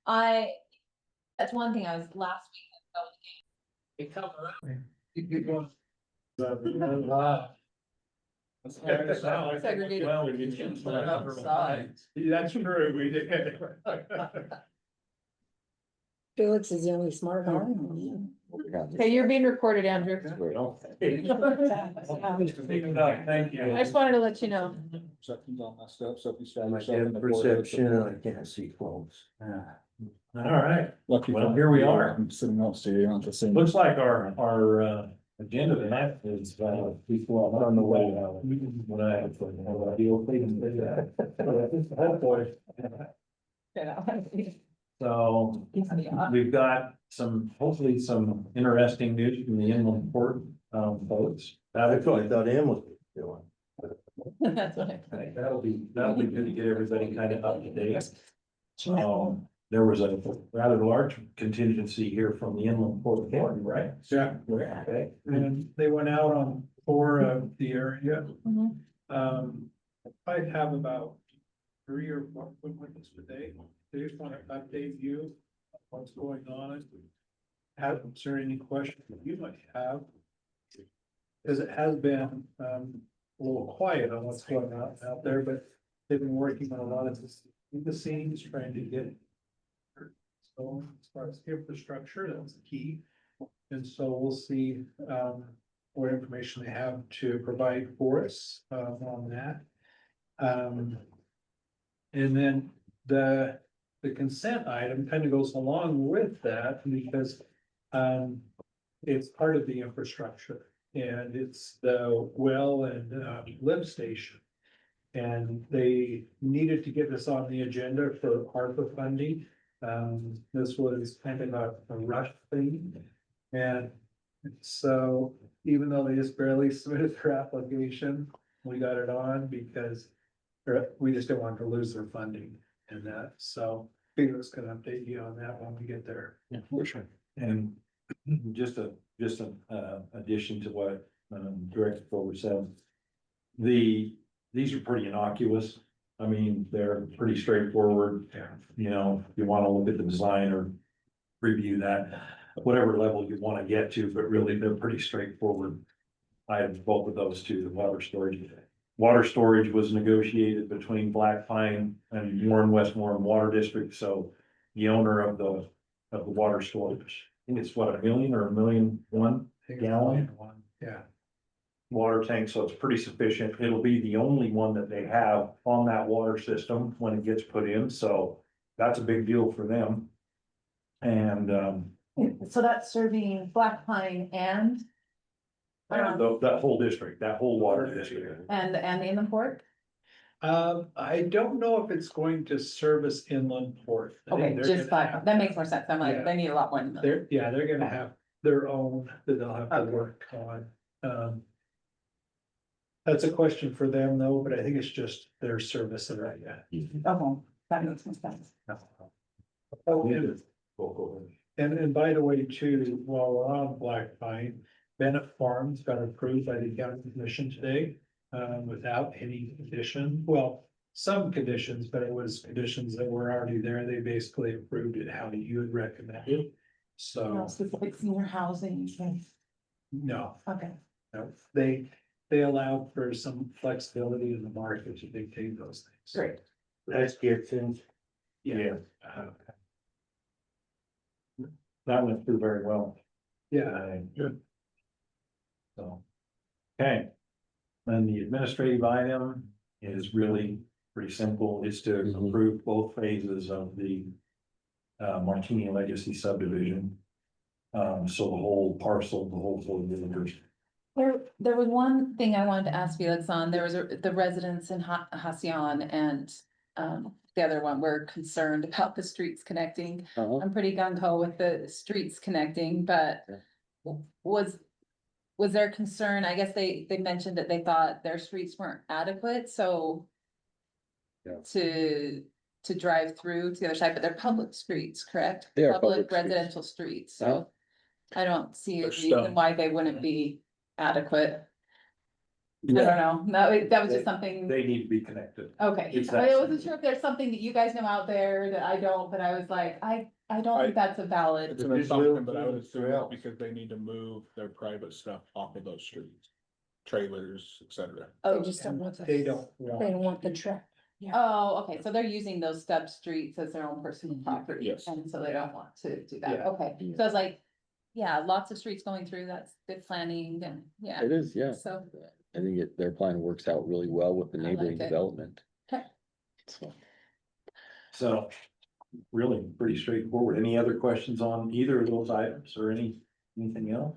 That's one thing I was last week. Segregated. That's true, we did. Felix is the only smart one. Okay, you're being recorded, Andrew. Thank you. I just wanted to let you know. Something's all messed up, so if you stand My yourself in depth the corner, perception, I can't see close. All right, Lucky. Well, here we are. I'm sitting out here on the same. looks like our agenda tonight is people on the way. When I have a deal, please say that. Oh, boy. So we've got hopefully some interesting news from the inland port folks. That's what I thought Em was doing. That's what I I think that'll be good to get everybody kind of up to date. There was a rather large contingency here from the inland port authority, right? Yeah, Okay. and they went out on tour of the area. Mhm. I'd have about 3 or 4 witnesses today. They just want to update you on what's going on. Answer any questions that you might have. Because it has been a little quiet on what's going on out there, but they've been working on a lot of this in the scenes, trying to get. So as far as infrastructure, that's the key. And so we'll see what information they have to provide for us on that. And then the consent item kind of goes along with that because it's part of the infrastructure and it's the well and lift station. And they needed to get this on the agenda for ARPA funding. This was kind of a rush thing. And so even though they just barely submitted their application, we got it on because we just didn't want to lose their funding and that. So Felix can update you on that when we get there. Yeah, for sure. And just an addition to what Director Fuller said. These are pretty innocuous. I mean, they're pretty straightforward. You know, if you want to look at the design or review that, whatever level you want to get to, but really they're pretty straightforward items, both of those two, the water storage. Water storage was negotiated between Black Pine and Warren West Warren Water District, so the owner of the water storage, I think it's what, 1 million or 1,000,001 gallon? Yeah. Water tank, so it's pretty sufficient. It'll be the only one that they have on that water system when it gets put in, so that's a big deal for them. And So that's serving Black Pine and that whole district, that whole water district. and the inland port? I don't know if it's going to service inland port. I think Okay, they're just gonna that makes more sense. I'm Yeah. like, they need a lot more than that. they're gonna have their own that they'll have to Okay. work on. That's a question for them though, but I think it's just their service area. Oh, that makes more sense. Oh, and by the way, too, while we're on Black Pine, Bennett Farms got approved by the county commission today. Without any condition, well, some conditions, but it was conditions that were already there. They basically approved it how you had recommended. So, Specific senior housing. no, Okay. no, they allowed for some flexibility in the market to dictate those things. Great. That's Gibson's. Yeah. That went through very well. Yeah, Good. So, okay. And the administrative item is really pretty simple. It's to approve both phases of the Martini Legacy subdivision. So the whole parcel, the whole 40 acres. There was one thing I wanted to ask Felix on. There was the residents in Hacian and the other one were concerned about the streets connecting. I'm pretty gung ho with the streets connecting, but was there concern? I guess they mentioned that they thought their streets weren't adequate, so to drive through to the other side, but they're public streets, correct? They are Public public streets. residential streets, so. I don't see a They're reason stone. why they wouldn't be adequate. I don't know, no, that was just something, They need to be connected. okay, It's I that wasn't sure if there's something that you guys know out there that I don't, but I was like, I don't think that's a valid. It's an assumption, but I would assume it's because they need to move their private stuff off of those streets. Trailers, et cetera. Oh, just don't want They the, don't they don't want the truck. oh, okay, so they're using those stub streets as their own personal property, Yes. and so they don't want to do that, Yeah. okay, so I was like, yeah, lots of streets going through, that's good planning, and, yeah, It is, yeah. so. I think their plan works out really well with the I like neighboring it. development. Okay. So really pretty straightforward. Any other questions on either of those items or anything else?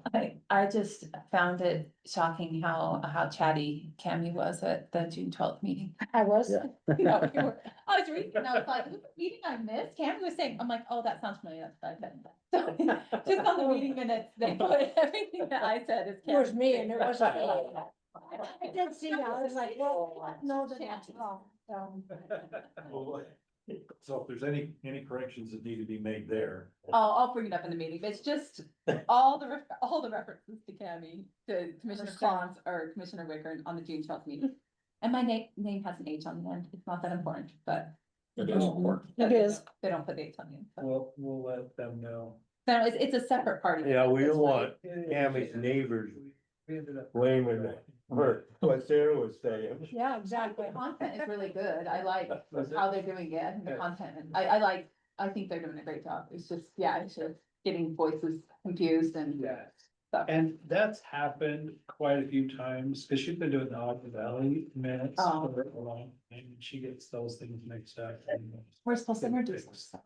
I just found it shocking how chatty Cammy was at the June 12th meeting. I was. Yeah. You know, I was reading, and I was like, "Who's the meeting I missed?" Cammy was saying, I'm like, oh, that sounds familiar, that's what I said. So, just on the meeting minutes, they put everything that I said is. It was Cammy. me and it wasn't me. I did see that, I was like, well, no, that's wrong. So if there's any corrections that need to be made there. I'll bring it up in the meeting, but it's just all the references to Cammy, to Commissioner Claus or Commissioner Wickern on the June 12th meeting. And my name has an H on the end, it's not that important, but. It is important. It is. They don't put the H on the end. So. We'll let them know. No, it's a separate party. Yeah, we That's don't why. want Tammy's neighbors We ended up. blaming her, what Sarah was saying. Yeah, exactly. The content is really good, I like Was it? how they're doing it, and the Good. content, I think they're doing a great job, it's just, yeah, it's just getting voices confused and Yes, stuff. and that's happened quite a few times, because she's been doing the Ogden Valley minutes Oh. for a long time, and she gets those things mixed up. We're supposed to introduce ourselves.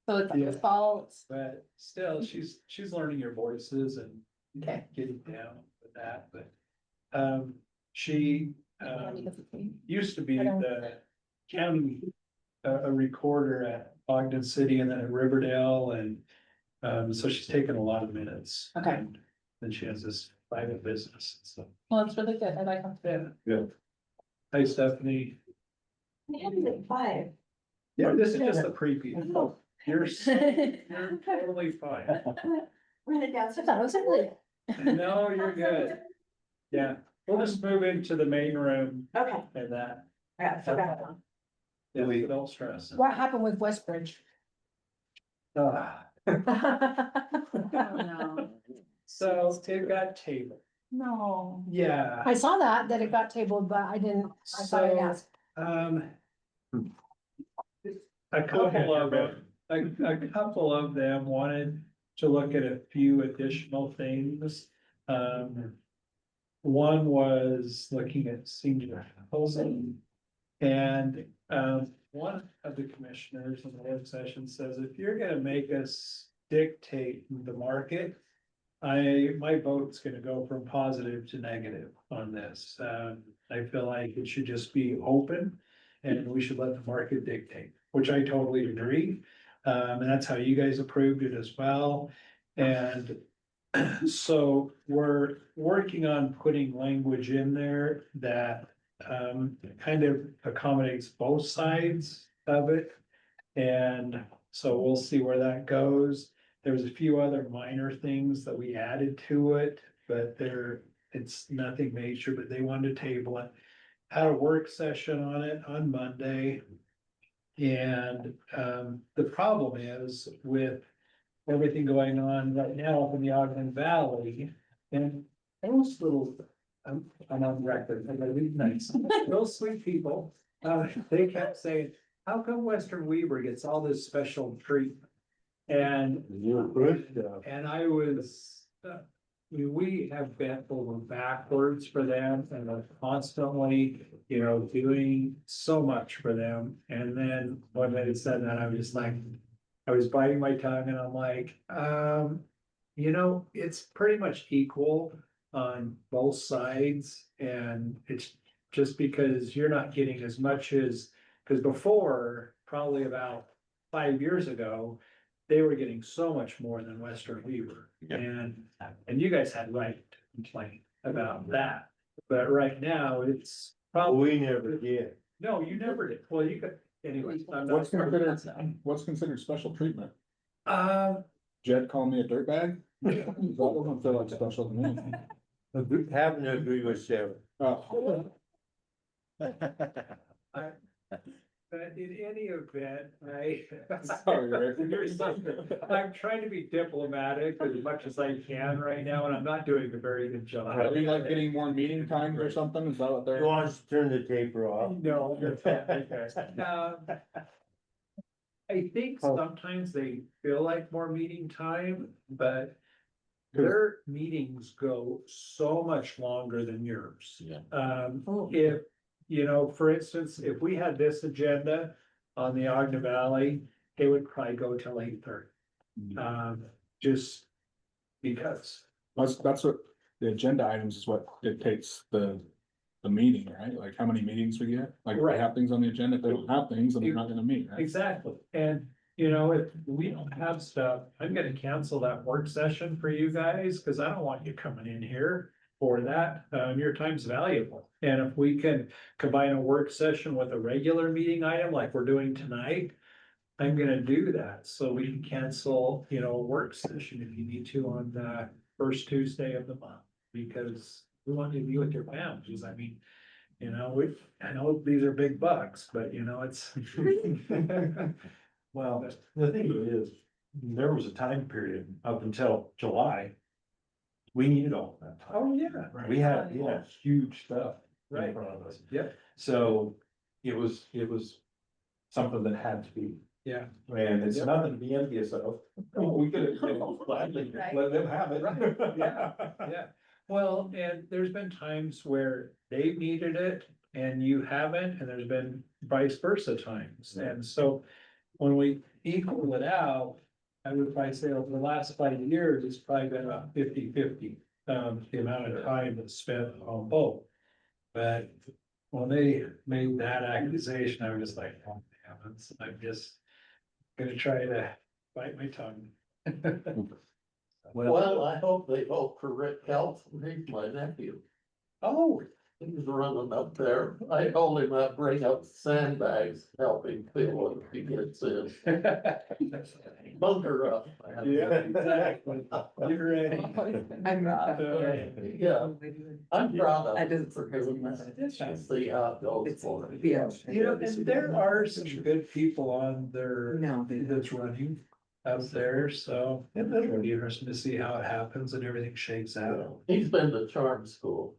So it's Yeah. our fault. But still, she's learning your voices and Okay. getting down with that, but, she, used to be I don't- the county, a recorder at Ogden City and then at Riverdale, and, so she's taken a lot of minutes. Okay. And then she has this private business, so, Well, it's really good, I like them. yeah. Good. Hi, Stephanie. Five. Yeah, this is just a preview. You're totally fine. Run it down. I thought it was early. No, you're good. Yeah, we'll just move into the main room Okay. and that. Yeah, Yeah, don't stress. What happened with Westbridge? Ah, No. So it got tabled. No. Yeah. I saw that it got tabled, but I didn't, I thought I'd So, ask. A couple of them, a couple of them wanted to look at a few additional things. One was looking at senior housing. And, one of the commissioners in the work session says, if you're gonna make us dictate the market, my vote's gonna go from positive to negative on this. I feel like it should just be open and we should let the market dictate, which I totally agree. And that's how you guys approved it as well. And so we're working on putting language in there that kind of accommodates both sides of it. And so we'll see where that goes. There's a few other minor things that we added to it, but it's nothing major, but they wanted to table it. Had a work session on it on Monday. And the problem is with everything going on right now up in the Ogden Valley, and those little, I'm on record, I'm gonna be nice, those sweet people, they kept saying, how come Western Weaver gets all this special treatment? And and I was, we have bent over backwards for them and are constantly, doing so much for them. And then when they said that, I was just like, I was biting my tongue and I'm like, it's pretty much equal on both sides. And it's just because you're not getting as much as, because before, probably about 5 years ago, they were getting so much more than Western Weaver. Yeah. And you guys had right to complain about that. But right now, it's probably, We never did. no, you never did. Well, you could, anyway. I'm What's not- what's considered special treatment? Um, Jed called me a dirtbag? That doesn't feel like special to me. Happen to agree with Sarah. But in any event, Sorry, Rick. I'm trying to be diplomatic as much as I can right now, and I'm not doing a very good job. Are we like getting more meeting times or something? Is that what You they're? want us to turn the taper off? No, you're fine. I think sometimes they feel like more meeting time, but their meetings go so much longer than yours. Yeah. If, you know, for instance, if we had this agenda on the Ogden Valley, it would probably go till 8:30. Just because. That's what, the agenda items is what dictates the meeting, right? Like how many meetings we get, like if we Right. have things on the agenda, if they don't have things, then we're not gonna meet, right? Exactly, and you know, if we don't have stuff, I'm gonna cancel that work session for you guys, cause I don't want you coming in here for that, your time's valuable. And if we can combine a work session with a regular meeting item like we're doing tonight, I'm gonna do that, so we can cancel, you know, a work session if you need to on the first Tuesday of the month. Because we want you to be with your families, I mean, you know, I know these are big bucks, but you know, it's. Well, the thing is, there was a time period up until July. We needed all that time. Oh, yeah. We had huge stuff in Right. front of us. Yep. So it was something that had to be. Yeah. And it's Yep. nothing to be envious of. We could have gladly let them have it. Right. Yeah, well, and there's been times where they've needed it and you haven't, and there's been vice versa times, and so. When we equal it out, I would probably say over the last 5 years, it's probably been about 50-50, the amount of time that's spent on both. But when they made that accusation, I was just like, oh, heavens, I'm just gonna try to bite my tongue. Well, I hope they vote for Rick Health, he's my nephew, Oh, he's running up there, I told him I'd bring up sandbags, help him feel if he gets in. Bunker up. man. yeah, exactly, get ready. I'm Rob. Yeah, I'm proud of I him didn't for doing that, we'll see how it goes for him. Yeah. You know, and there are some good people on there that's running out there, so it'll be interesting to see how it happens and everything shakes out. He's been to charm school.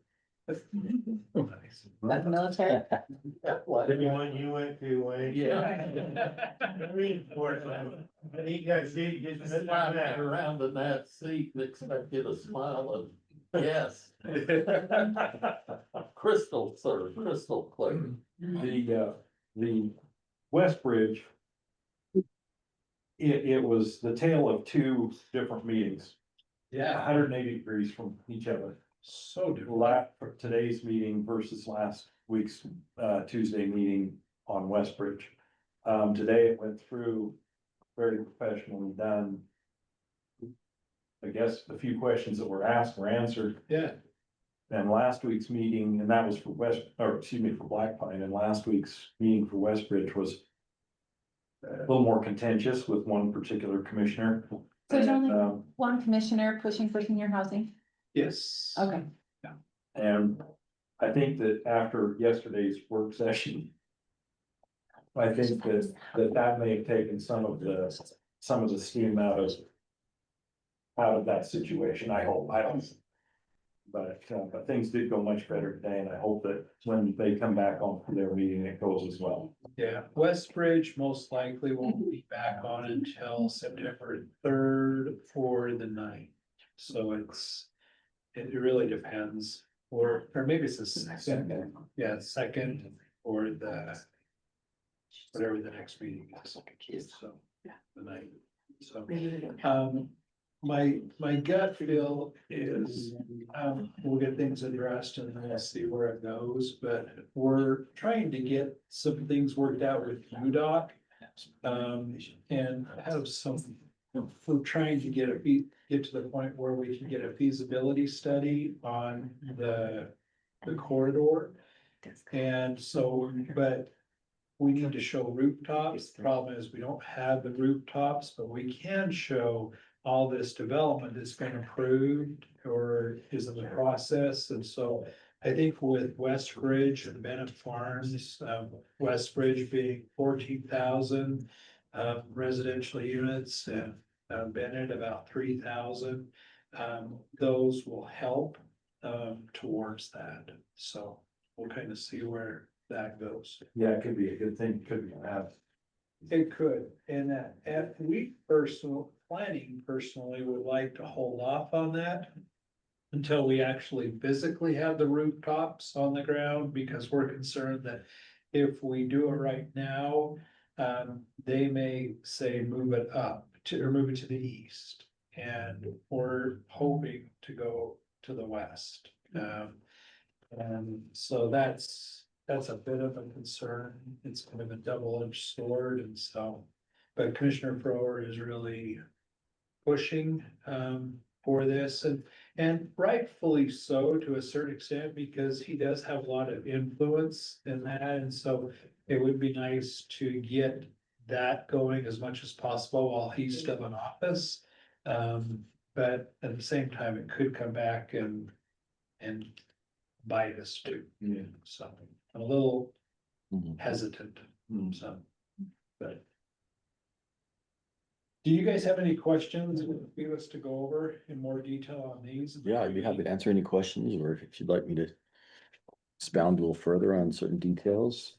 Nice. That's military. The one you went to, Wayne? Yeah. Reinforcement. He got, she just. Sliding around in that seat and expect you to smile and, yes, crystal, sir, crystal clear. The West Bridge. It was the tale of two different meetings, Yeah, 180 degrees from each other. so do. For today's meeting versus last week's Tuesday meeting on West Bridge. Today it went through very professionally done. I guess the few questions that were asked were answered. Yeah, And last week's meeting, and that was for for Black Pine, and last week's meeting for West Bridge was a little more contentious with one particular commissioner. So there's only Um, one commissioner pushing for senior housing? yes. Okay. And I think that after yesterday's work session. I think that may have taken some of the steam out of that situation, I hope, I don't. But things did go much better today, and I hope that when they come back on for their meeting, it goes as well. Yeah, West Bridge most likely won't be back on until September 3rd or the 9th. So it really depends, or maybe it's the second, yeah, second or whatever the next meeting is, so, the 9th. So, my gut feel is, we'll get things addressed and then see where it goes, but we're trying to get some things worked out with UDOT. And have some, we're trying to get to the point where we can get a feasibility study on the corridor. And so, but we need to show rooftops. The problem is we don't have the rooftops, but we can show all this development has been approved or is in the process, and so. I think with Westbridge and Bennett Farms, Westbridge being 14,000 residential units and Bennett about 3,000. Those will help towards that. So we'll kind of see where that goes. Yeah, it could be a good thing, could be bad. It could, and planning personally would like to hold off on that. Until we actually physically have the rooftops on the ground, because we're concerned that if we do it right now. They may say move it up to, or move it to the east, and we're hoping to go to the west. And so that's a bit of a concern, it's kind of a double-edged sword, and so. But Commissioner Frower is really pushing for this, and rightfully so to a certain extent, because he does have a lot of influence in that, and so it would be nice to get that going as much as possible while he's still in office. But at the same time, it could come back and bite us too. Yeah. So I'm a little Mhm. hesitant, so, but. Do you guys have any questions for us to go over in more detail on these? Yeah, I'd be happy to answer any questions, or if you'd like me to expound a little further on certain details.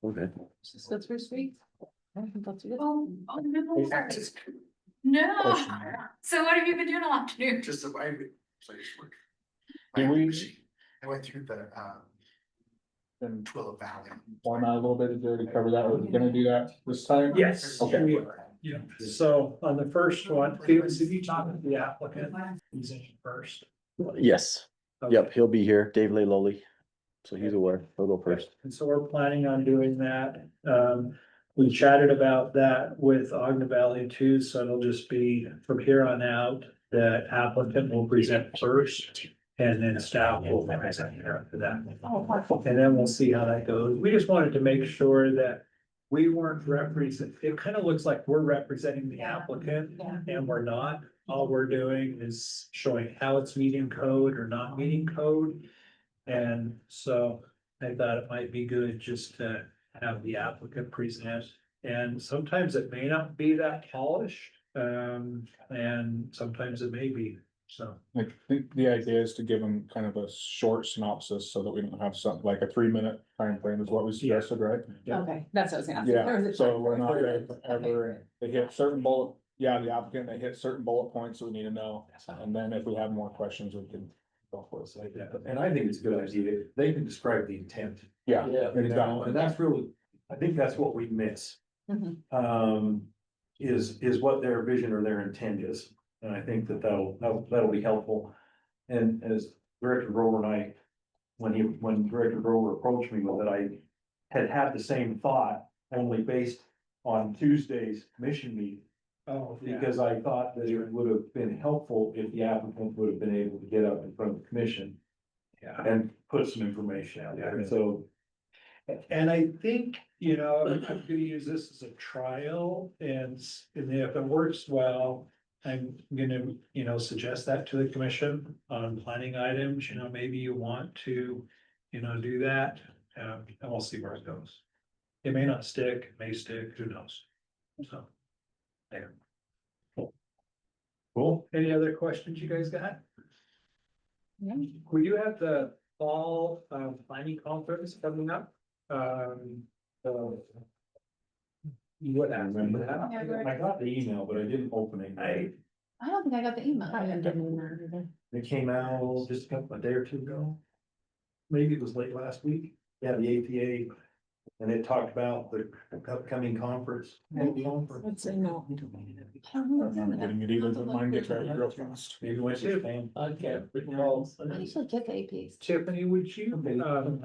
Okay. Is this good for streets? I think that's good. Oh, no. No, Question. so what have you been doing all afternoon? Just the way place work. Can we- I went through the And Twilla Valley. why not a little bit, did you already cover that, we're gonna do that this time? Yes. Okay. Yeah, so on the first one, Felix, if you talk to the applicant, he's in first. Yes, yep, he'll be here, Dave Loley, so he's aware, he'll go first. And so we're planning on doing that. We chatted about that with Ogden Valley too, so it'll just be from here on out, the applicant will present first. And then staff will present after that. And then we'll see how that goes. We just wanted to make sure that we weren't it kind of looks like we're representing the applicant, Yeah. and we're not. All we're doing is showing how it's meeting code or not meeting code. And so I thought it might be good just to have the applicant present. And sometimes it may not be that polished, and sometimes it may be, so. I think the idea is to give them kind of a short synopsis so that we don't have something like a 3-minute time frame is what we suggested, right? Okay, that's what I was gonna ask. There was Yeah, a so time we're frame not for gonna it. ever, they hit certain bullet, the applicant, they hit certain bullet points that we need to know. And then if we have more questions, we can go for it. And I think it's a good idea, they can describe the intent. Yeah, You know, exactly. and that's really, I think that's what we miss. Mhm. Is what their vision or their intent is, and I think that'll be helpful. And as Director Grover and I, when Director Grover approached me with it, I had the same thought, only based on Tuesday's commission meeting. Oh, Because I thought that it would have been helpful if the applicant would have been able to get up in front of the commission Yeah. and put some information out there, so. And I think, I'm gonna use this as a trial, and if it works well, I'm gonna, suggest that to the commission on planning items, maybe you want to, do that, and we'll see where it goes. It may not stick, it may stick, who knows? So. There. Cool. Any other questions you guys got? Yeah. We do have the fall, planning conference coming up. So. You would have remember that? Yeah, I got the email, but I didn't open it. I don't think I got the email. It came out just a day or two ago. Maybe it was late last week. Yeah, the APA. And it talked about the upcoming conference. Let's say no. I'm getting it either, but mine gets ready real fast. Maybe went to Spain. Okay. I usually get the APs. Tiffany, would you,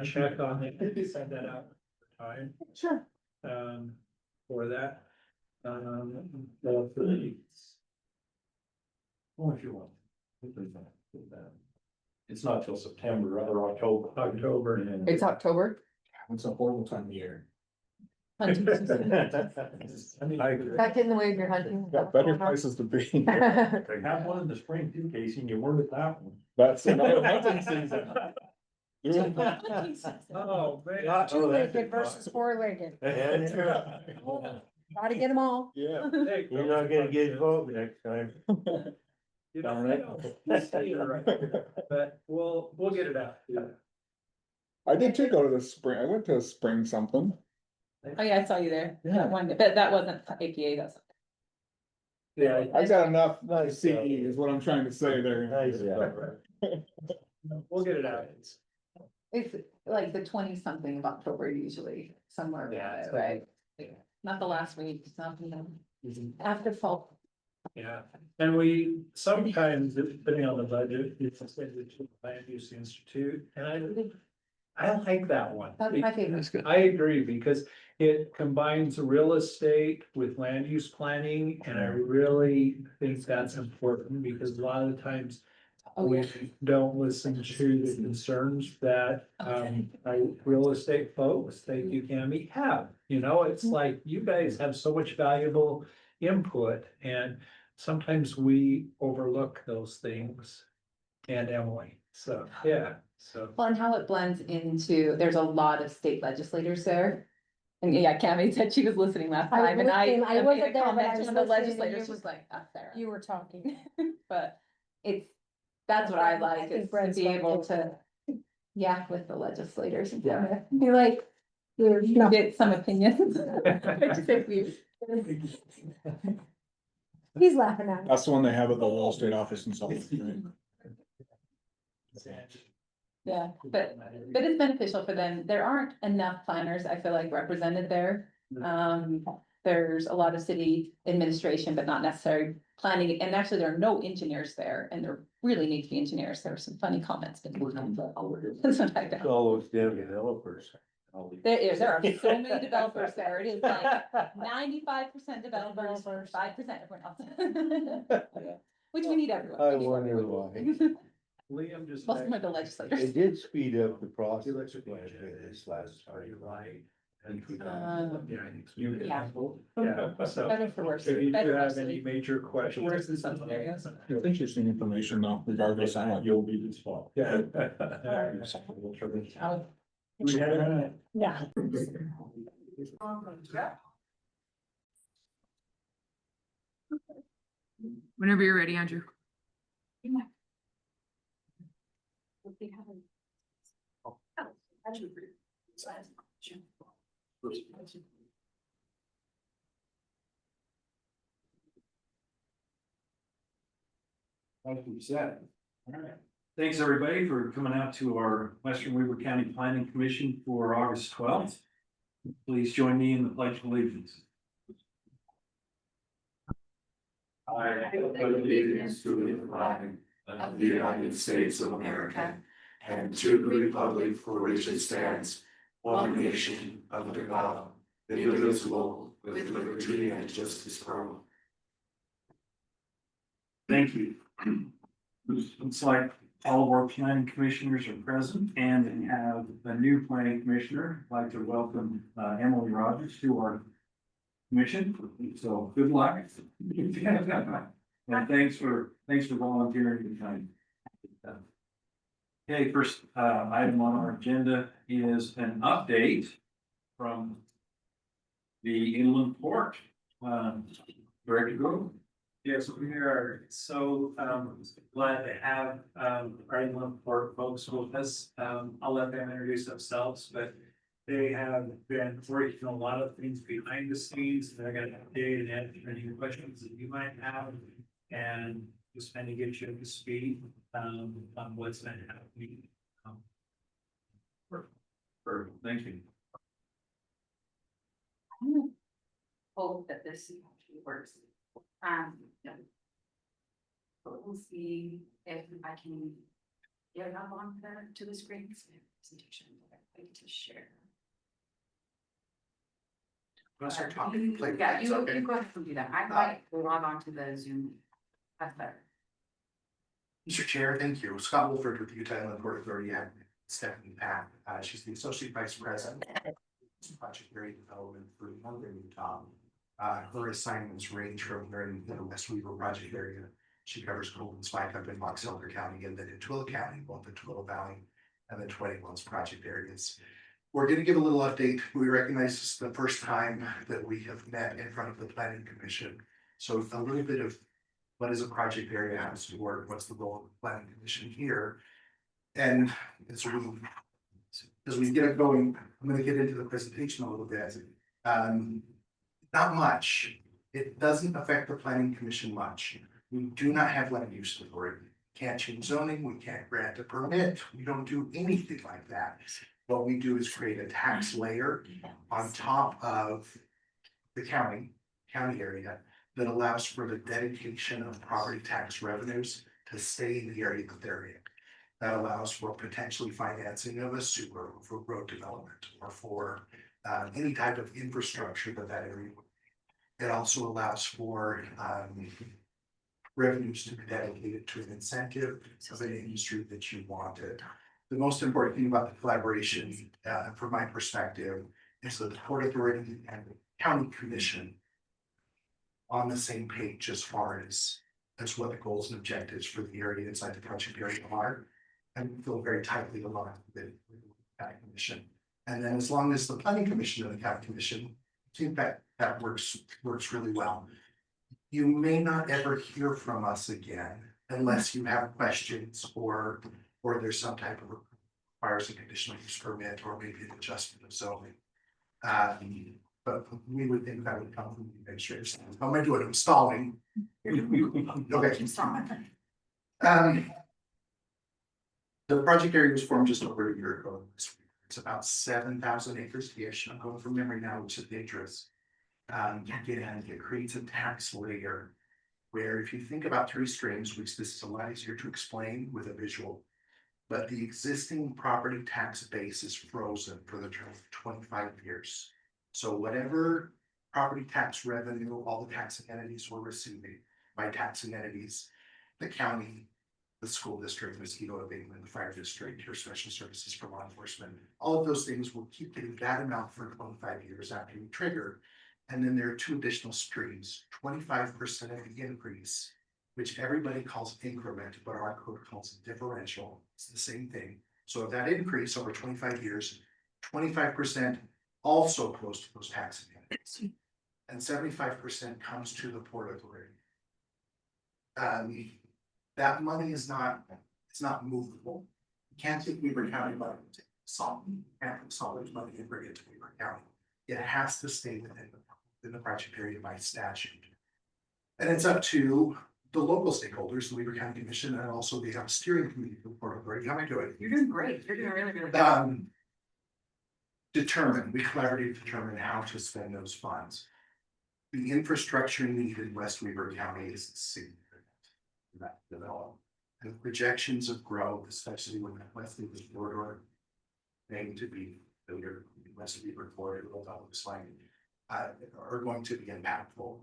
check on it, send that out? Time, Sure. for that. Oh, if you want. It's not till September or October. October. Yeah. It's October. It's a horrible time of year. Hunting season. I agree. That get in the way of your hunting. Got better places to be. They have one in the spring too, Casey, and you worded that one. That's another hunting season. Oh, man. Two-legged versus four-legged. Gotta get them all. Yeah. Hey, You're not gonna get involved next time. You know, Darn it. I don't see it right there, but we'll get it out. I did too go to the spring, I went to a spring something. Oh, yeah, I saw you there. Yeah. That one, but that wasn't APA, that's. Yeah, I got enough Nice CE job. is what I'm trying to say there. Nice. we'll get it out. It's like the 20-something of October usually, somewhere around it, right? Not the last week, it's not, after fall. Yeah, and we sometimes, depending on the budget, it's extended to the Land Use Institute, and I like that one. That's my favorite. That's good. I agree, because it combines real estate with land use planning, and I really think that's important, because a lot of the times Oh, yeah. we don't listen to the concerns that, our real estate folks, thank you, Cammy, have. You know, it's like, you guys have so much valuable input, and sometimes we overlook those things. And Emily, so, yeah, so. Well, and how it blends into, there's a lot of state legislators there. And yeah, Cammy said she was listening last I was time, and I listening. I made wasn't a there, but comment I to was one of the listening, and legislators, you was were- like, that's Sarah. You were talking. But that's what I like, I is think to Brett's be fine able too. to yak with the legislators and kind Yeah. of be like, No. get some opinions. To say views. He's laughing at me. That's the one they have at the real estate office in Salt Lake, right? Yeah, but it's beneficial for them. There aren't enough planners, I feel like, represented there. There's a lot of city administration, but not necessarily planning, and actually there are no engineers there, and there really need to be engineers. There were some funny comments. But that's what I got. All those damn developers. There are so many developers there. It is like 95% developers, 5% everyone else. Which we need everyone. I We need wonder everyone. Liam just. Most of them are the legislators. It did speed up the process quite a bit this last time. Yeah. Yeah, so Better for worse. if you do Better have mostly. any major questions. Worse in some areas. It's interesting information though, regardless, I like. You'll be this fall. Yeah. Oh, Yeah. Whenever you're ready, Andrew. Like we said. All right. Thanks, everybody, for coming out to our Western Weaver County Planning Commission for August 12th. Please join me in the Pledge of Allegiance. I pledge allegiance to the flag of the United States of America and to the republic for which it stands, one nation under God, indivisible, with liberty and justice for all. Thank you. Looks like all of our planning commissioners are present, and we have a new planning commissioner. I'd like to welcome Emily Rogers to our commission, so good luck. And thanks for volunteering your time. Okay, first item on our agenda is an update from the inland port. Director Grove. Yes, we are so glad to have our inland port folks with us. I'll let them introduce themselves, but they have been working on a lot of things behind the scenes. They're gonna update and answer any questions that you might have, and just kind of get you up to speed on what's been happening. Thank you. Hope that this actually works. But we'll see if I can get it up on to the screen. Presentation, I can just share. When I start talking, play. Yeah, it's you okay. go ahead and do that. I might log on to the Zoom. That's better. Mr. Chair, thank you. Scott Wolford with the Utah Inland Port Authority and Stephanie Pack. She's the Associate Vice President. project area development for Northern Utah. Her assignments range from here in the West Weaver project area. She covers Colton, Spike up in Box Elder County, and then in Twilla County, both the Twilla Valley and the 21's project areas. We're gonna give a little update. We recognize this is the first time that we have met in front of the planning commission. So a little bit of what is a project area, how does it work, what's the role of the planning commission here? And as we get it going, I'm gonna get into the presentation a little bit. Not much. It doesn't affect the planning commission much. We do not have land use authority. Can't change zoning, we can't grant a permit, we don't do anything like that. What we do is create a tax layer on top of the county area that allows for the dedication of property tax revenues to stay in the area that they're in. That allows for potentially financing of a sewer, for road development, or for any type of infrastructure that area. It also allows for revenues to be dedicated to an incentive of an industry that you wanted. The most important thing about the collaboration, from my perspective, is that the Port Authority and the County Commission on the same page as far as what the goals and objectives for the area inside the project area are. And we feel very tightly aligned with the County Commission. And then as long as the Planning Commission and the County Commission, I think that works really well. You may not ever hear from us again unless you have questions or there's some type of requires a conditional use permit or maybe an adjustment of zoning. But we would think that would come from the administrators. How am I doing? I'm stalling. Okay. The project area was formed just over a year ago. It's about 7,000 acres-ish. I'm going from memory now, which is dangerous. Again, it creates a tax layer where if you think about three streams, which this is a lot easier to explain with a visual, but the existing property tax base is frozen for the term of 25 years. So whatever property tax revenue, all the taxing entities were receiving by taxing entities, the county, the school district, mosquito abatement, the fire district, your special services for law enforcement, all of those things will keep getting that amount for 25 years after you trigger. And then there are two additional streams, 25% of the increase, which everybody calls increment, but our code calls it differential. It's the same thing. So if that increase over 25 years, 25% also goes to those taxing entities. And 75% comes to the Port Authority. That money is not movable. You can't take Weber County money, can't consolidate money and bring it to Weber County. It has to stay within the project area by statute. And it's up to the local stakeholders, the Weber County Commission, and also the steering committee of the Port Authority. How am I doing? You're doing great. You're doing really good. We collaboratively determine how to spend those funds. The infrastructure needed in West Weber County is significant. That develop and the projections of growth, especially when that West Weber corridor named to be builder West Weber corridor looks like are going to be impactful.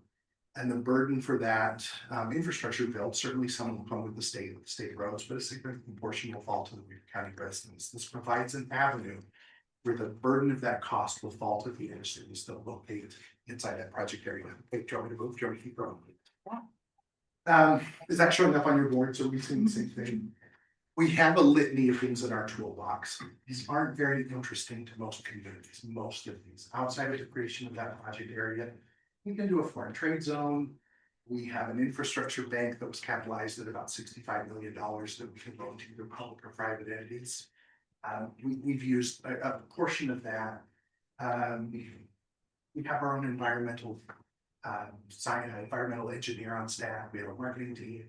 And the burden for that infrastructure build, certainly some will come with the state roads, but a significant portion will fall to the Weber County residents. This provides an avenue where the burden of that cost will fall to the industries that will locate inside that project area. Okay, do you want me to move? Do you want me to keep going? Is that showing up on your board? So we've seen the same thing. We have a litany of things in our toolbox. These aren't very interesting to most communities, most of these. Outside of the creation of that project area, we can do a foreign trade zone. We have an infrastructure bank that was capitalized at about $65 million that we can loan to either public or private entities. We've used a portion of that. We have our own environmental engineer on staff. We have a marketing team.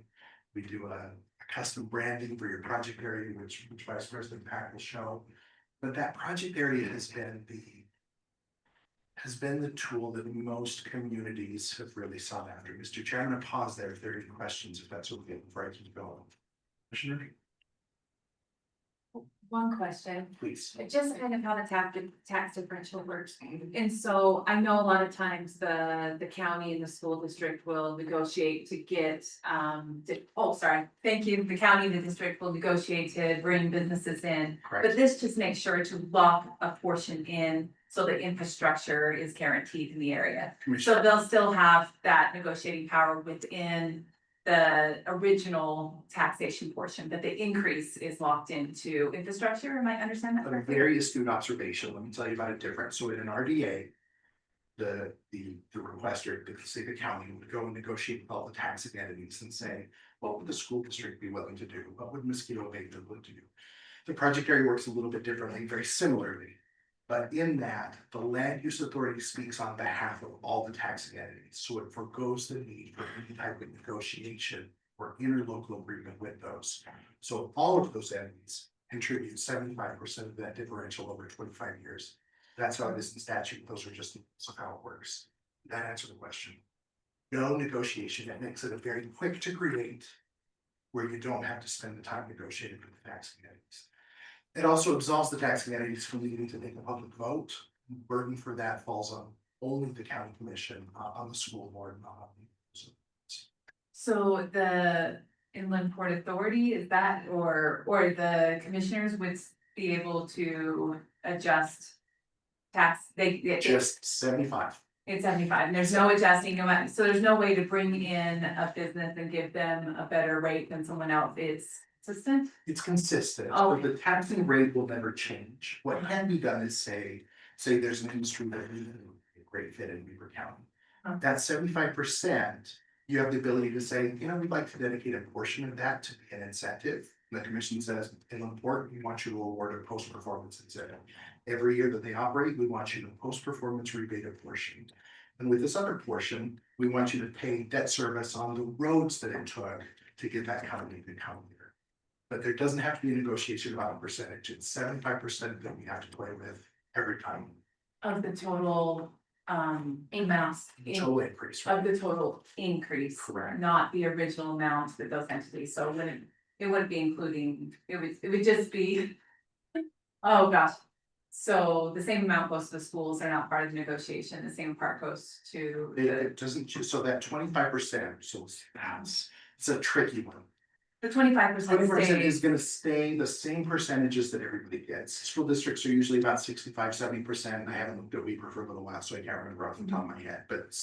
We do a custom branding for your project area, which Vice President Pack will show. But that project area has been the tool that most communities have really sought after. Mr. Chair, I'm going to pause there if there are any questions, if that's okay, before I keep going. Commissioner? One question, Please. just kind of how the tax differential works. And so I know a lot of times the county and the school district will negotiate to get, thank you. The county and the district will negotiate to bring businesses in. But Correct. this just makes sure to lock a portion in so the infrastructure is guaranteed in the area. Commissioner, So they'll still have that negotiating power within the original taxation portion, but the increase is locked into infrastructure. Am I understand that a correctly? very astute observation. Let me tell you about it different. So in an RDA, the requester, say the county, would go and negotiate with all the taxing entities and say, what would the school district be willing to do? What would mosquito abatement be willing to do? The project area works a little bit differently, very similarly. But in that, the land use authority speaks on behalf of all the taxing entities, so it forgoes the need for any type of negotiation or interlocal agreement with those. So all of those entities contribute 75% of that differential over 25 years. That's how it is in statute. Those are just how it works. That answered the question. No negotiation. That makes it a very quick to create, where you don't have to spend the time negotiating with the taxing entities. It also absolves the taxing entities from needing to take a public vote. Burden for that falls on only the county commission, on the school board, not on the. So the Inland Port Authority, is that, or the commissioners would be able to adjust tax, Just 75. it's 75, and there's no adjusting, no matter, so there's no way to bring in a business and give them a better rate than someone else. It's consistent? It's consistent, Oh. but the taxing rate will never change. What can be done is say there's an industry that needs a great fit in Weaver County. Okay. That 75%, you have the ability to say, we'd like to dedicate a portion of that to be an incentive. And the commission says, in Port, we want you to award a post-performance incentive. Every year that they operate, we want you to post-performance rebate a portion. And with this other portion, we want you to pay debt service on the roads that it took to get that company to come here. But there doesn't have to be a negotiation about a percentage. It's 75% that we have to play with every time. Of the total, amounts. Total increase, right? Of the total increase. Correct. Not the original amount that those entities, so it wouldn't be including, it would just be. Oh, gosh, so the same amount goes to the schools, they're not part of the negotiation, the same part goes to It doesn't, so that 25%, so it's a tricky one. the 25% 20% is stays. gonna stay the same percentages that everybody gets. School districts are usually about 65, 70%. I haven't looked at Weaver for a little while, so I can't remember off the top of my head, but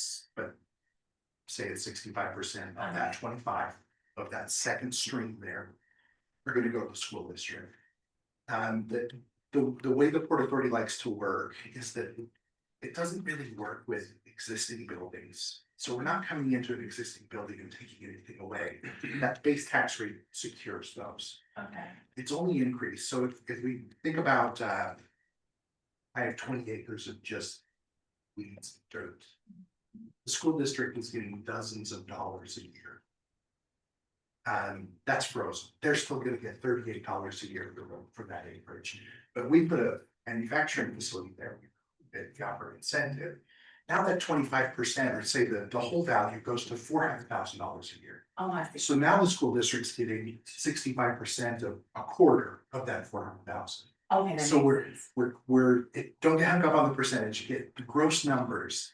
say it's 65% of that 25 of that second string there are gonna go to the school district. The way the Port Authority likes to work is that it doesn't really work with existing buildings. So we're not coming into an existing building and taking anything away. That base tax rate secures those. Okay, It's only increased. So if we think about, I have 20 acres of just weeds and dirt. The school district is getting dozens of dollars a year. That's frozen. They're still gonna get $38 a year for that acreage. But we put a manufacturing facility there, that got our incentive. Now that 25%, or say the whole value goes to $400,000 a year. oh, I see, So now the school district's getting 65% of a quarter of that 400,000. okay, that So makes sense. don't hang up on the percentage, get the gross numbers.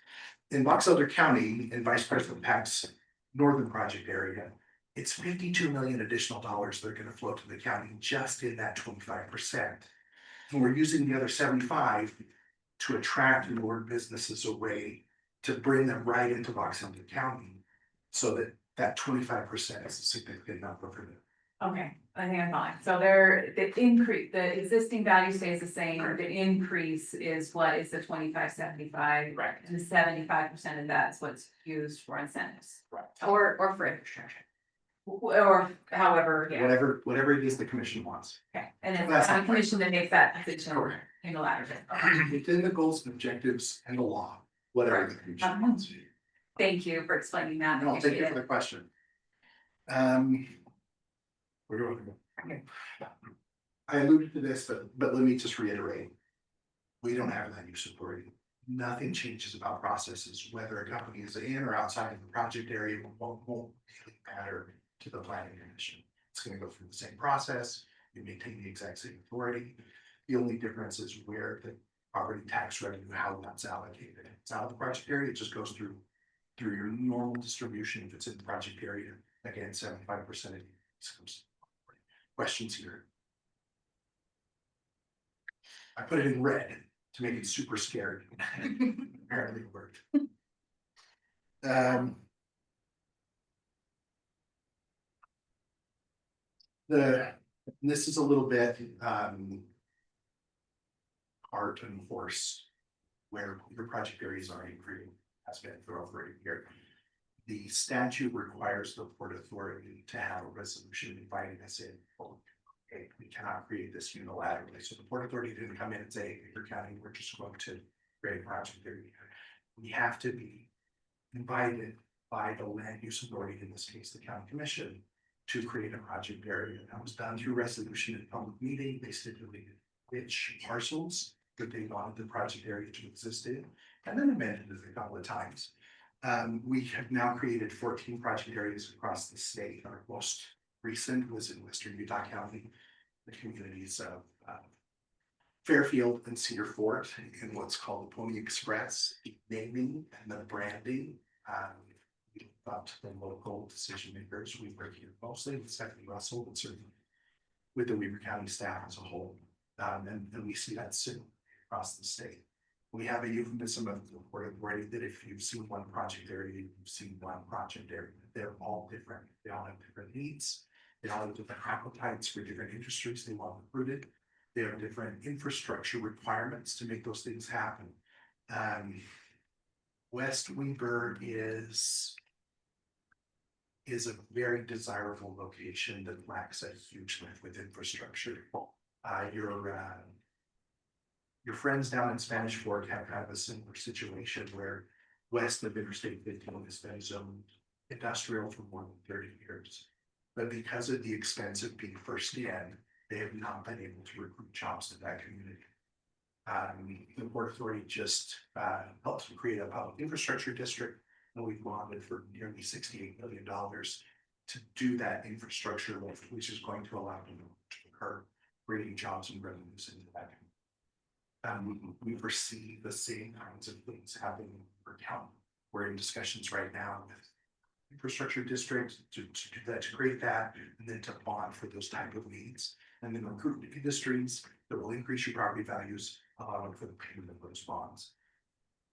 In Box Elder County, in Vice President Pack's northern project area, it's 52 million additional dollars that are gonna flow to the county just in that 25%. And we're using the other 75 to attract more businesses away, to bring them right into Box Elder County. So that 25% is a significant number for them. Okay, I think I'm fine, so the existing value stays the same, the increase is what is the 2575? Correct. And the 75% of that's what's used for incentives. Right. Or for infrastructure. Or however, yeah, Whatever it is the commission wants. okay, and it's That's the not- commission that makes that decision Correct. unilaterally. Okay. Within the goals and objectives and the law, whatever the commission wants. Thank you for explaining that. No, thank you Appreciate for it. the question. Where do I go? Okay. I alluded to this, but let me just reiterate. We don't have that use authority. Nothing changes about processes, whether a company is in or outside of the project area won't really matter to the planning commission. It's gonna go through the same process. We maintain the exact same authority. The only difference is where the property tax revenue, how that's allocated. If it's out of the project area, it just goes through your normal distribution. If it's in the project area, again, 75% of it. Questions here? I put it in red to make it super scary. Apparently it worked. This is a little bit hard to enforce where your project areas are increasing, has been for over a year. The statute requires the Port Authority to have a resolution inviting us in. Okay, we cannot create this unilaterally. So the Port Authority didn't come in and say, Beaver County, we're just going to create a project area. We have to be invited by the land use authority, in this case, the county commission, to create a project area. That was done through resolution in public meeting. They stipulated which parcels that they wanted the project area to exist in, and then amended it a couple of times. We have now created 14 project areas across the state. Our most recent was in Western Utah County, the communities of Fairfield and Cedar Fort, in what's called the Pony Express. The naming and the branding, we up to the local decision makers. We work here mostly with Stephanie Russell, but certainly with the Weaver County staff as a whole. And we see that soon across the state. We have a euphemism of the Port Authority that if you've seen one project area, you've seen one project area. They're all different. They all have different needs. They all have different appetites for different industries they want recruited. They have different infrastructure requirements to make those things happen. West Weaver is a very desirable location that lacks a huge lift with infrastructure. Your friends down in Spanish Fork have kind of a similar situation where west of Interstate 15 has been zoned industrial for more than 30 years. But because of the expense of being first in, they have not been able to recruit jobs to that community. The Port Authority just helped to create a public infrastructure district, and we've bonded for nearly $68 million to do that infrastructure lift, which is going to allow them to occur, creating jobs and revenues into that. We foresee the same kinds of things happening in our county. We're in discussions right now with infrastructure districts to do that, to create that, and then to bond for those type of needs, and then recruit industries that will increase your property values, allowing for the payment of those bonds.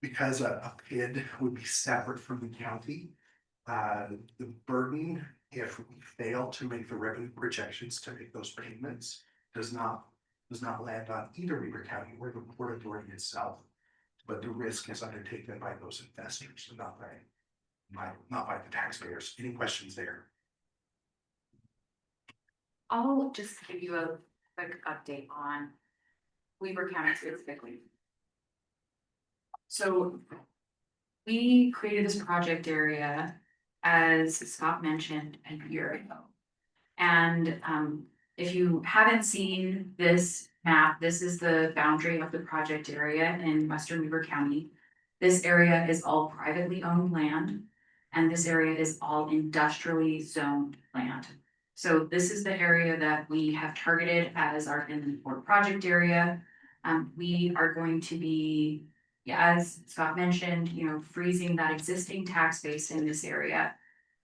Because a PID would be separate from the county, the burden, if we fail to make the revenue projections to make those payments, does not land on either Weaver County or the Port Authority itself, but the risk is undertaken by those investors, not by the taxpayers. Any questions there? I'll just give you a quick update on Weaver County specifically. So we created this project area, as Scott mentioned, a year ago. And if you haven't seen this map, this is the boundary of the project area in Western Weaver County. This area is all privately owned land, and this area is all industrially zoned land. So this is the area that we have targeted as our inland project area. We are going to be, as Scott mentioned, freezing that existing tax base in this area,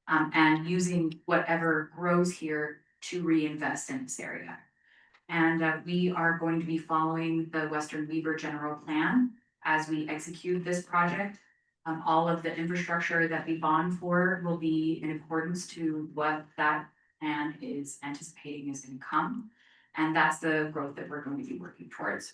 and using whatever grows here to reinvest in this area. And we are going to be following the Western Weaver general plan as we execute this project. All of the infrastructure that we bond for will be in accordance to what that plan is anticipating is going to come. And that's the growth that we're going to be working towards.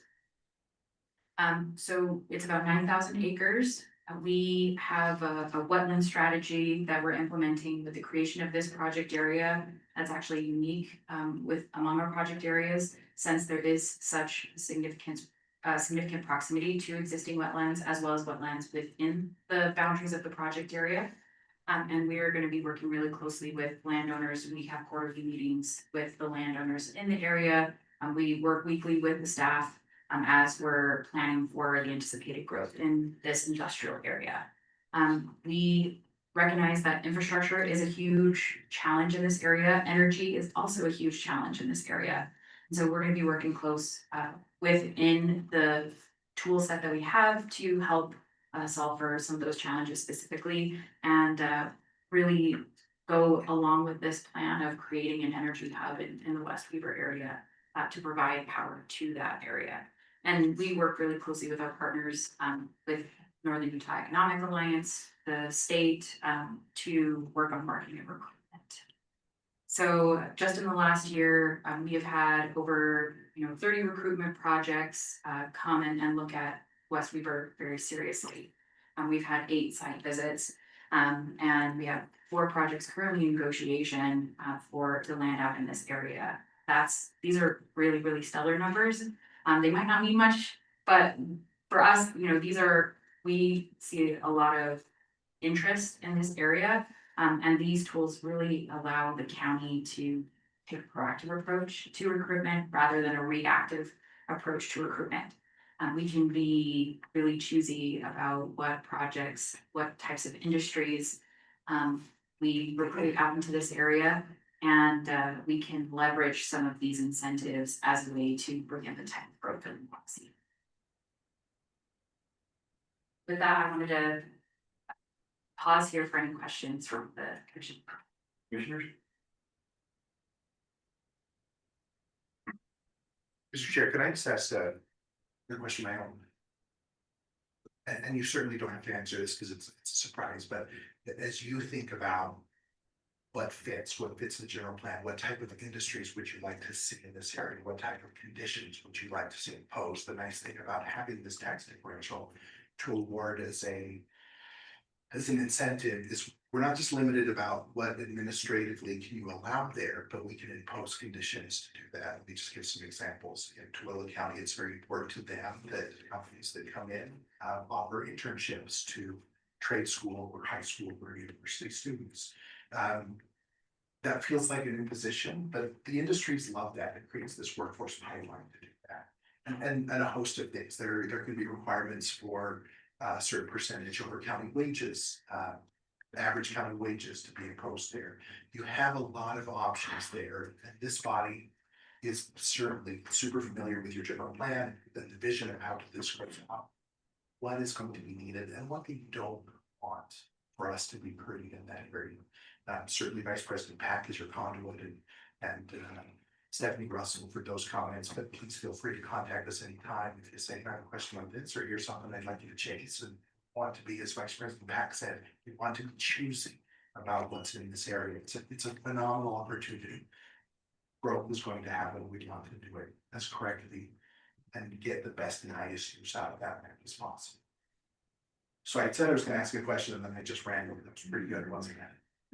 So it's about 9,000 acres. We have a wetland strategy that we're implementing with the creation of this project area. That's actually unique among our project areas, since there is such significant proximity to existing wetlands, as well as wetlands within the boundaries of the project area. And we are going to be working really closely with landowners. We have quarterly meetings with the landowners in the area. We work weekly with the staff as we're planning for the anticipated growth in this industrial area. We recognize that infrastructure is a huge challenge in this area. Energy is also a huge challenge in this area. So we're gonna be working close within the tool set that we have to help solve for some of those challenges specifically, and really go along with this plan of creating an energy hub in the West Weaver area to provide power to that area. And we work really closely with our partners with Northern Utah Economic Alliance, the state, to work on marketing and recruitment. So just in the last year, we have had over 30 recruitment projects come and look at West Weaver very seriously. We've had 8 site visits, and we have 4 projects currently in negotiation to land out in this area. These are really, really stellar numbers. They might not mean much, but for us, we see a lot of interest in this area. And these tools really allow the county to take a proactive approach to recruitment rather than a reactive approach to recruitment. We can be really choosy about what projects, what types of industries we recruit out into this area. And we can leverage some of these incentives as a way to bring in the type of growth that we want to see. With that, I wanted to pause here for any questions from the commission. Commissioners? Mr. Chair, could I just ask a question of my own? And you certainly don't have to answer this because it's a surprise, but as you think about what fits the general plan, what type of industries would you like to see in this area? What type of conditions would you like to see imposed? The nice thing about having this tax differential to award as an incentive is we're not just limited about what administratively can you allow there, but we can impose conditions to do that. Let me just give some examples. In Tooele County, it's very important to them that companies that come in offer internships to trade school or high school or university students. That feels like an imposition, but the industries love that. It creates this workforce pipeline to do that. And a host of things. There can be requirements for a certain percentage over county wages, average county wages to be imposed there. You have a lot of options there, and this body is certainly super familiar with your general plan, the vision of how to this goes out, what is going to be needed, and what you don't want for us to be pretty in that area. Certainly Vice President Pack is your conduit, and Stephanie Russell for those comments, but please feel free to contact us anytime if you say, I have a question on this, or here's something I'd like you to chase, and want to be, as Vice President Pack said, we want to be choosy about what's in this area. It's a phenomenal opportunity. Growth is going to happen. We want to do it as correctly and get the best and highest use out of that as possible. So I said I was going to ask a question, and then I just ran over. That was pretty good, wasn't it?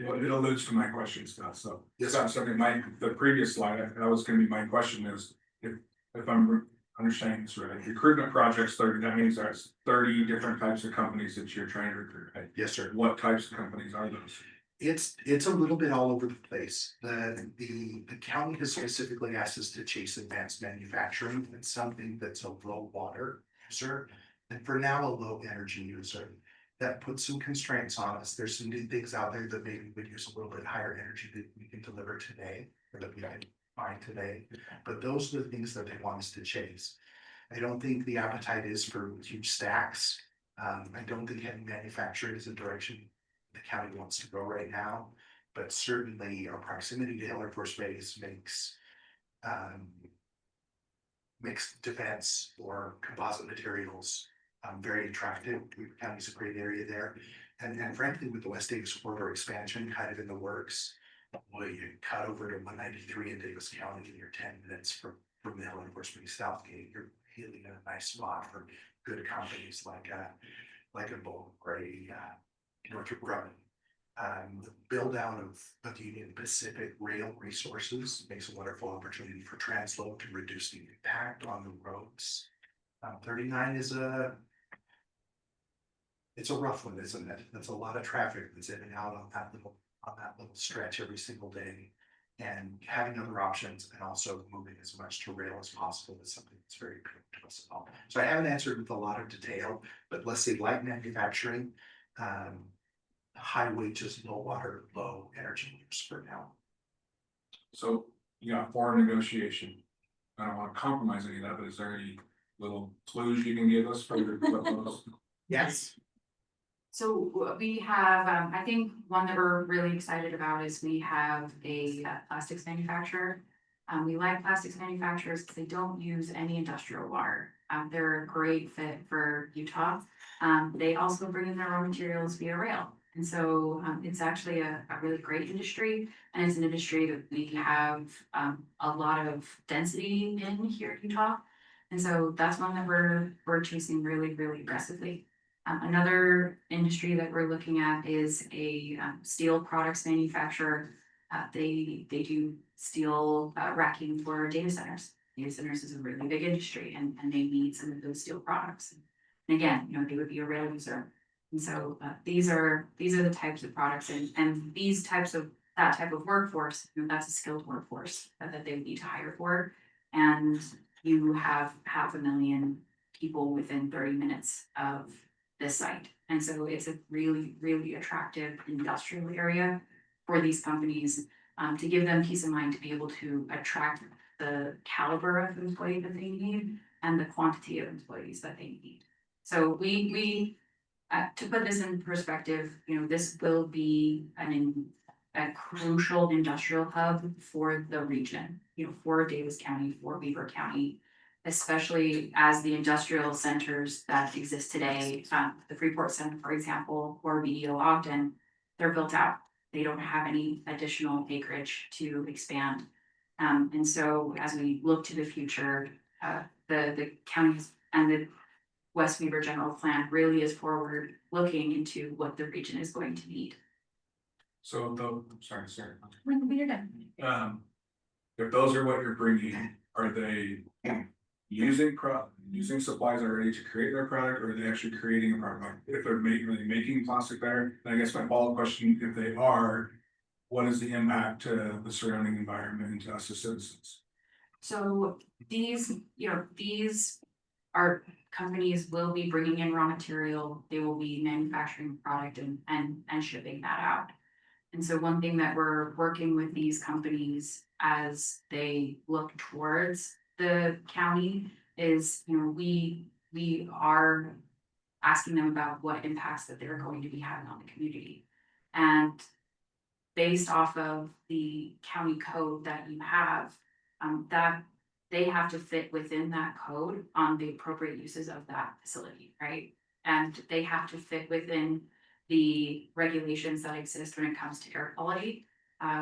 Yeah, it alludes to my question, Scott, so. Yes. The previous slide, that was gonna be my question is, if I'm understanding this right, recruitment projects 30, that means there's 30 different types of companies that you're trying to recruit, right? Yes, sir. What types of companies are those? It's a little bit all over the place. The county has specifically asked us to chase advanced manufacturing and something that's a low water user, and for now a low energy user. That puts some constraints on us. There's some new things out there that maybe would use a little bit higher energy that we can deliver today, or that we can find today. But those are the things that they want us to chase. I don't think the appetite is for huge stacks. I don't think heavy manufacturing is a direction the county wants to go right now. But certainly our proximity to Hill Air Force Base makes defense or composite materials very attractive. County's a great area there. And frankly, with the West Davis corridor expansion kind of in the works, boy, you cut over to 193 in Davis County and you're 10 minutes from the Hill Air Force Base Southgate. You're really in a nice spot for good companies like a Bowling Gray, Northrop Grumman. The build out of Union Pacific rail resources makes a wonderful opportunity for transload to reduce the impact on the roads. 39 it's a rough one, isn't it? That's a lot of traffic that's in and out on that little stretch every single day. And having other options and also moving as much to rail as possible is something that's very important to us as well. So I haven't answered with a lot of detail, but let's say light manufacturing, high wages, low water, low energy use for now. So you got foreign negotiation. I don't wanna compromise any of that, but is there any little clues you can give us for what those? Yes. So we have, I think one that we're really excited about is we have a plastics manufacturer. We like plastics manufacturers because they don't use any industrial water. They're a great fit for Utah. They also bring in their raw materials via rail. And so it's actually a really great industry, and it's an industry that we have a lot of density in here in Utah. And so that's one that we're chasing really, really aggressively. Another industry that we're looking at is a steel products manufacturer. They do steel racking for data centers. Data centers is a really big industry, and they need some of those steel products. And again, you know, they would be a rail user. And so these are the types of products, and these types of that type of workforce, you know, that's a skilled workforce that they would need to hire for. And you have 500,000 people within 30 minutes of this site. And so it's a really, really attractive industrial area for these companies, to give them peace of mind to be able to attract the caliber of employee that they need and the quantity of employees that they need. So we to put this in perspective, you know, this will be a crucial industrial hub for the region, you know, for Davis County, for Weber County, especially as the industrial centers that exist today, the Freeport Center, for example, or BDO Ogden, they're built out. They don't have any additional acreage to expand. And so as we look to the future, the counties and the West Weber General Plan really is forward looking into what the region is going to need. So sorry. When you're done. If those are what you're bringing, are they using supplies already to create their product, or are they actually creating a product? If they're making plastic there, then I guess my follow-up question, if they are, what is the impact to the surrounding environment and to us as citizens? So these are companies will be bringing in raw material, they will be manufacturing product and shipping that out. And so one thing that we're working with these companies as they look towards the county is, you know, we are asking them about what impacts that they're going to be having on the community. And based off of the county code that you have, that they have to fit within that code on the appropriate uses of that facility, right? And they have to fit within the regulations that exist when it comes to air quality,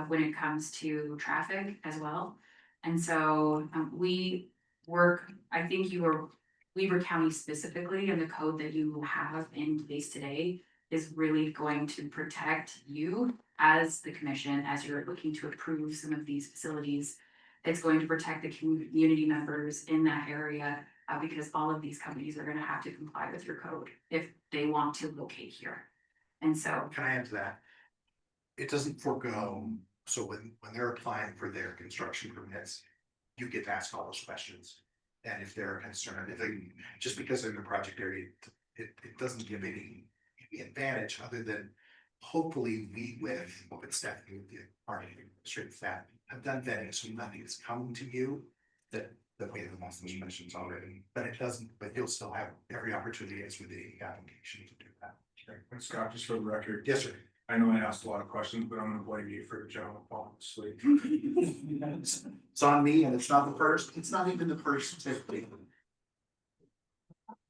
when it comes to traffic as well. And so we work, I think Weber County specifically, and the code that you have in place today is really going to protect you as the commission, as you're looking to approve some of these facilities. It's going to protect the community members in that area, because all of these companies are going to have to comply with your code if they want to locate here. And so, Can I add to that? It doesn't forego, so when they're applying for their construction permits, you get to ask all those questions. And if they're concerned, just because they're in the project area, it doesn't give any advantage other than hopefully we with Stephanie with the party straight staff have done vetting, so nothing is coming to you that we have lost those questions already, but it doesn't, but you'll still have every opportunity as with the application to do that. And Scott, just for the record. Yes, sir. I know I asked a lot of questions, but I'm gonna blame you for the gentleman falling asleep. It's on me, and it's not the first, it's not even the first typically.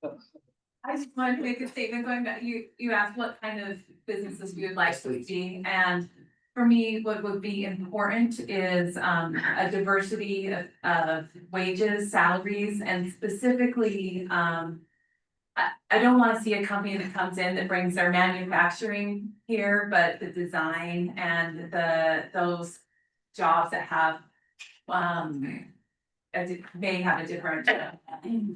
I just wanted to make a statement going back, you asked what kind of businesses we would like to see, and for me, what would be important is a diversity of wages, salaries, and specifically, I don't wanna see a company that comes in that brings their manufacturing here, but the design and those jobs that have may have a different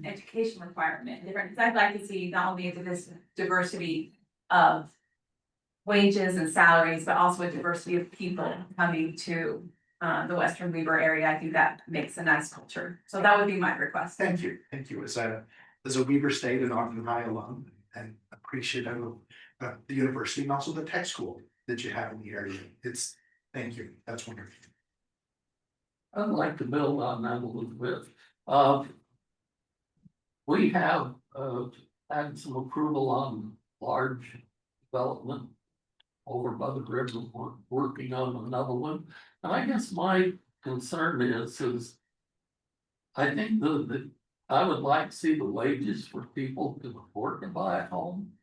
education requirement, different, because I'd like to see not only this diversity of wages and salaries, but also a diversity of people coming to the Western Weber area. I think that makes a nice culture. So that would be my request. Thank you. As a Weber State and Ogden High alum, and appreciative of the university and also the tech school that you have in the area. Thank you. That's wonderful. I'd like to build on that a little bit. We have, had some approval on large development over by the river. We're working on another one. And I guess my concern is I think I would like to see the wages for people to afford to buy a home.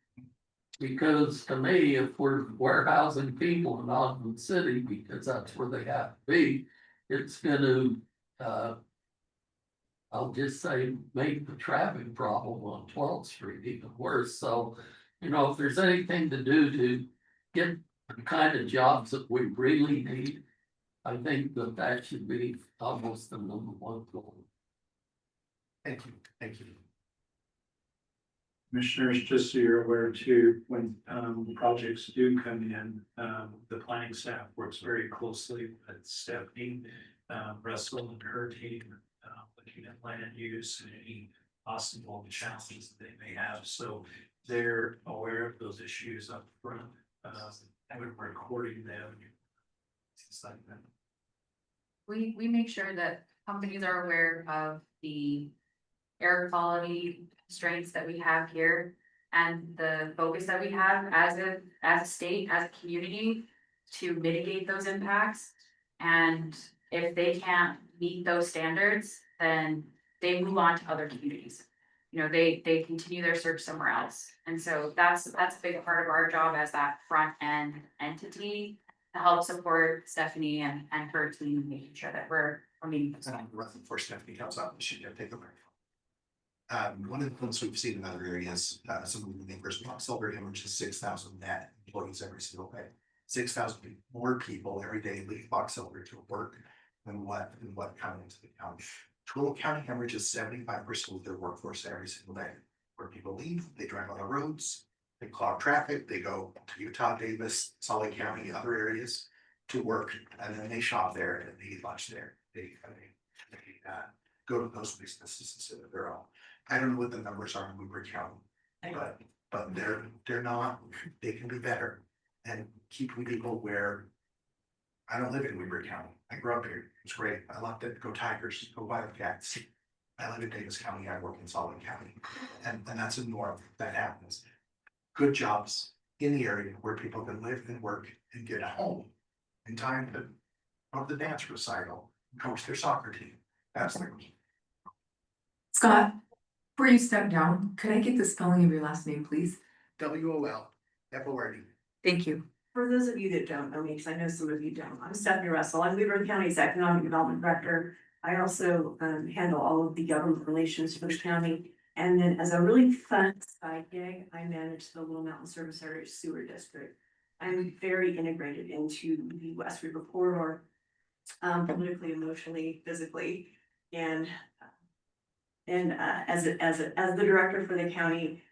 Because to me, if we're warehousing people in Ogden City, because that's where they have to be, it's gonna, I'll just say, make the traffic problem on 12th Street even worse. So, you know, if there's anything to do to get the kind of jobs that we really need, I think that should be almost the #1 goal. Thank you, thank you. Commissioners, just so you're aware too, when projects do come in, the planning staff works very closely with Stephanie, Russell and her team, looking at land use and any possible challenges that they may have. So they're aware of those issues up front, and we're recording them. Things like that. We make sure that companies are aware of the air quality constraints that we have here and the focus that we have as a state, as a community to mitigate those impacts. And if they can't meet those standards, then they move on to other communities. You know, they continue their search somewhere else. And so that's a big part of our job as that front end entity to help support Stephanie and her team, making sure that we're meeting those. Running for Stephanie comes up, she can take over. One of the things we've seen in other areas, some of the neighbors, Silverton, which is 6,000 net employees every single day. 6,000 more people every day leave Box Elder to work than what come into the county. Total County averages 75% of their workforce every single day. Where people leave, they drive on the roads, they clog traffic, they go to Utah, Davis, Salt Lake County, other areas to work, and then they shop there and they eat lunch there. They go to those businesses instead of their own. I don't know what the numbers are in Weber County, but they're not, they can be better. And keep people where I don't live in Weber County. I grew up here. It's great. I loved it. Go Tigers, go Wildcats. I live in Davis County. I work in Salt Lake County. And that's a norm that happens. Good jobs in the area where people can live and work and get home in time to go to the dance recital, coach their soccer team. That's the key. Scott, before you step down, could I get the spelling of your last name, please? WOLFORD. Thank you. For those of you that don't know me, because I know some of you don't, I'm Stephanie Russell. I'm Leverett County's Economic Development Director. I also handle all of the government relations for the county. And then as a really fun side gig, I manage the Little Mountain Service Area Sewer District. I'm very integrated into the West River Corridor, politically, emotionally, physically. And as the director for the county,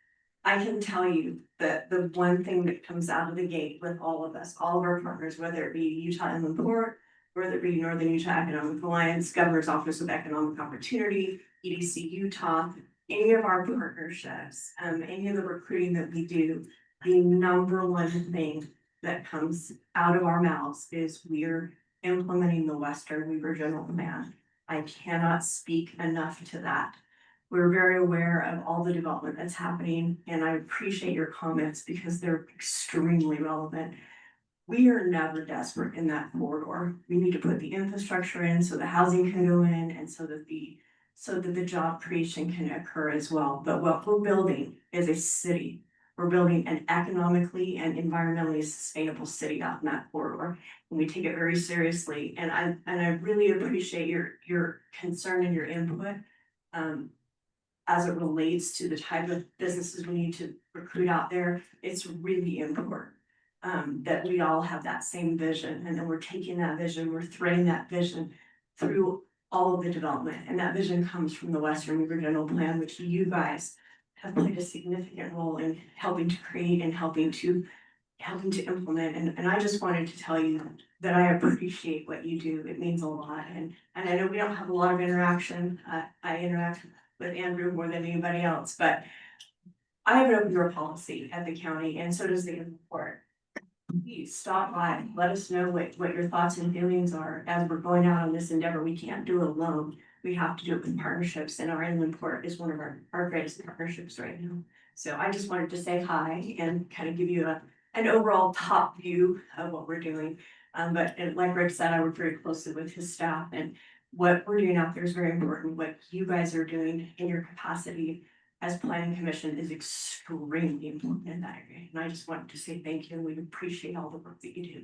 I can tell you that the one thing that comes out of the gate with all of us, all of our partners, whether it be Utah Inland Port, whether it be Northern Utah Economic Alliance, Governor's Office of Economic Opportunity, EDC Utah, any of our partnerships, any of the recruiting that we do, the number one thing that comes out of our mouths is we're implementing the Western Weaver General Plan. I cannot speak enough to that. We're very aware of all the development that's happening, and I appreciate your comments because they're extremely relevant. We are never desperate in that corridor. We need to put the infrastructure in so the housing can go in and so that the job creation can occur as well. But what we're building is a city. We're building an economically and environmentally sustainable city out in that corridor. And we take it very seriously. And I really appreciate your concern and your input. As it relates to the type of businesses we need to recruit out there, it's really important that we all have that same vision, and then we're taking that vision, we're threading that vision through all of the development, and that vision comes from the Western Weaver General Plan, which you guys have played a significant role in helping to create and helping to implement. And I just wanted to tell you that I appreciate what you do. It means a lot, and I know we don't have a lot of interaction. I interact with Andrew more than anybody else, but I have an open door policy at the county, and so does the court. please stop by, let us know what your thoughts and feelings are as we're going out on this endeavor. We can't do it alone. We have to do it with partnerships, and our inland port is one of our greatest partnerships right now. So I just wanted to say hi and kind of give you an overall top view of what we're doing. But like Rick said, I work very closely with his staff, and what we're doing out there is very important. What you guys are doing in your capacity as planning commission is extremely important in that area. And I just wanted to say thank you, and we appreciate all the work that you do.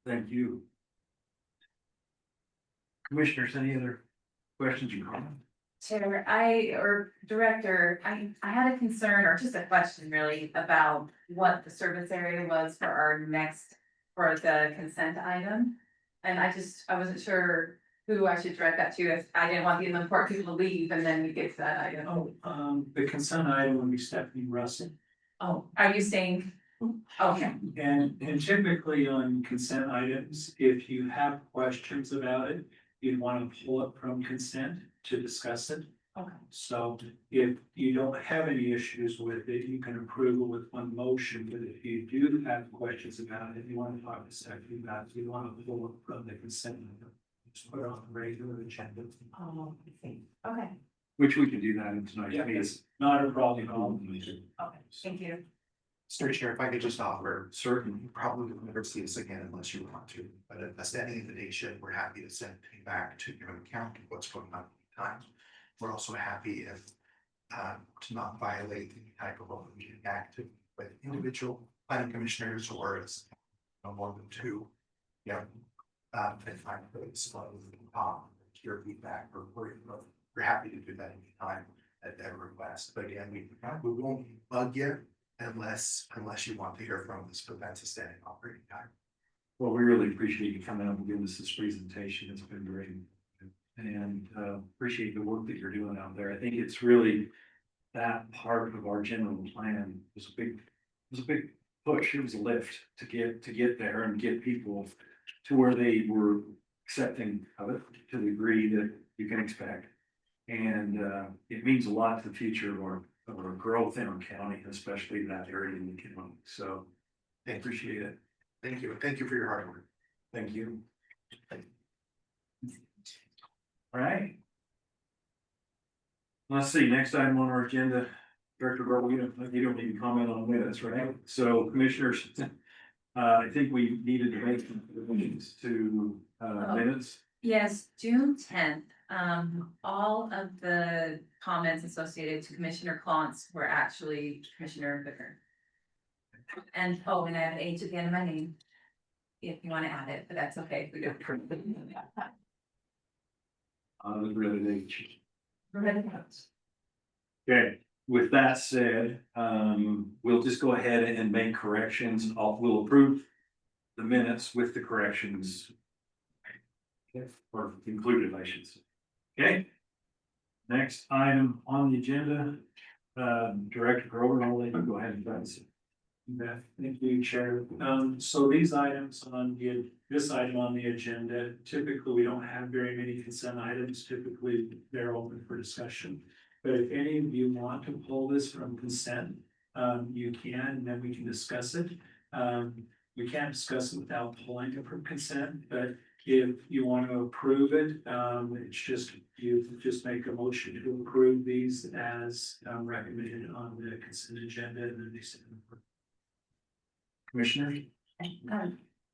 Thank you. Commissioners, any other questions or comments? Chair, or Director, I had a concern or just a question really about what the service area was for for the consent item. And I wasn't sure who I should direct that to, if I didn't want the inland port people to leave and then we get to that item. The consent item would be Stephanie Russell. Oh, are you saying? Okay, And typically on consent items, if you have questions about it, you'd want to pull it from consent to discuss it. okay, So if you don't have any issues with it, you can approve it with one motion, but if you do have questions about it, you want to talk to Stephanie about it, you want to pull it from the consent. Just put it on the regular agenda. oh, I see, okay, Which we can do that in tonight's Yeah, meeting. it's not a problem. okay, thank you. Mr. Chair, if I could just offer, Certainly. you probably will never see us again unless you want to, but at a standing invitation, we're happy to send it back to your account of what's going on at the time. We're also happy if, to not violate any type of open meeting act with individual planning commissioners or as no more than two. Yeah. And find those, your feedback, or we're happy to do that anytime at their request, but again, we won't bug you unless you want to hear from us, but that's a standing operating time. Well, we really appreciate you coming out and giving us this presentation. It's been great. And appreciate the work that you're doing out there. I think it's really that part of our general plan was a big push. It was a lift to get there and get people to where they were accepting of it to the degree that you can expect. And it means a lot to the future of our growth in our county, especially that area in the county. So I appreciate it. Thank you. Thank you for your hard work. Thank you. All right. Let's see, next item on our agenda, Director Garber, you don't need to comment on minutes, right? So commissioners, I think we needed to make some revisions to minutes. Yes, June 10th, all of the comments associated to Commissioner Clontz were actually Commissioner Vicker. And and I have an H at the end of my name. If you want to add it, but that's okay if we don't. Okay, with that said, we'll just go ahead and make corrections. We'll approve the minutes with the corrections. Or included, I should say. Okay. Next item on the agenda, Director Grover, I'll let you go ahead and advance it. Thank you, Chair. So these items this item on the agenda, typically we don't have very many consent items. Typically, they're open for discussion. But if any of you want to pull this from consent, you can, and then we can discuss it. We can't discuss it without pulling it from consent, but if you want to approve it, you just make a motion to approve these as recommended on the consent agenda, and then they send them. Commissioners?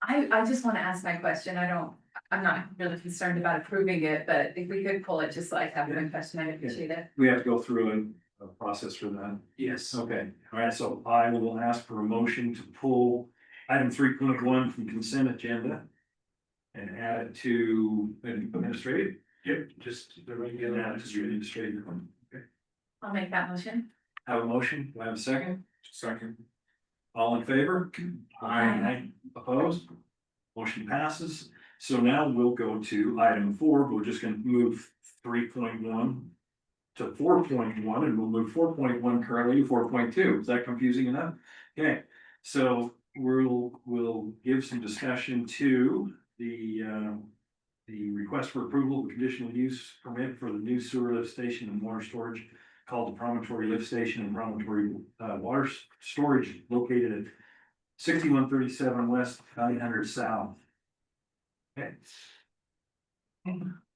I just want to ask my question. I'm not really concerned about approving it, but if we could pull it just like have one question, I'd appreciate it. We have to go through a process for that. Yes. Okay, all right, so I will ask for a motion to pull item 3.1 from consent agenda and add it to administrative. Yep, just the regular. Add it to the administrative. Okay. I'll make that motion. Have a motion, do I have a second? Second. All in favor? Aye. Opposed? Motion passes. So now we'll go to item 4. We're just gonna move 3.1 to 4.1, and we'll move 4.1 currently to 4.2. Is that confusing enough? Okay, so we'll give some discussion to the request for approval of a conditional use permit for the new sewer lift station and water storage called the Promotory Lift Station and Promotory Water Storage located at 6137 west, 900 south. Okay.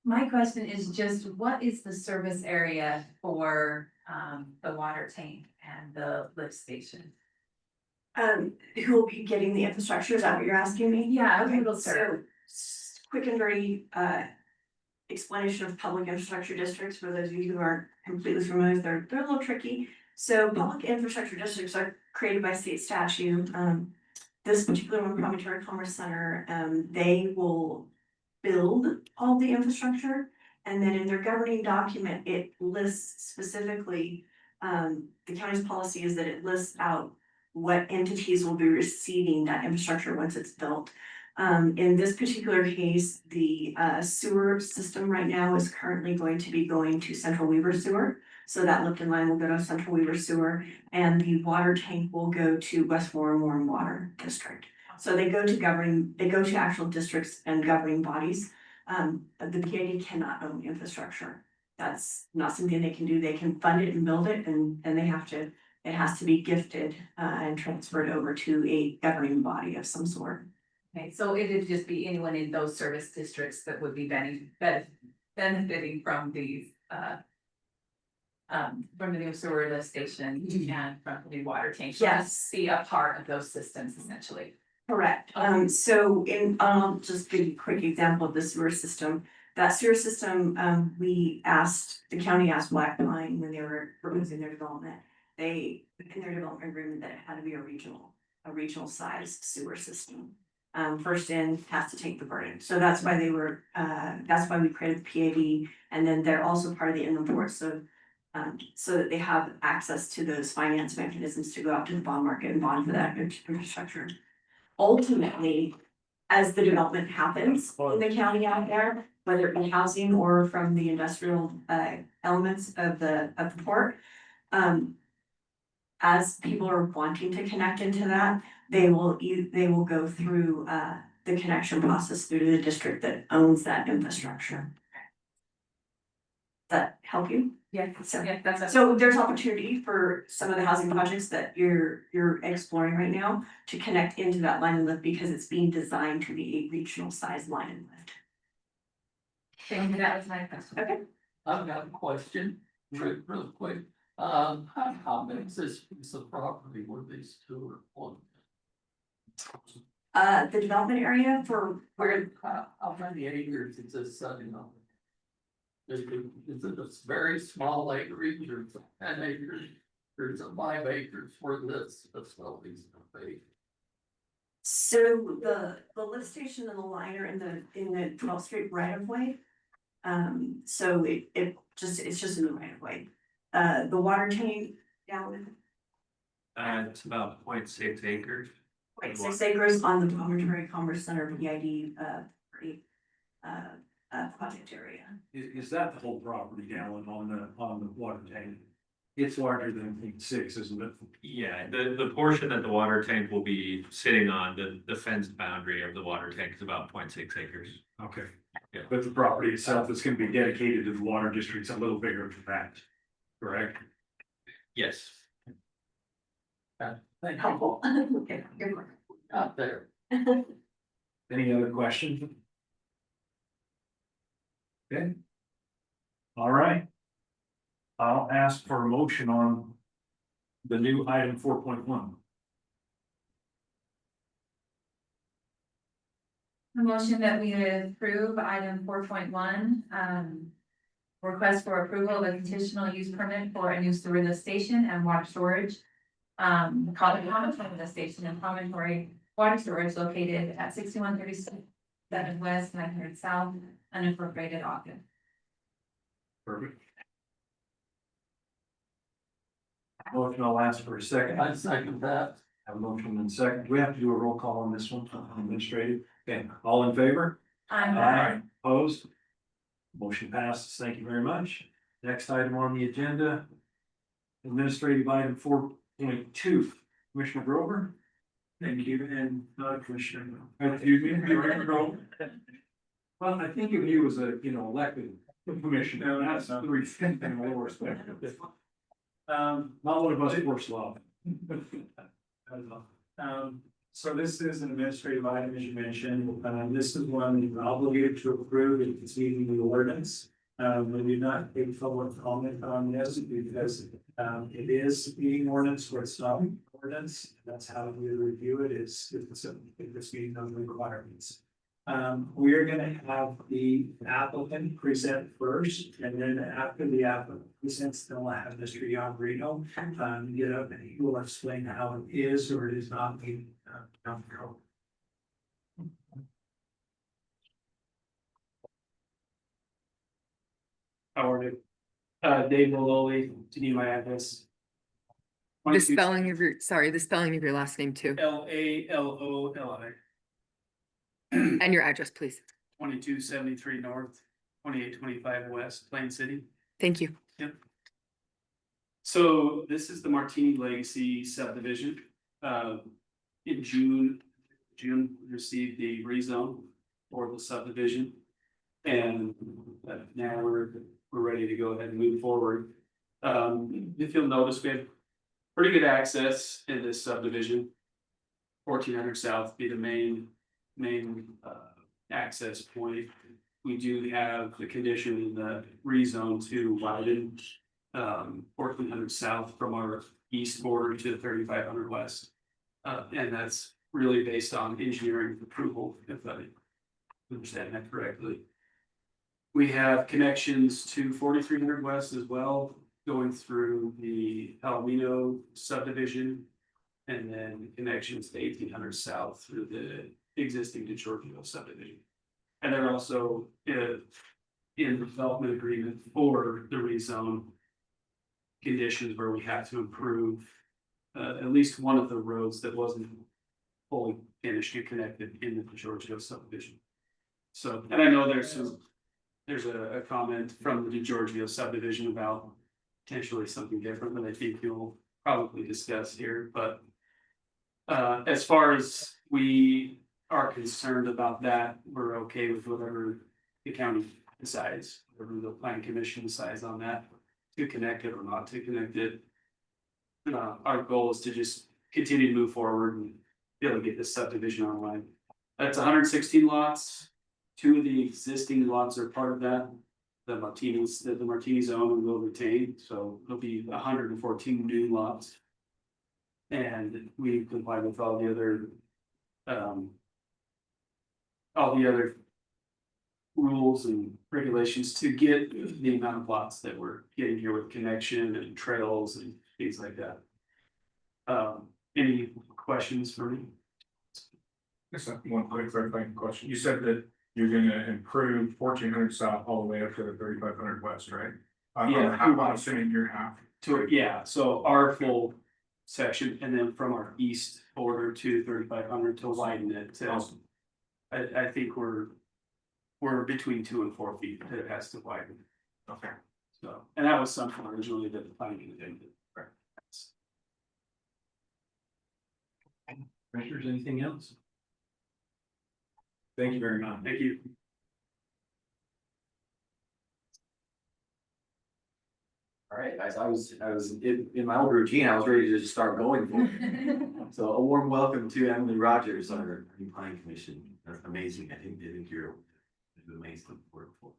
My question is just, what is the service area for, the water tank and the lift station? Who will be getting the infrastructure, is that what you're asking me? Yeah, Okay, who will so, serve? quick and dirty, explanation of public infrastructure districts, for those of you who aren't completely familiar, they're a little tricky. So public infrastructure districts are created by state statute. This particular one, Promotory Commerce Center, they will build all the infrastructure. And then in their governing document, it lists specifically, the county's policy is that it lists out what entities will be receiving that infrastructure once it's built. In this particular case, the sewer system right now is currently going to be going to Central Weaver Sewer. So that Lipton line will go to Central Weaver Sewer, and the water tank will go to West Warren Water District. So they go to actual districts and governing bodies. The PID cannot own infrastructure. That's not something they can do. They can fund it and build it, and it has to be gifted and transferred over to a governing body of some sort. Okay, so it'd just be anyone in those service districts that would be benefiting from these, from the new sewer lift station and from the new water tank. So Yes. just be a part of those systems essentially. Correct. So just give you a quick example of the sewer system. That sewer system, the county asked Black Pine when they were proposing their development. They, in their development agreement, that it had to be a regional sized sewer system. First in has to take the burden. So that's why that's why we created the PAD. And then they're also part of the inland port. So that they have access to those finance mechanisms to go out to the bond market and bond for that infrastructure. Ultimately, as the development happens in the county out there, whether it be housing or from the industrial elements of the port, as people are wanting to connect into that, they will go through the connection process through the district that owns that infrastructure. Does that help you? Yeah, that's So there's opportunity for some of the housing projects that you're exploring right now to connect into that line and lift, because it's being designed to be a regional size line and lift. Thank you, that was my question. Okay. I've got a question, real quick. How big is this piece of property where these two are on? The development area for where, How many acres is this setting on? Is it a very small acreage or 10 acres? Or is it 5 acres where this facility's gonna be? so the lift station and the liner in the 12th Street right of way. So it's just in the right of way. The water tank down. It's about 0.6 acres. 0.6 acres on the Promotory Commerce Center PID project area. Is that the whole property down on the water tank? It's larger than 0.6, isn't it? Yeah, the portion that the water tank will be sitting on, the fenced boundary of the water tank is about 0.6 acres. Okay. Yeah. But the property itself is gonna be dedicated to the water district's a little bigger than that, correct? Yes. Helpful. Okay, good work. Out there. Any other questions? Okay. All right. I'll ask for a motion on the new item 4.1. A motion that we approve item 4.1, request for approval of a conditional use permit for a new sewer lift station and water storage. Called the Promotory lift station and Promotory water storage located at 6137 West, 900 South, Unincorporated, Ogden. Perfect. Motion, I'll ask for a second. I second that. Have a motion and a second. Do we have to do a roll call on this one, administrative? Okay, all in favor? Opposed? Motion passes. Thank you very much. Next item on the agenda. Administrative item 4.2, Commissioner Grover. Thank you, and Commissioner. Excuse me, Commissioner Grover. Well, I think of you as a, elected commissioner. That's the respect and a little respect. Not one of us works law. So this is an administrative item, as you mentioned, this is one we're obligated to approve if it's meeting the ordinance. We do not take public comment on this because, it is meeting ordinance or it's not ordinance. That's how we review it, is if it's meeting those requirements. We are gonna have the applicant present first, and then after the applicant presents, then we'll have Mr. Lleverino, get up and he will explain how it is or it is not meeting, town code. How are you? Dave Maloli, to need my address. The spelling of your, sorry, the spelling of your last name too, Laloli, and your address, please. 2273 North, 2825 West, Plain City. Thank you. Yep. So this is the Martini Legacy subdivision. In June, we received the rezone for the subdivision. And now we're ready to go ahead and move forward. If you'll notice, we have pretty good access in this subdivision. 1400 South be the main access point. We do have the condition in the rezone to widen 1400 South from our east border to 3500 West. And that's really based on engineering approval, if I understand that correctly. We have connections to 4300 West as well, going through the Lleverino subdivision. And then connections to 1800 South through the existing DeGiorgio subdivision. And they're also in the development agreement for the rezone conditions where we have to improve at least one of the roads that wasn't fully finished and connected in the DeGiorgio subdivision. So, and I know there's a comment from the DeGiorgio subdivision about potentially something different that I think you'll probably discuss here, but as far as we are concerned about that, we're okay with whatever the county decides, whatever the planning commission decides on that, to connect it or not to connect it. Our goal is to just continue to move forward and be able to get this subdivision online. That's 116 lots. 2 of the existing lots are part of that. The Martini zone and will retain, so it'll be 114 new lots. And we comply with all the other rules and regulations to get the amount of lots that we're getting here with connection and trails and things like that. Any questions for me? Just one quick clarifying question. You said that you're gonna improve 1400 South all the way up to 3500 West, right? Yeah. I'm assuming you're half. Yeah, so our full section, and then from our east border to 3500 to widen it to. Awesome. I think we're between 2 and 4 feet that it has to widen. Okay. So, and that was something originally that the planning did. Right. Commissioners, anything else? Thank you very much. Thank you. All right, guys, I was in my old routine, I was ready to just start going for it. So a warm welcome to Emily Rogers, our new planning commission. That's amazing. I think you're amazing work for.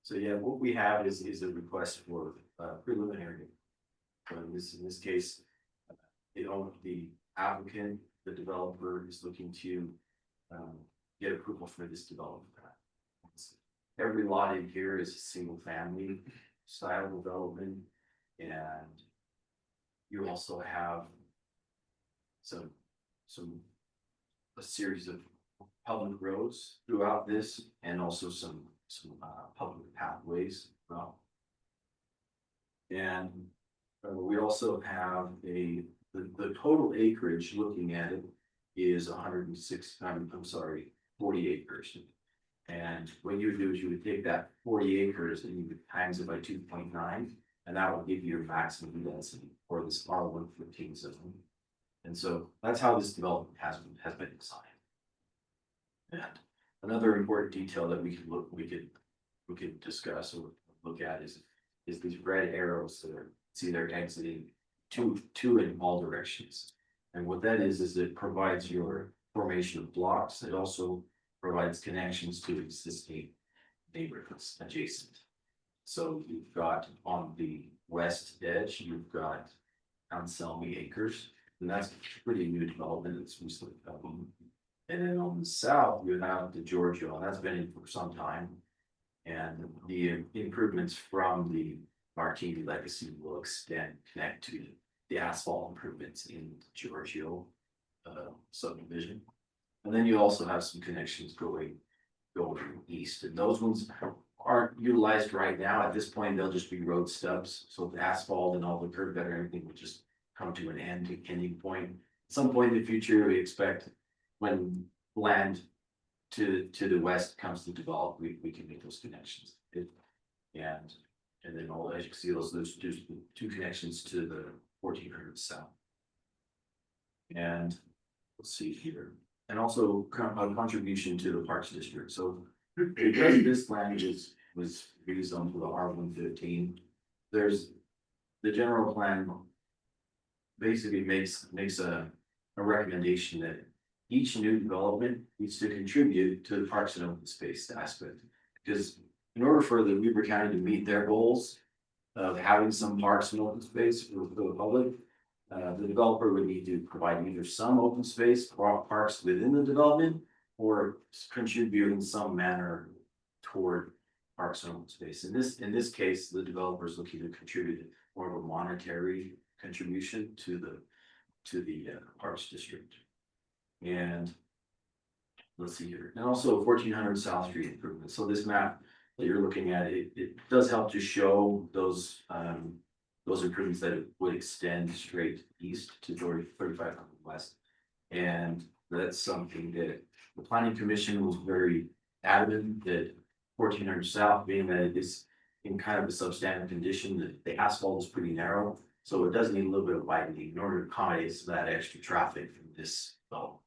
So yeah, what we have is a request for preliminary. In this case, the applicant, the developer is looking to get approval for this development. Every lot in here is a single family style development, and you also have a series of public roads throughout this, and also some public pathways as well. And we also have the total acreage, looking at it, is 40 acres. And what you would do is you would take that 40 acres and you would times it by 2.9, and that will give you your maximum density for this R115 zone. And so that's how this development has been designed. And another important detail that we could discuss or look at is these red arrows that are, see, they're exiting two in all directions. And what that is it provides your formation of blocks. It also provides connections to existing neighborhoods adjacent. So you've got on the west edge, you've got Anselmi Acres, and that's a pretty new development. It's recently come. And then on the south, you have the Giorgio, and that's been in for some time. And the improvements from the Martini legacy will connect to the asphalt improvements in Giorgio subdivision. And then you also have some connections going east, and those ones aren't utilized right now. At this point, they'll just be road stubs. So the asphalt and all the curb cut and everything will just come to an ending point. At some point in the future, we expect when land to the west comes to develop, we can make those connections. And then all, as you can see, there's two connections to the 1400 south. And let's see here, and also a contribution to the Parks District. So because this land was rezoned for the R115, there's the general plan basically makes a recommendation that each new development needs to contribute to the parks and open space aspect. Because in order for the Weber County to meet their goals of having some parks and open space for the public, the developer would need to provide either some open space parks within the development or contribute in some manner toward parks and open space. In this case, the developer is looking to contribute more of a monetary contribution to the Parks District. And let's see here, and also 1400 South Street improvement. So this map that you're looking at, it does help to show those improvements that would extend straight east to 3500 West. And that's something that the Planning Commission was very adamant that 1400 South, being that it is in kind of a substandard condition, that the asphalt is pretty narrow. So it does need a little bit of widening in order to accommodate that extra traffic from this development.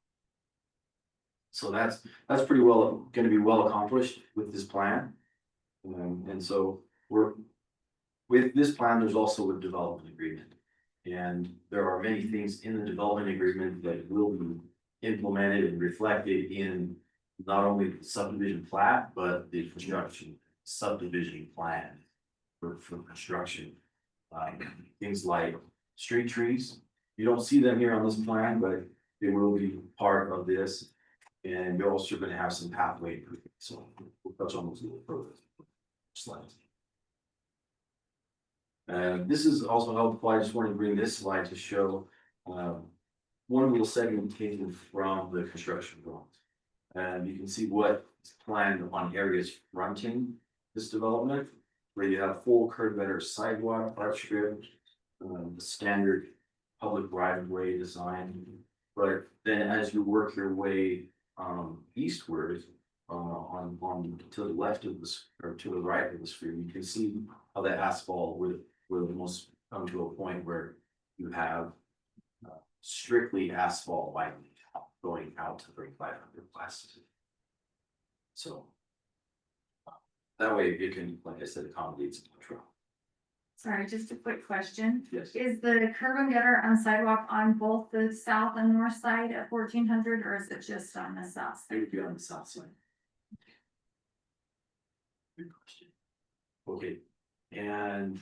So that's pretty well going to be well accomplished with this plan. And so with this plan, there's also a development agreement. And there are many things in the development agreement that will be implemented and reflected in not only the subdivision plat, but the construction subdivision plan for construction. Things like street trees. You don't see them here on this plan, but they will be part of this. And you're also going to have some pathway improvements. So we'll touch on those a little further. Slides. This is also helpful. I just wanted to bring this slide to show one little segment taken from the construction drawings. And you can see what is planned on areas fronting this development, where you have full curb gutter sidewalk, arch strip, the standard public right of way design. But then as you work your way eastward on to the left of this or to the right of the sphere, you can see how the asphalt would almost come to a point where you have strictly asphalt widening going out to 3500 West. So that way it can, like I said, accommodate some control. Sorry, just a quick question. Yes. Is the curb and gutter on sidewalk on both the south and north side of 1400, or is it just on the south It side? would be on the south side. Good question. Okay, and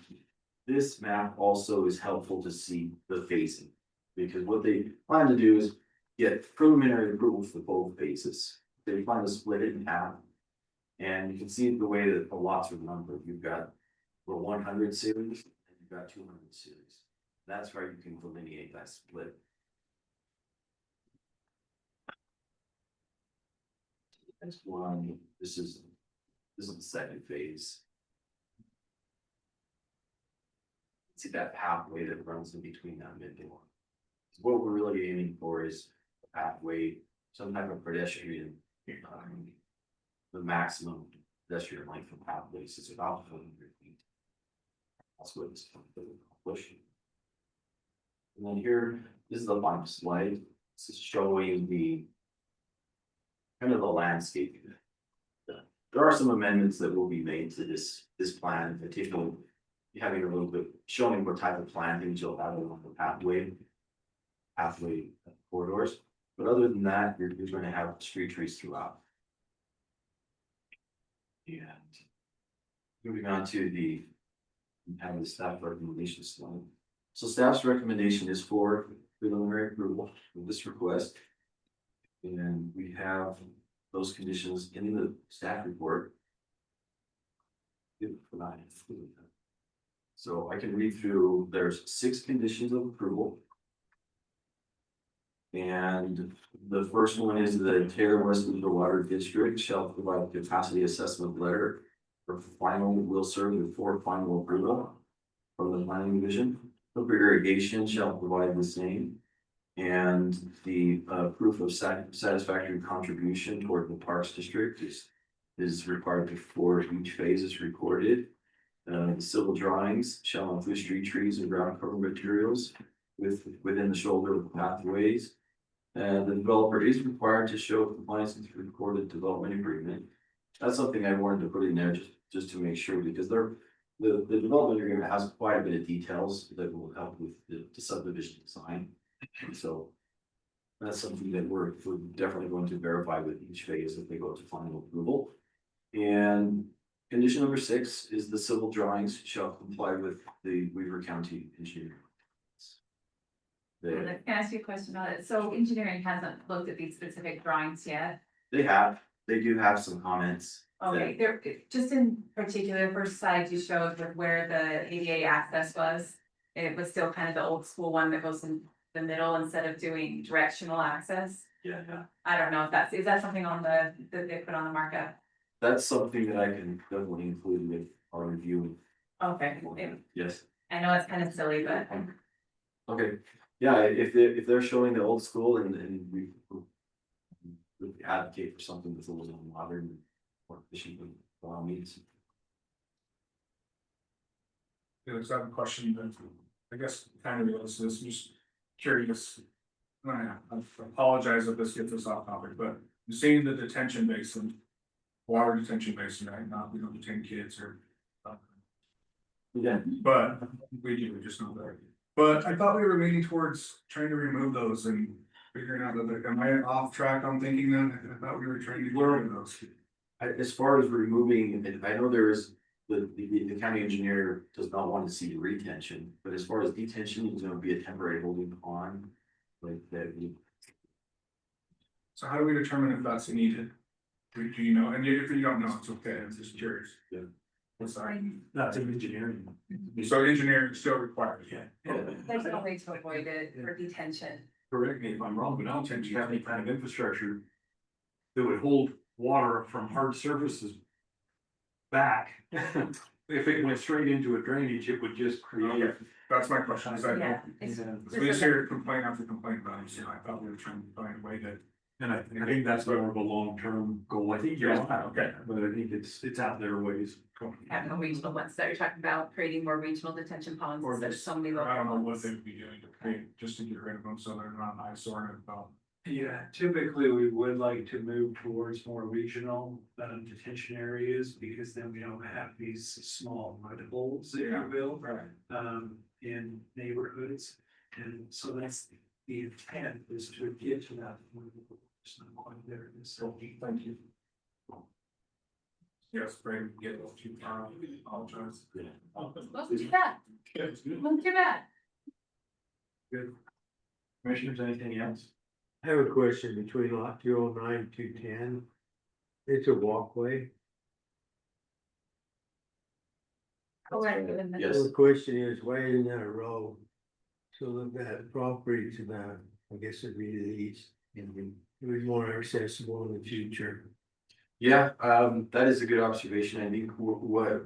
this map also is helpful to see the phasing, because what they plan to do is get preliminary approval for both phases. They plan to split it in half. And you can see the way that the lots are numbered. You've got the 100 series and you've got 200 series. That's how you can delineate that split. Next one, this is the second phase. See that pathway that runs in between that midpoint. What we're really aiming for is a pathway, some type of pedestrian, the maximum pedestrian length of pathways is about 400 feet. That's what it's pushing. And then here, this is the final slide. This is showing the kind of the landscape. There are some amendments that will be made to this plan, particularly having a little bit showing what type of plantings you'll have along the pathway. pathway corridors. But other than that, you're going to have street trees throughout. And moving on to the, have the staff recommendation slide. So staff's recommendation is for preliminary approval of this request. And we have those conditions in the staff report. So I can read through, there's 6 conditions of approval. And the first one is the entire Western Water District shall provide a capacity assessment letter for final, will serve before final approval from the planning division. Hooper Irrigation shall provide the same. And the proof of satisfactory contribution toward the Parks District is required before each phase is recorded. The civil drawings shall include street trees and ground cover materials within the shoulder of pathways. And the developer is required to show compliance with the recorded development agreement. That's something I wanted to put in there just to make sure, because the development agreement has quite a bit of details that will help with the subdivision design. And so that's something that we're definitely going to verify with each phase if they go to final approval. And condition number 6 is the civil drawings shall comply with the Weaver County engineering. Can I ask you a question about it? So engineering hasn't looked at these specific drawings yet? They do have some comments. Okay, there, just in particular, first slide you showed with where the ADA access was. It was still kind of the old school one that goes in the middle instead of doing directional access. Yeah. I don't know if is that something on that they put on the markup? That's something that I can definitely include with our review. Okay, Yes. I know it's kind of silly, but. Okay, yeah, if they're showing the old school and we advocate for something that's a little more modern or efficient with all needs. Felix, I have a question that I guess kind of relates to this, I'm just curious. I apologize if this gets us off topic, but you're seeing the detention basin, water detention basin, right? Not, we don't detain kids or. Yeah. But we do, we just know that. But I thought we were leaning towards trying to remove those and figuring out that, am I off track on thinking that? I thought we were trying to get rid of those. As far as removing, and I know there is, the county engineer does not want to see retention, but as far as detention, is going to be a temporary holding on. Like that. So how do we determine if that's needed? Do you know? And if you don't know, it's okay, I'm just curious. Yeah. What's that? That's engineering. So engineering is still required. Yeah. There's no way to avoid it for detention. Correct me if I'm wrong, but I don't think you have any kind of infrastructure that would hold water from hard surfaces back. If it went straight into a drainage, it would just create. Okay, that's my question. Is that? Yeah. We just hear complaint after complaint about it, so I thought we were trying to find a way to. And I think that's more of a long-term goal. I think you're right, Okay. but I think it's out there ways. Have no regional ones that you're talking about, creating more regional detention ponds Or instead of just, so many I local don't know what ones. they would be doing to create, just to get rid of them, so they're not an eyesore and about. Yeah, typically we would like to move towards more regional detention areas because then we don't have these small mud holes, if you will, Right. in neighborhoods. And so that's the intent is to get to that. It's not quite there. So Thank you. Yes, great, get those two, apologize. Yeah. Wasn't too bad, wasn't too bad. Good. Commissioners, anything else? I have a question between lot 209 and 210. It's a walkway. Oh, right, Yes. So the question is, why isn't that a road? So that property to that, I guess it'd be the east, and it would be more accessible in the future. Yeah, that is a good observation. I think what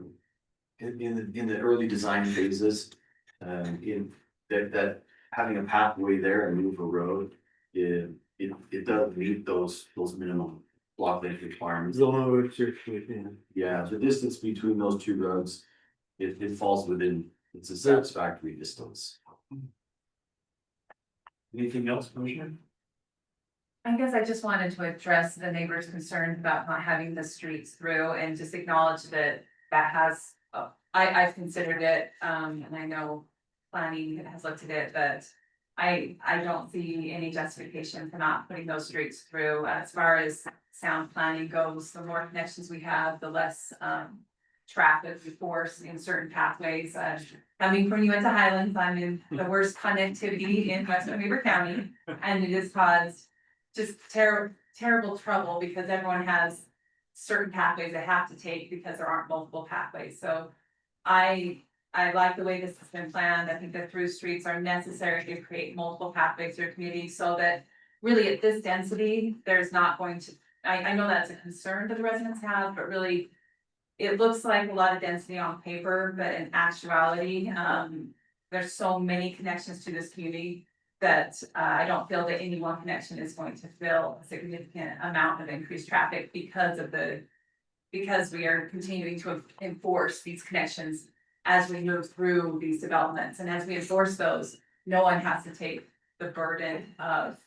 in the early design phases, in that having a pathway there and move a road, it does meet those minimum block length requirements. As long as it's within. Yeah, the distance between those two roads, it falls within, it's a satisfactory distance. Anything else, Commissioner? I guess I just wanted to address the neighbors' concern about not having the streets through and just acknowledge that has, I've considered it, and I know planning has looked at it, but I don't see any justification for not putting those streets through. As far as sound planning goes, the more connections we have, the less, traffic we force in certain pathways. Coming from Uinta Highlands, I'm in the worst connectivity in Western Weaver County, and it has caused just terrible trouble because everyone has certain pathways they have to take because there aren't multiple pathways. So I like the way this has been planned. I think the through streets are necessary to create multiple pathways through community so that really at this density, there's not going to, I know that's a concern that the residents have, but really it looks like a lot of density on paper, but in actuality, there's so many connections to this community that I don't feel that any one connection is going to fill a significant amount of increased traffic because we are continuing to enforce these connections as we move through these developments. And as we enforce those, no one has to take the burden of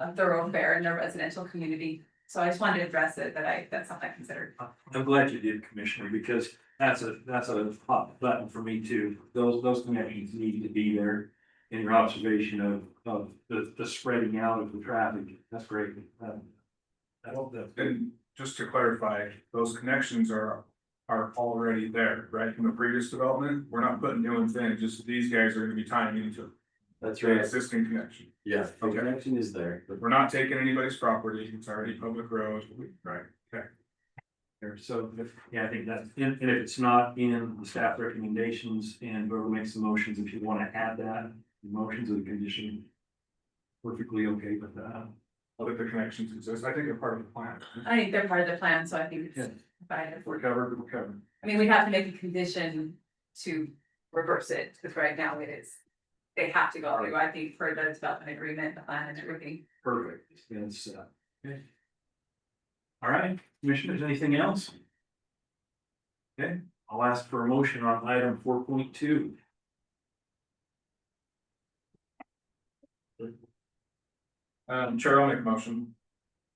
a thoroughfare in their residential community. So I just wanted to address it, that's something I considered. I'm glad you did, Commissioner, because that's a hot button for me too. Those connections need to be there in your observation of the spreading out of the traffic. That's great. I hope that. And just to clarify, those connections are already there, right? From the previous development, we're not putting new ones in, just these guys are gonna be tying into That's the right. existing connection. Yeah, the Okay. connection is there. But we're not taking anybody's property, it's already public road, right? Okay. There, so, yeah, I think that's, and if it's not in the staff recommendations and whoever makes the motions, if you wanna add that, the motions of the condition. Perfectly okay with that. But the connections exist, I think they're part of the plan. I think they're part of the plan, so I think Yeah. it's fine. We're covered, we're covered. I mean, we have to make a condition to reverse it, because right now it is, they have to go through, I think, for the development agreement, the plan and everything. Perfect. Yes, okay. All right, commissioners, anything else? Okay, I'll ask for a motion on item 4.2. Chair, I'll make a motion.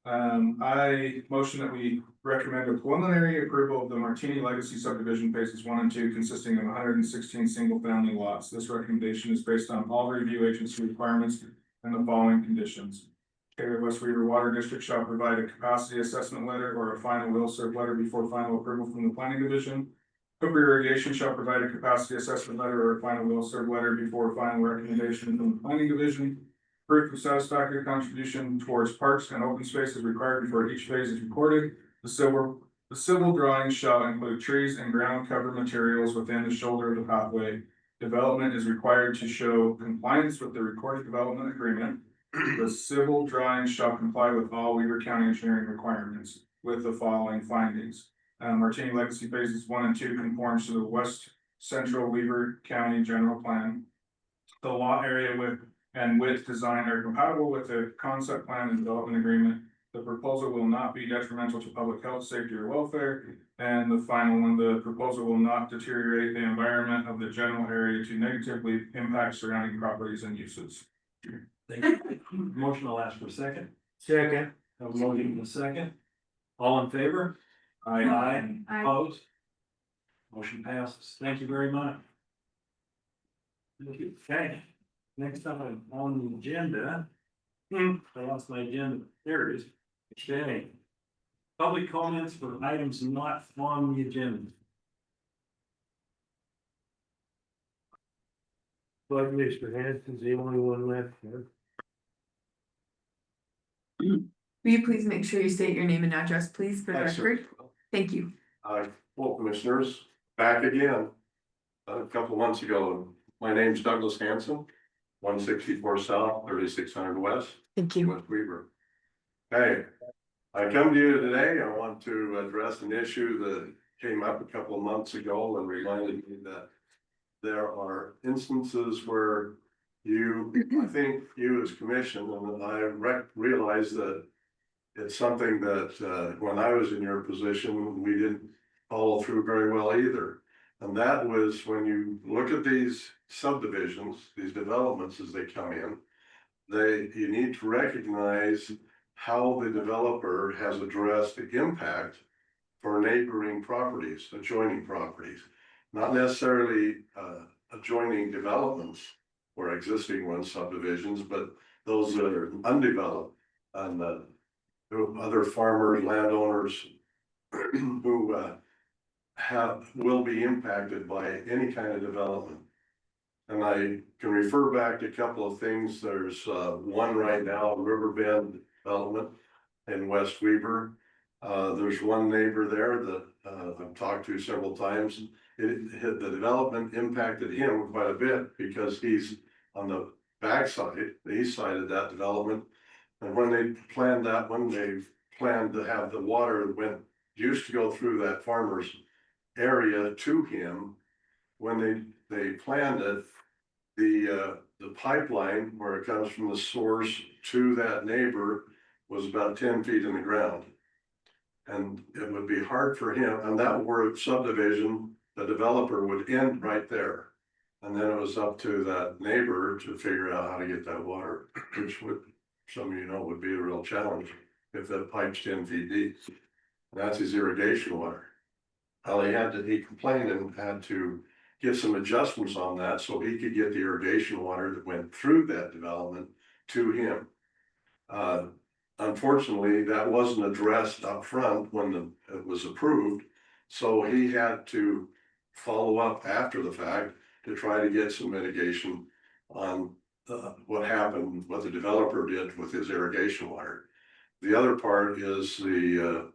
I motion that we recommend a preliminary approval of the Martini Legacy Subdivision Phases 1 and 2 consisting of 116 single-family lots. This recommendation is based on all review agency requirements and the following conditions. Taylor West Weaver Water District shall provide a capacity assessment letter or a final will serve letter before final approval from the planning division. Cooper Irrigation shall provide a capacity assessment letter or a final will serve letter before final recommendation from the planning division. Proof of satisfactory contribution towards parks and open space is required before each phase is recorded. The civil drawings shall include trees and ground cover materials within the shoulder of the pathway. Development is required to show compliance with the recorded development agreement. The civil drawings shall comply with all Weaver County engineering requirements with the following findings. Martini Legacy Phases 1 and 2 conforms to the West Central Weaver County General Plan. The lot area width design are compatible with the concept plan and development agreement. The proposal will not be detrimental to public health, safety, or welfare. And the final one, the proposal will not deteriorate the environment of the general area to negatively impact surrounding properties and uses. Thank you. Motion, I'll ask for a second. Second. Have a motion in a second. All in favor? Aye. Opposed? Motion passes. Thank you very much. Thank you. Okay, next time on the agenda. I lost my agenda. There it is. Okay. Public comments for items not on the agenda. But Mr. Hanson's the only one left here. Will you please make sure you state your name and address, please, for the Yes, sir. record? Thank you. Well, commissioners, back again. A couple months ago, my name's Douglas Hanson, 164 South, 3600 West. Thank you. West Weaver. Hey, I come to you today, I want to address an issue that came up a couple of months ago and reminded me that there are instances where I think you as commission, and I realize that it's something that, when I was in your position, we didn't follow through very well either. And that was when you look at these subdivisions, these developments as they come in, you need to recognize how the developer has addressed the impact for neighboring properties, adjoining properties, not necessarily adjoining developments, or existing ones, subdivisions, but those that are undeveloped and other farmers, landowners who will be impacted by any kind of development. And I can refer back to a couple of things. There's one right now, Riverbend Development in West Weber. There's one neighbor there that I've talked to several times. The development impacted him quite a bit because he's on the backside, the east side of that development. And when they planned that one, they planned to have the water that used to go through that farmer's area to him. When they planned it, the pipeline where it comes from the source to that neighbor was about 10 feet in the ground. And it would be hard for him, and that were subdivision, the developer would end right there. And then it was up to that neighbor to figure out how to get that water, which would, some of you know, would be a real challenge if that pipe's 10 feet deep. And that's his irrigation water. Well, he complained and had to get some adjustments on that so he could get the irrigation water that went through that development to him. Unfortunately, that wasn't addressed up front when it was approved. So he had to follow up after the fact to try to get some mitigation on what happened, what the developer did with his irrigation water. The other part is the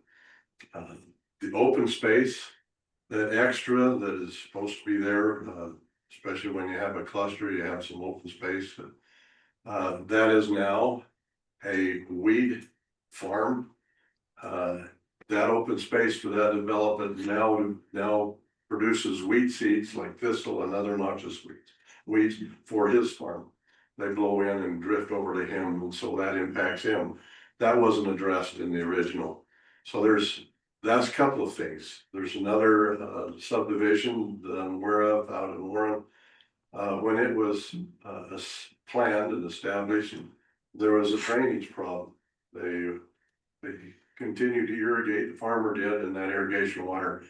open space, that extra that is supposed to be there, especially when you have a cluster, you have some open space. That is now a weed farm. That open space for that development now produces weed seeds like thistle and other noxious weeds for his farm. They blow in and drift over to him, and so that impacts him. That wasn't addressed in the original. So that's a couple of things. There's another subdivision that I'm aware of out in Warren. When it was planned and established, there was a drainage problem. They continued to irrigate, the farmer did, and that irrigation water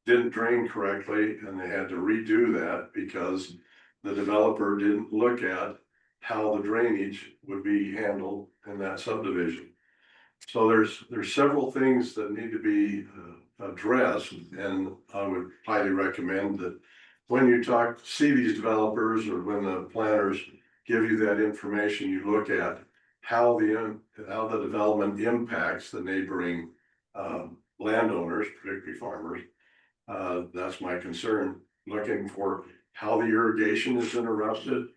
didn't drain correctly, and they had to redo that because the developer didn't look at how the drainage would be handled in that subdivision. So there's several things that need to be addressed, and I would highly recommend that when you see these developers or when the planners give you that information, you look at how the development impacts the neighboring landowners, particularly farmers. That's my concern, looking for how the irrigation is interrupted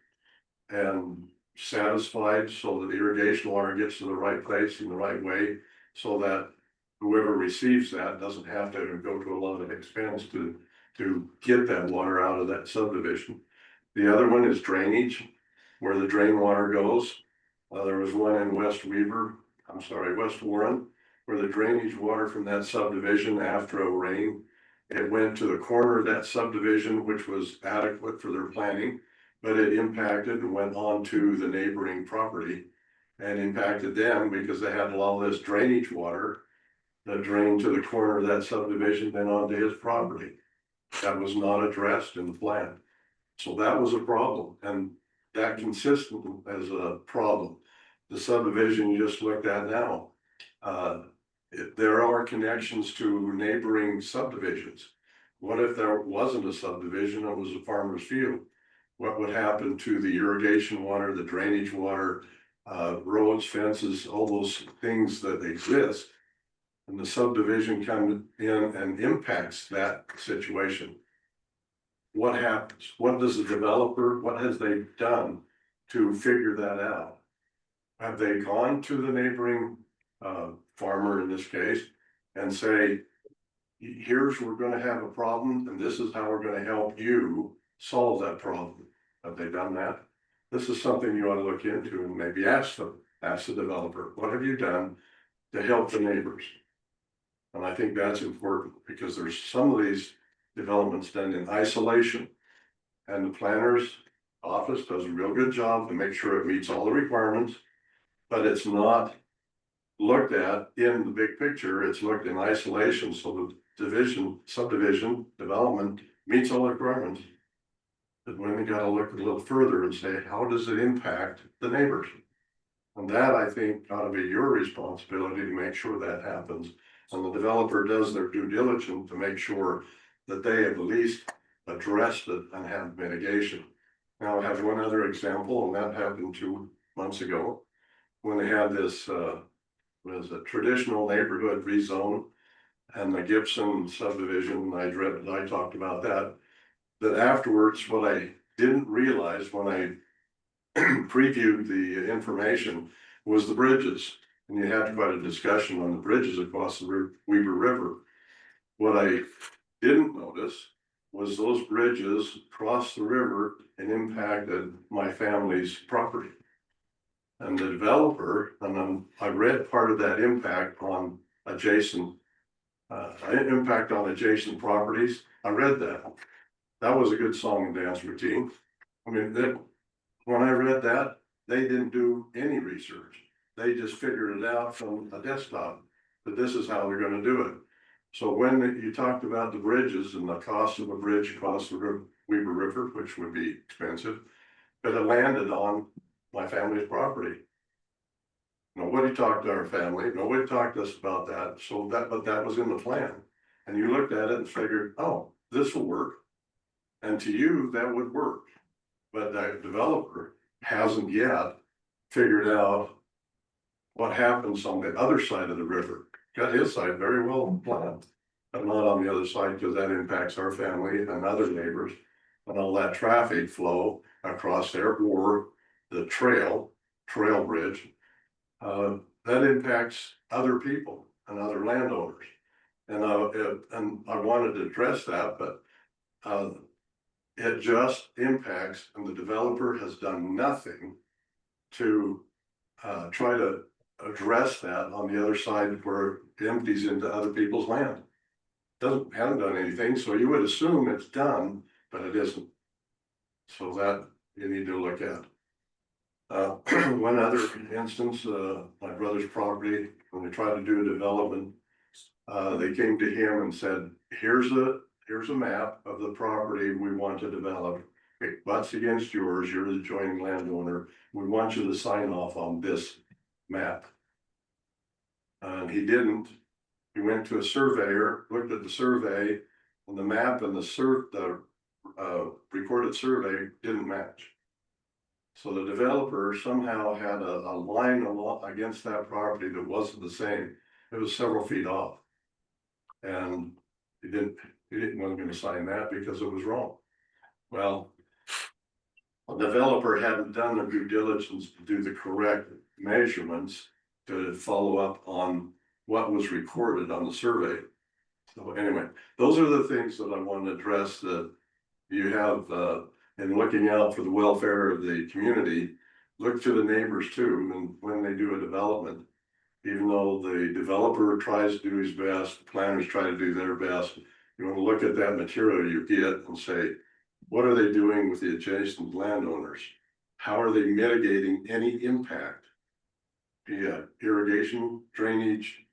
and satisfied so that the irrigation water gets to the right place in the right way, so that whoever receives that doesn't have to go to a lot of expense to get that water out of that subdivision. The other one is drainage, where the drain water goes. There was one in West Warren, where the drainage water from that subdivision after a rain, it went to the corner of that subdivision, which was adequate for their planning, but it impacted and went on to the neighboring property and impacted them because they had all this drainage water that drained to the corner of that subdivision, then onto his property. That was not addressed in the plan. So that was a problem, and that consistent as a problem. The subdivision you just looked at now, there are connections to neighboring subdivisions. What if there wasn't a subdivision, it was a farmer's field? What would happen to the irrigation water, the drainage water, roads, fences, all those things that exist? And the subdivision comes in and impacts that situation. What happens? What does the developer, what has they done to figure that out? Have they gone to the neighboring farmer in this case and say, here's, we're gonna have a problem and this is how we're gonna help you solve that problem? Have they done that? This is something you ought to look into and maybe ask the developer, what have you done to help the neighbors? And I think that's important because there's some of these developments done in isolation, and the planner's office does a real good job to make sure it meets all the requirements, but it's not looked at in the big picture. It's looked in isolation, so the subdivision development meets all the requirements. But when we gotta look a little further and say, how does it impact the neighbors? And that, I think, ought to be your responsibility to make sure that happens. And the developer does their due diligence to make sure that they at least addressed it and have mitigation. Now, I have one other example, and that happened 2 months ago. When they had this, was a traditional neighborhood rezone. And the Gibson subdivision, I talked about that. That afterwards, what I didn't realize when I previewed the information was the bridges. And you had quite a discussion on the bridges across the Weber River. What I didn't notice was those bridges crossed the river and impacted my family's property. And the developer, and then I read part of that impact on adjacent properties. I read that. That was a good song and dance routine. I mean, when I read that, they didn't do any research. They just figured it out from a desktop, that this is how they're gonna do it. So when you talked about the bridges and the cost of a bridge across the Weber River, which would be expensive, but it landed on my family's property. Nobody talked to our family, nobody talked to us about that, but that was in the plan. And you looked at it and figured, oh, this will work. And to you, that would work. But the developer hasn't yet figured out what happens on the other side of the river. Got his side very well planned, but not on the other side, because that impacts our family and other neighbors. And all that traffic flow across there, or the trail bridge, that impacts other people and other landowners. And I wanted to address that, but it just impacts, and the developer has done nothing to try to address that on the other side where it empties into other people's land. Haven't done anything, so you would assume it's done, but it isn't. So that you need to look at. One other instance, my brother's property, when we tried to do a development, they came to him and said, here's a map of the property we want to develop. It butts against yours, you're the adjoining landowner. We want you to sign off on this map. And he didn't. He went to a surveyor, looked at the survey, and the map and the recorded survey didn't match. So the developer somehow had a line against that property that wasn't the same. It was several feet off. And wasn't gonna sign that because it was wrong. Well, the developer hadn't done the due diligence to do the correct measurements to follow up on what was recorded on the survey. So anyway, those are the things that I want to address, that you have in looking out for the welfare of the community. Look to the neighbors too, and when they do a development, even though the developer tries to do his best, planners try to do their best, you want to look at that material you get and say, what are they doing with the adjacent landowners? How are they mitigating any impact? Be it irrigation, drainage,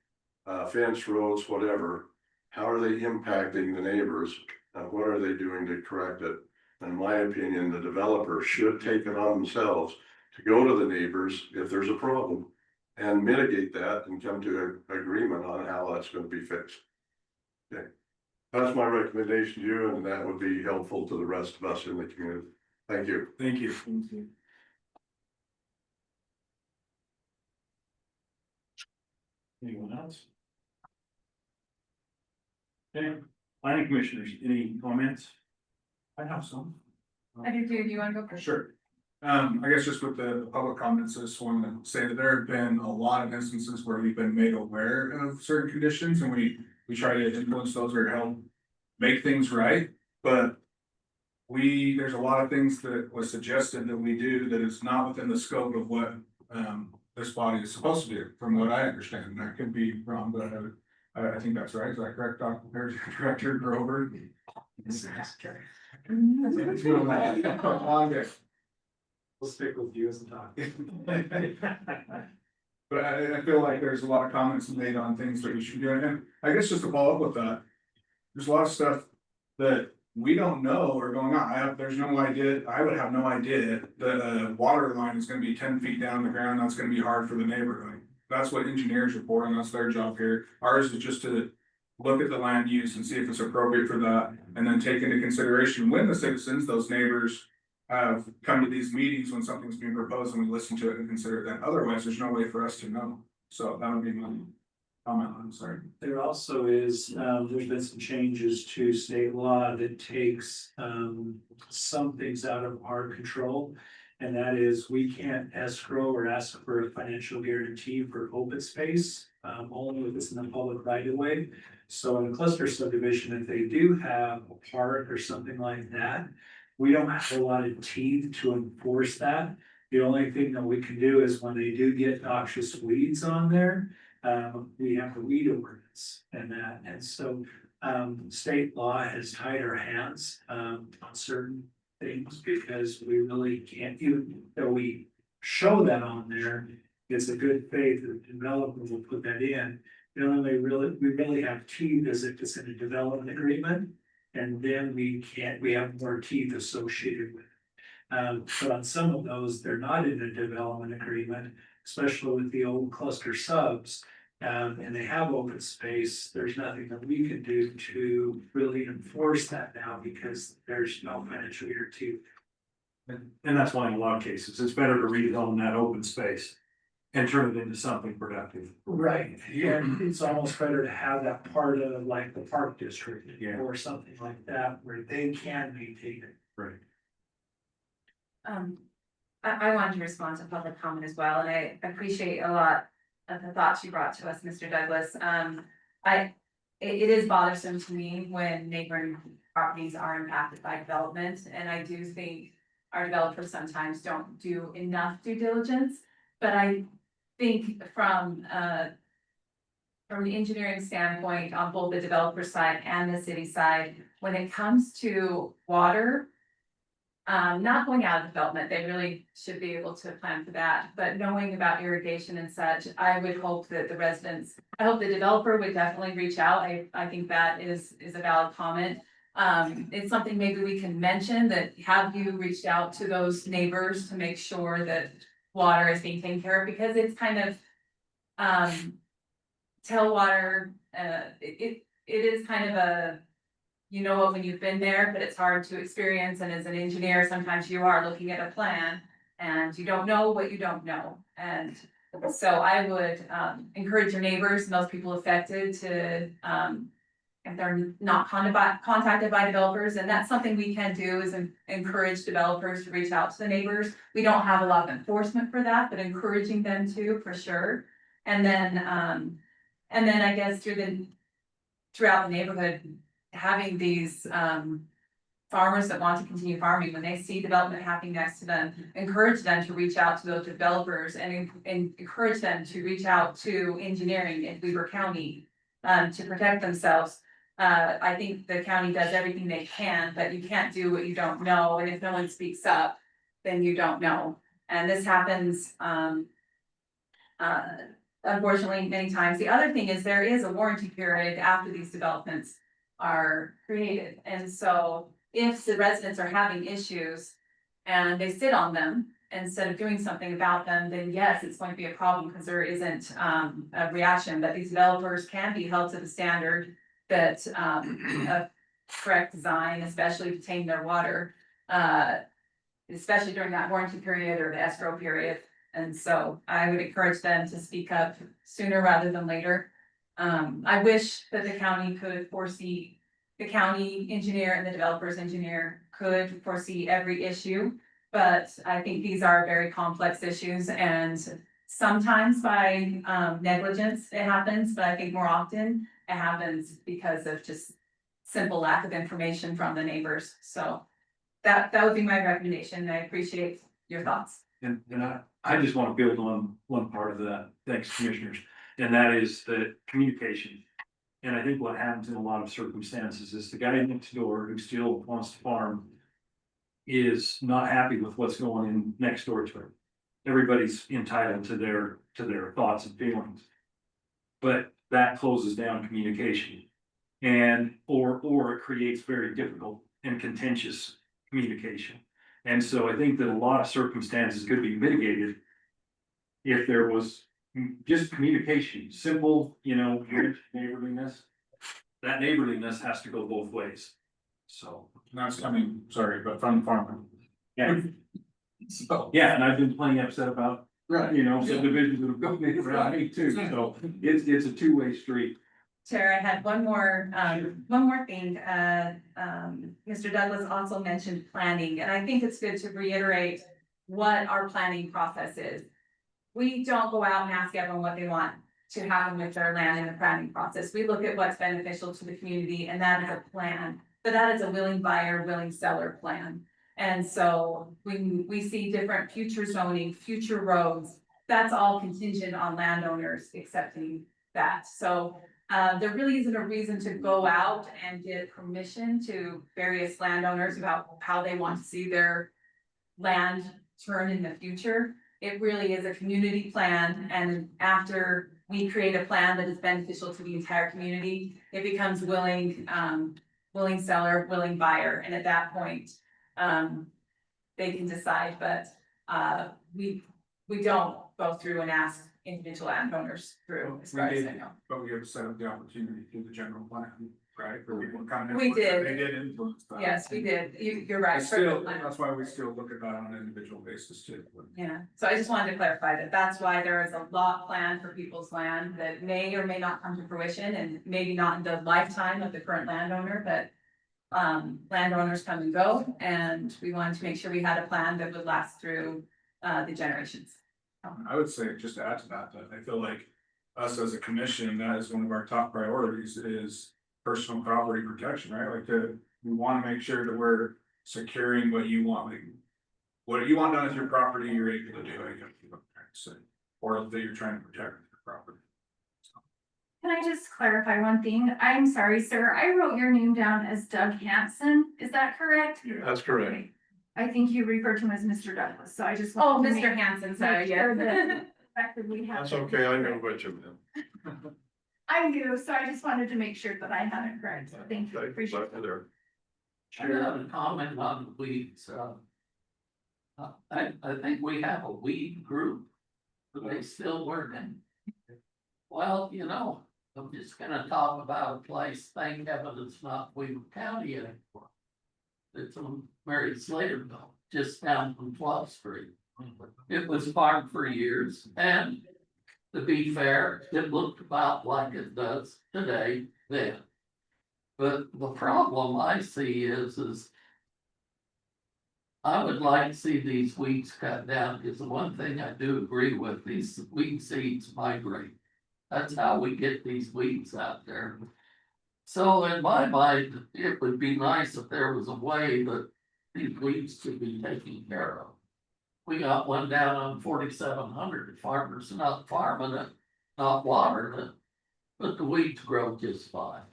fence, roads, whatever. How are they impacting the neighbors? And what are they doing to correct it? In my opinion, the developer should take it on themselves to go to the neighbors if there's a problem and mitigate that and come to an agreement on how that's going to be fixed. Okay. That's my recommendation to you, and that would be helpful to the rest of us in the community. Thank you. Thank you. Thank you. Anyone else? Okay, planning commissioners, any comments? I have some. I do too. Do you want to go first? Sure. I guess just with the public comments, I just want to say that there have been a lot of instances where we've been made aware of certain conditions, and we try to influence those or help make things right. But there's a lot of things that was suggested that we do that is not within the scope of what this body is supposed to do, from what I understand. And I could be wrong, but I think that's right. Is that correct, Director Grover? We'll stick with you as a talk. But I feel like there's a lot of comments made on things that we should do, and I guess just to follow up with that, there's a lot of stuff that we don't know are going on. There's no idea, I would have no idea that a water line is gonna be 10 feet down the ground, that's gonna be hard for the neighborhood. That's what engineers are for, and that's their job here. Ours is just to look at the land use and see if it's appropriate for that, and then take into consideration when the citizens, those neighbors, have come to these meetings when something's being proposed and we listen to it and consider it, then otherwise there's no way for us to know. So that would be my comment, I'm sorry. There also is, there's been some changes to state law that takes, some things out of our control. And that is, we can't escrow or ask for a financial guarantee for open space, only if it's in the public right of way. So in a cluster subdivision, if they do have a park or something like that, we don't have a lot of teeth to enforce that. The only thing that we can do is when they do get noxious weeds on there, we have the weed ordinance and that. And so, state law has tied our hands, on certain things because we really can't, even though we show that on there, it's a good faith that the developer will put that in. The only we really have teeth is if it's in a development agreement, and then we have more teeth associated with it. But on some of those, they're not in a development agreement, especially with the old cluster subs. And they have open space, there's nothing that we can do to really enforce that now because there's no financial guarantee. And that's why in a lot of cases, it's better to rezone that open space and turn it into something productive. Right, yeah, it's almost better to have that part of like the park district or something like that where they can maintain it. Right. I wanted to respond to public comment as well, and I appreciate a lot of the thoughts you brought to us, Mr. Douglas. It is bothersome to me when neighboring properties are impacted by development, and I do think our developers sometimes don't do enough due diligence. But I think from an engineering standpoint, on both the developer side and the city side, when it comes to water, not going out of development, they really should be able to plan for that, but knowing about irrigation and such, I would hope that I hope the developer would definitely reach out. I think that is a valid comment. It's something maybe we can mention, that have you reached out to those neighbors to make sure that water is being taken care of, because it's kind of, tailwater, it is kind of a, you know it when you've been there, but it's hard to experience. And as an engineer, sometimes you are looking at a plan and you don't know what you don't know. And so I would encourage your neighbors and those people affected to, if they're not contacted by developers, and that's something we can do, is encourage developers to reach out to the neighbors. We don't have a lot of enforcement for that, but encouraging them to, for sure. And then I guess throughout the neighborhood, having these farmers that want to continue farming, when they see development happening next to them, encourage them to reach out to those developers and encourage them to reach out to engineering in Weber County to protect themselves. I think the county does everything they can, but you can't do what you don't know, and if no one speaks up, then you don't know. And this happens unfortunately many times. The other thing is there is a warranty period after these developments are created. And so if the residents are having issues and they sit on them instead of doing something about them, then yes, it's going to be a problem because there isn't a reaction. But these developers can be held to the standard that of correct design, especially to tame their water, especially during that warranty period or the escrow period. And so I would encourage them to speak up sooner rather than later. I wish that the county engineer and the developer's engineer could foresee every issue. But I think these are very complex issues, and sometimes by negligence it happens, but I think more often it happens because of just simple lack of information from the neighbors. So that would be my recommendation, and I appreciate your thoughts. And I just want to build on one part of that, thanks commissioners, and that is the communication. And I think what happens in a lot of circumstances is the guy next door who still wants to farm is not happy with what's going in next door to him. Everybody's entitled to their thoughts and feelings. But that closes down communication. And or it creates very difficult and contentious communication. And so I think that a lot of circumstances could be mitigated if there was just communication, simple, neighborliness. That neighborliness has to go both ways. So, And that's coming, sorry, but from the farmer. yeah. So, yeah, and I've been plenty upset about, subdivisions that have gone around me too, so it's a two-way street. Chair, I had one more thing. Mr. Douglas also mentioned planning, and I think it's good to reiterate what our planning process is. We don't go out and ask everyone what they want to happen with their land in the planning process. We look at what's beneficial to the community, and that is a plan. But that is a willing buyer, willing seller plan. And so when we see different future zoning, future roads, that's all contingent on landowners accepting that. So there really isn't a reason to go out and get permission to various landowners about how they want to see their land turn in the future. It really is a community plan, and after we create a plan that is beneficial to the entire community, it becomes willing seller, willing buyer, and at that point, they can decide, but we don't go through and ask individual landowners through, as far as I know. But we have set up the opportunity through the general plan, right? For people to kind of We did. They did influence that. Yes, we did. You're right. But still, that's why we still look at that on an individual basis too. Yeah, so I just wanted to clarify that that's why there is a lot planned for people's land that may or may not come to fruition, and maybe not in the lifetime of the current landowner, but landowners come and go, and we wanted to make sure we had a plan that would last through the generations. I would say, just to add to that, that I feel like us as a commission, that is one of our top priorities is personal property protection, right? Like we want to make sure that we're securing what you want, like what you want done with your property, you're able to do, I guess, or that you're trying to protect your property. Can I just clarify one thing? I'm sorry, sir. I wrote your name down as Doug Hanson. Is that correct? Yeah, that's correct. Okay. I think you referred to him as Mr. Douglas, so I just. Oh, wanted to Mr. Hanson, sorry, make sure yeah. that record we have. That's okay, I know what you meant. I do, so I just wanted to make sure that I had it correct. So thank you. Appreciate it. There. I got a comment on the weeds. I think we have a weed group, but they still working. Well, I'm just gonna talk about a place, thank heaven it's not Weaver County anymore. It's on Mary Slaterville, just down from 12th Street. It was farmed for years, and to be fair, it looked about like it does today then. But the problem I see is I would like to see these weeds cut down, because the one thing I do agree with, these weed seeds migrate. That's how we get these weeds out there. So in my mind, it would be nice if there was a way that these weeds could be taken care of. We got one down on 4700, farmers not farming it, not watering it, but the weeds grow just fine.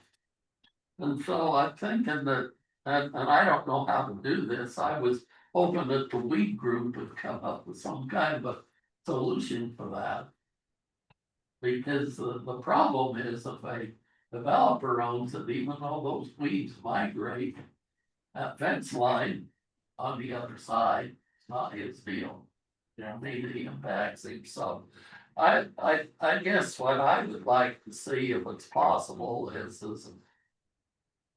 And so I'm thinking that, and I don't know how to do this, I was hoping that the weed group would come up with some kind of a solution for that. Because the problem is if a developer owns it, even though those weeds migrate, that fence line on the other side, it's not his deal. Maybe he impacts him, so I guess what I would like to see, if it's possible, is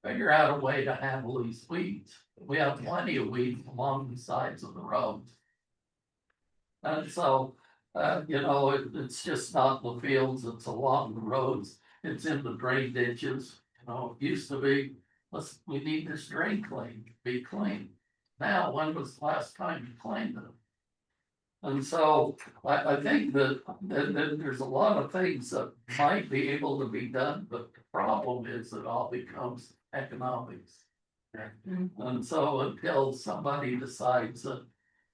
figure out a way to handle these weeds. We have plenty of weeds along the sides of the roads. And so it's just not in the fields, it's along the roads, it's in the drain ditches, it used to be, we need this drain clean, be clean. Now, when was the last time you cleaned them? And so I think that there's a lot of things that might be able to be done, but the problem is it all becomes economics. And so until somebody decides that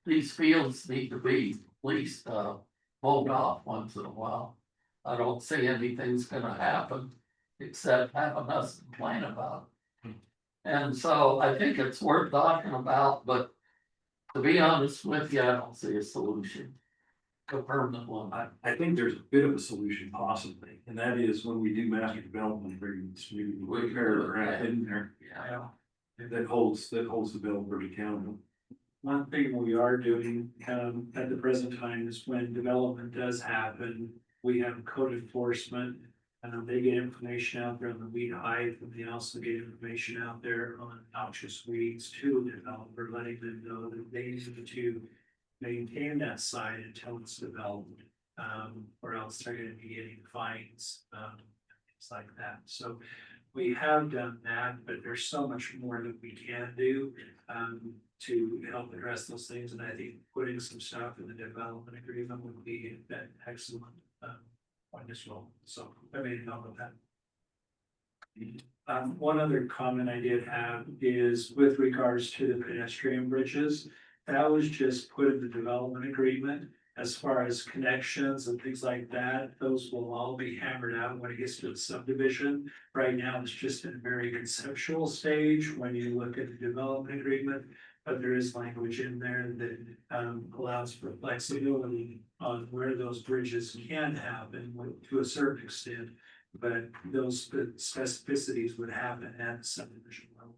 these fields need to be at least mowed off once in a while, I don't see anything's gonna happen except having us complain about it. And so I think it's worth talking about, but to be honest with you, I don't see a solution, a permanent one. I think there's a bit of a solution possibly, and that is when we do master development agreements, we pair the grant in there. Yeah. that holds the developer accountable. One thing we are doing, at the present time is when development does happen, we have code enforcement. They get information out there on the weed height, and they also get information out there on noxious weeds to the developer, letting them know that they need to maintain that site until it's developed. Or else they're gonna be getting fines, things like that. So we have done that, but there's so much more that we can do, to help address those things. And I think putting some stuff in the development agreement would be an excellent, point as well. So I made a note of that. One other comment I did have is with regards to the pedestrian bridges. That was just put in the development agreement. As far as connections and things like that, those will all be hammered out when it gets to the subdivision. Right now, it's just in a very conceptual stage when you look at the development agreement. But there is language in there that allows for flexibility on where those bridges can happen to a certain extent. But those specificities would happen at the subdivision level.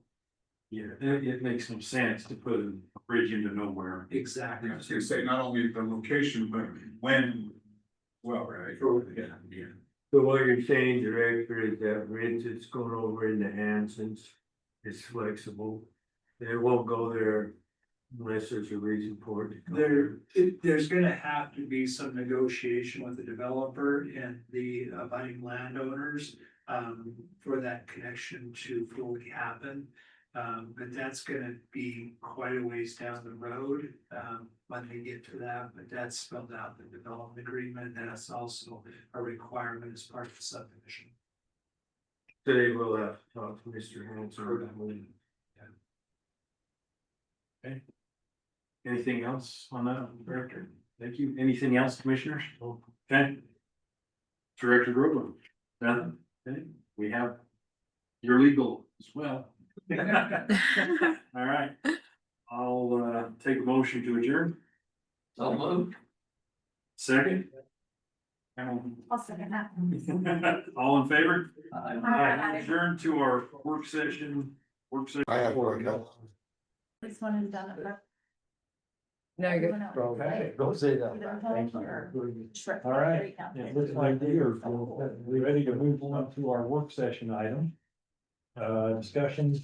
Yeah, it makes some sense to put a bridge into nowhere. Exactly. I was gonna say, not only the location, but when, well, right? Yeah. So what you're saying, Director, is that bridge that's going over into Hanson's is flexible. They won't go there unless there's a reason for it. to go There's gonna have to be some negotiation with the developer and the abutting landowners. For that connection to fully happen. But that's gonna be quite a ways down the road, when they get to that, but that's spelled out in the development agreement, and that's also a requirement as part of the subdivision. So they will have to talk to Mr. Hanson. Okay. Anything else on that, Director? Thank you. Anything else, Commissioners? Okay. Director Groveland? Nothing? Okay, we have your legal as well. All right. I'll take a motion to adjourn. So moved. Second. I'll second that. All in favor? Aye. Adjourn to our work session. I have one. This one is done. No, you're good. Okay, don't say that. Thank you. All right, it looks like we're ready to move on to our work session item. Discussions,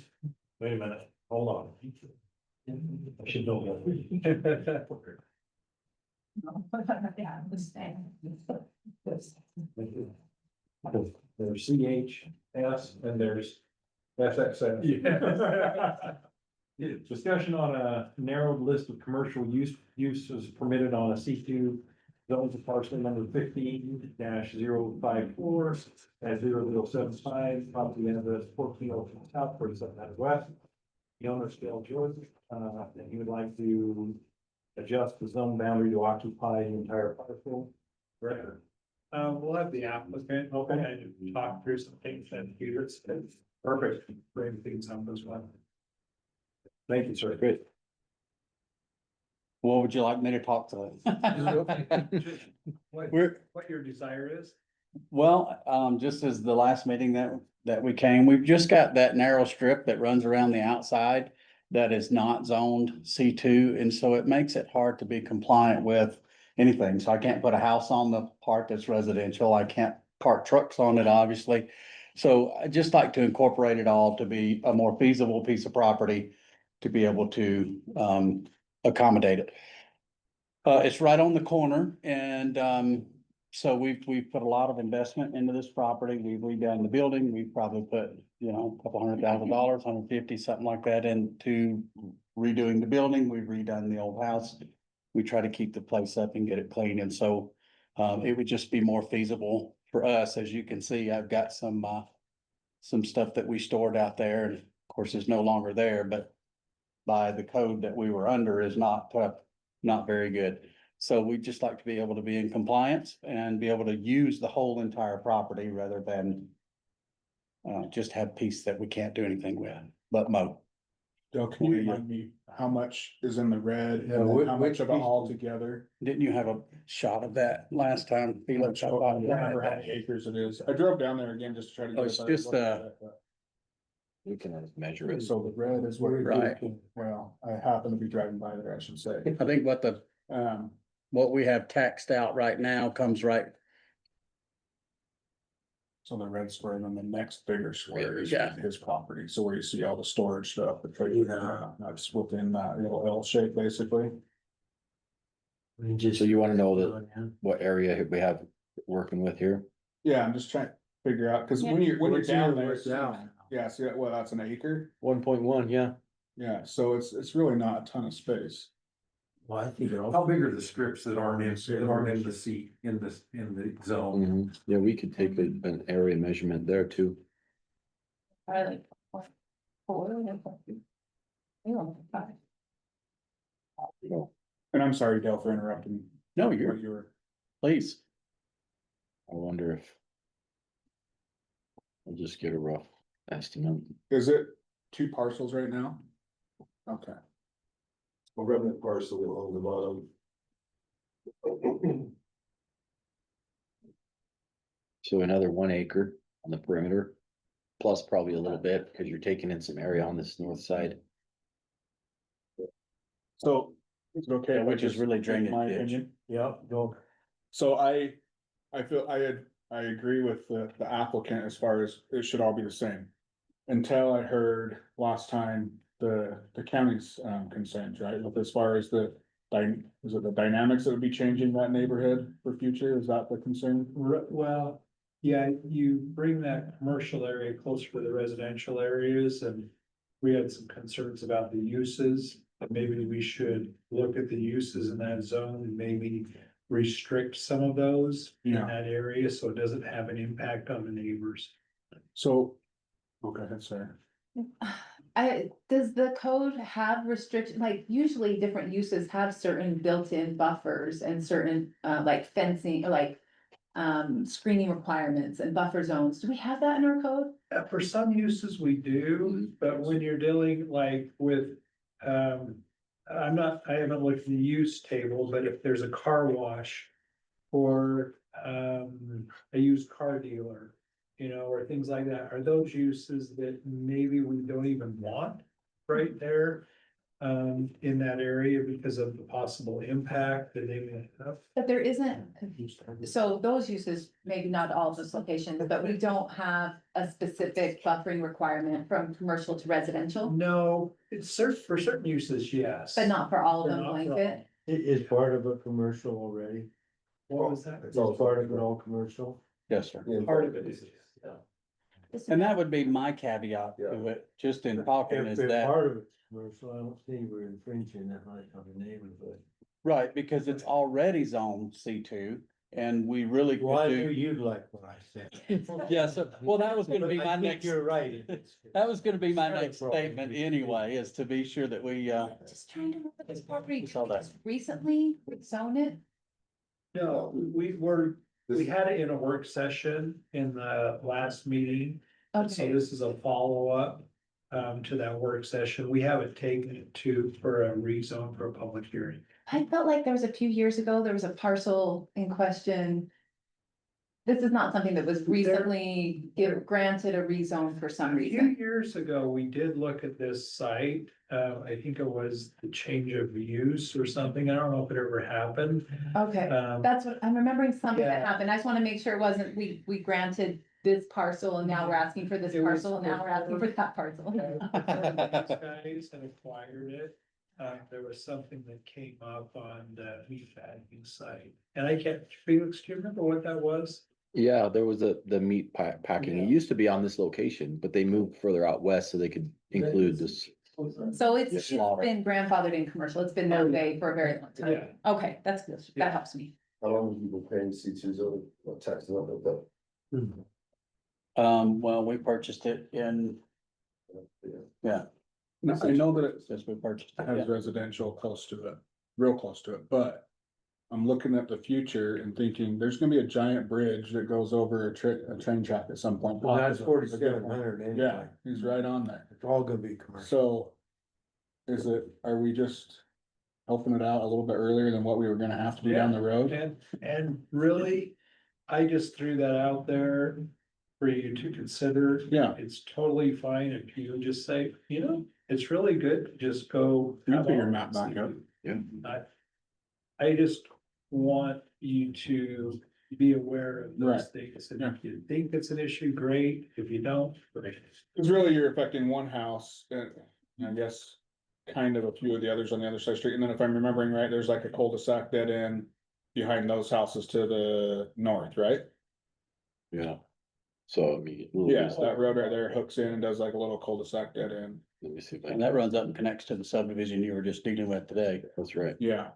wait a minute, hold on. I should know that. There's CHS and there's SXS. Discussion on a narrowed list of commercial uses permitted on a C2 zones of parcel number 15-054 at 0075, property address 1402 South, 4700 West. The owner Scale George, and he would like to adjust the zone boundary to occupy the entire parcel. Record. We'll have the applicant, and talk through some things that Peter said. Perfect. Bring things up as well. Thank you, sir. Good. What would you like me to talk to? What your desire is? Well, just as the last meeting that we came, we've just got that narrow strip that runs around the outside that is not zoned C2, and so it makes it hard to be compliant with anything. So I can't put a house on the part that's residential. I can't park trucks on it, obviously. So I just like to incorporate it all to be a more feasible piece of property to be able to accommodate it. It's right on the corner, and so we've put a lot of investment into this property. We've redone the building. We've probably put, a couple $100,000, 150, something like that, into redoing the building. We've redone the old house. We try to keep the place up and get it clean, and so it would just be more feasible for us. As you can see, I've got some stuff that we stored out there, and of course, it's no longer there, but by the code that we were under is not very good. So we'd just like to be able to be in compliance and be able to use the whole entire property rather than just have piece that we can't do anything with, but mow. So can you remind me how much is in the red and then how much of it all together? Didn't you have a shot of that last time, Felix? I thought you had Remember how that. many acres it is? I drove down there again just to try to. Oh, it's just, We can measure it. So the red is what. Right. Well, I happen to be driving by there, I should say. I think what we have taxed out right now comes right, So the red square and then the next bigger square is Yeah. his property. So where you see all the storage stuff, that's within that little L shape, basically. So you wanna know what area we have working with here? Yeah, I'm just trying to figure out, cause when you're What's down your there. work down? Yeah, see, well, that's an acre. 1.1, yeah. Yeah, so it's really not a ton of space. Well, I think it all. How big are the strips that aren't in the seat, in the zone? Yeah, we could take an area measurement there too. Probably like 4 or 5. And I'm sorry, Dale, for interrupting. no, What you're, you were, please. I wonder if. I'll just get a rough estimate. is it 2 parcels right now? Okay. A remnant parcel along the bottom. So another 1 acre on the perimeter, plus probably a little bit, because you're taking in some area on this north side. So, is it okay? if I Which is just really make drainage my ditch. opinion? Yeah, go. So I feel I agree with the applicant as far as it should all be the same. Until I heard last time the county's concerns, right, with as far as the is it the dynamics that would be changing that neighborhood for future, is that the concern? Well, yeah, you bring that commercial area closer to the residential areas and we had some concerns about the uses. Maybe we should look at the uses in that zone and maybe restrict some of those in Yeah. that area, so it doesn't have an impact on the neighbors. So, okay, that's fair. Does the code have restriction, like usually different uses have certain built-in buffers and certain, like fencing, or like. Screening requirements and buffer zones, do we have that in our code? For some uses we do, but when you're dealing like with, I haven't looked at the use table, but if there's a car wash. Or, a used car dealer, or things like that, are those uses that maybe we don't even want right there? In that area because of the possible impact that they may have. But there isn't, so those uses, maybe not all of those locations, but we don't have a specific buffering requirement from commercial to residential, No, it's for certain uses, yes. but not for all of But them not for blanket. It is part of a commercial already. What was that? It's all part of it, all commercial. Yes, sir. Part of it is. And that would be my caveat to it, just in talking is If that, part of it's commercial, I don't think we're infringing that like on the neighborhood. right, because it's already zoned C2 and we really Well, I could knew do. you'd like what I said. Yes, well, that was gonna be But my I think next, you're right. that was gonna be my Sorry next for all statement the- anyway, is to be sure that we, Just trying to remember this property, We saw that. recently zone it, No, we had it in a work session in the last meeting. So okay, this is a follow-up to that work session. We haven't taken it for a rezone for a public hearing. I felt like there was a few years ago, there was a parcel in question. This is not something that was recently granted a rezone for some A few reason. years ago, we did look at this site. I think it was the change of use or something. I don't know if it ever happened. Okay, Um, that's what, I'm remembering something that Yeah. happened, I just wanna make sure it wasn't, we granted this parcel and now we're asking for this It was parcel and now we're asking for that parcel. These guys had acquired it. There was something that came up on the meat packing site. And I can't, Felix, do you remember what that was? Yeah, there was the meat packing. It Yeah. used to be on this location, but they moved further out west so they could include this. So it's Yeah. been grandfathered in commercial, it's been that way for a very long time. Yeah. Okay, that's good, Yeah. that helps me. How long have you been paying C2s on taxes on that? well, we purchased it in, yeah, Now, I know that it since we purchased it, has yeah. residential close to it, real close to it, but. I'm looking at the future and thinking, there's gonna be a giant bridge that goes over a train track at some point. Well, that's 4,700 anyway. Yeah, he's right on there. It's all gonna be commercial. So. Are we just helping it out a little bit earlier than what we were gonna have to do down the road? And really, I just threw that out there for you to consider. Yeah. It's totally fine if you just say, you know, it's really good, just go. You can put your map back up. Yeah. I just want you to be aware of those Right. things, and if you think it's an issue, great, if you don't, great. Cause really you're affecting one house and I guess kind of a few of the others on the other side of the street. And then if I'm remembering right, there's like a cul-de-sac dead end behind those houses to the north, right? Yeah. So I mean. Yes, that road right there hooks in and does like a little cul-de-sac dead end. Let me see if I And can, that runs up and connects to the subdivision you were just dealing with today. that's right. Yeah.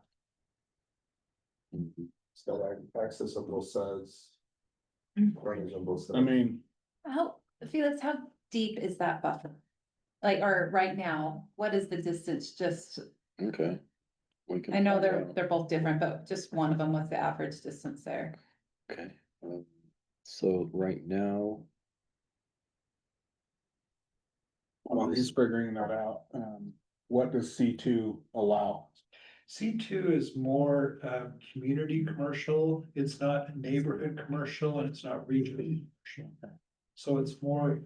Mhm. It's got access on both sides. Frontage on both sides. I mean, How, Felix, how deep is that buffer? Like, or right now, what is the distance, just, Okay. We can I know find they're, out. they're both different, but just one of them, what's the average distance there? Okay, so right now. while he's figuring that out, what does C2 allow? C2 is more, community commercial, it's not neighborhood commercial, and it's not regional commercial. So it's more,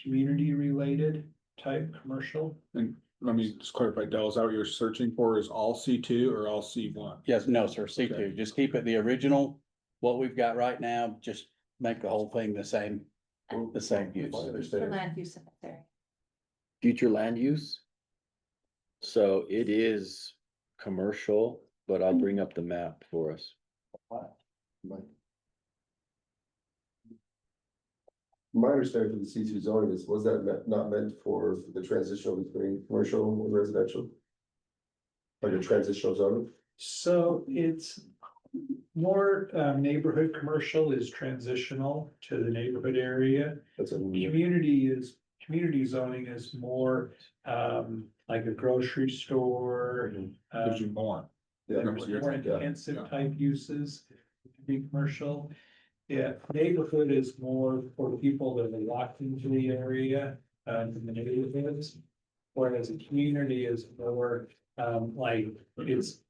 community related type commercial. And let me just clarify, Del, is that what you're searching for? Is all C2 or all C1? Yes, no, sir, C two, Okay. just keep it the original, what we've got right now, just make the whole thing the same use. For land use cemetery. Future land use. So it is commercial, but I'll bring up the map for us. My understanding from the C2 zoning is, was that not meant for the transitional between commercial and residential? Like a transitional zone? So it's more, neighborhood commercial is transitional to the neighborhood area. That's a. Community zoning is more, like a grocery store. Gives you more. Yeah. More intensive type uses, be commercial. Yeah, neighborhood is more for people that are locked into the area, in the neighborhoods. Whereas a community is more, like, it's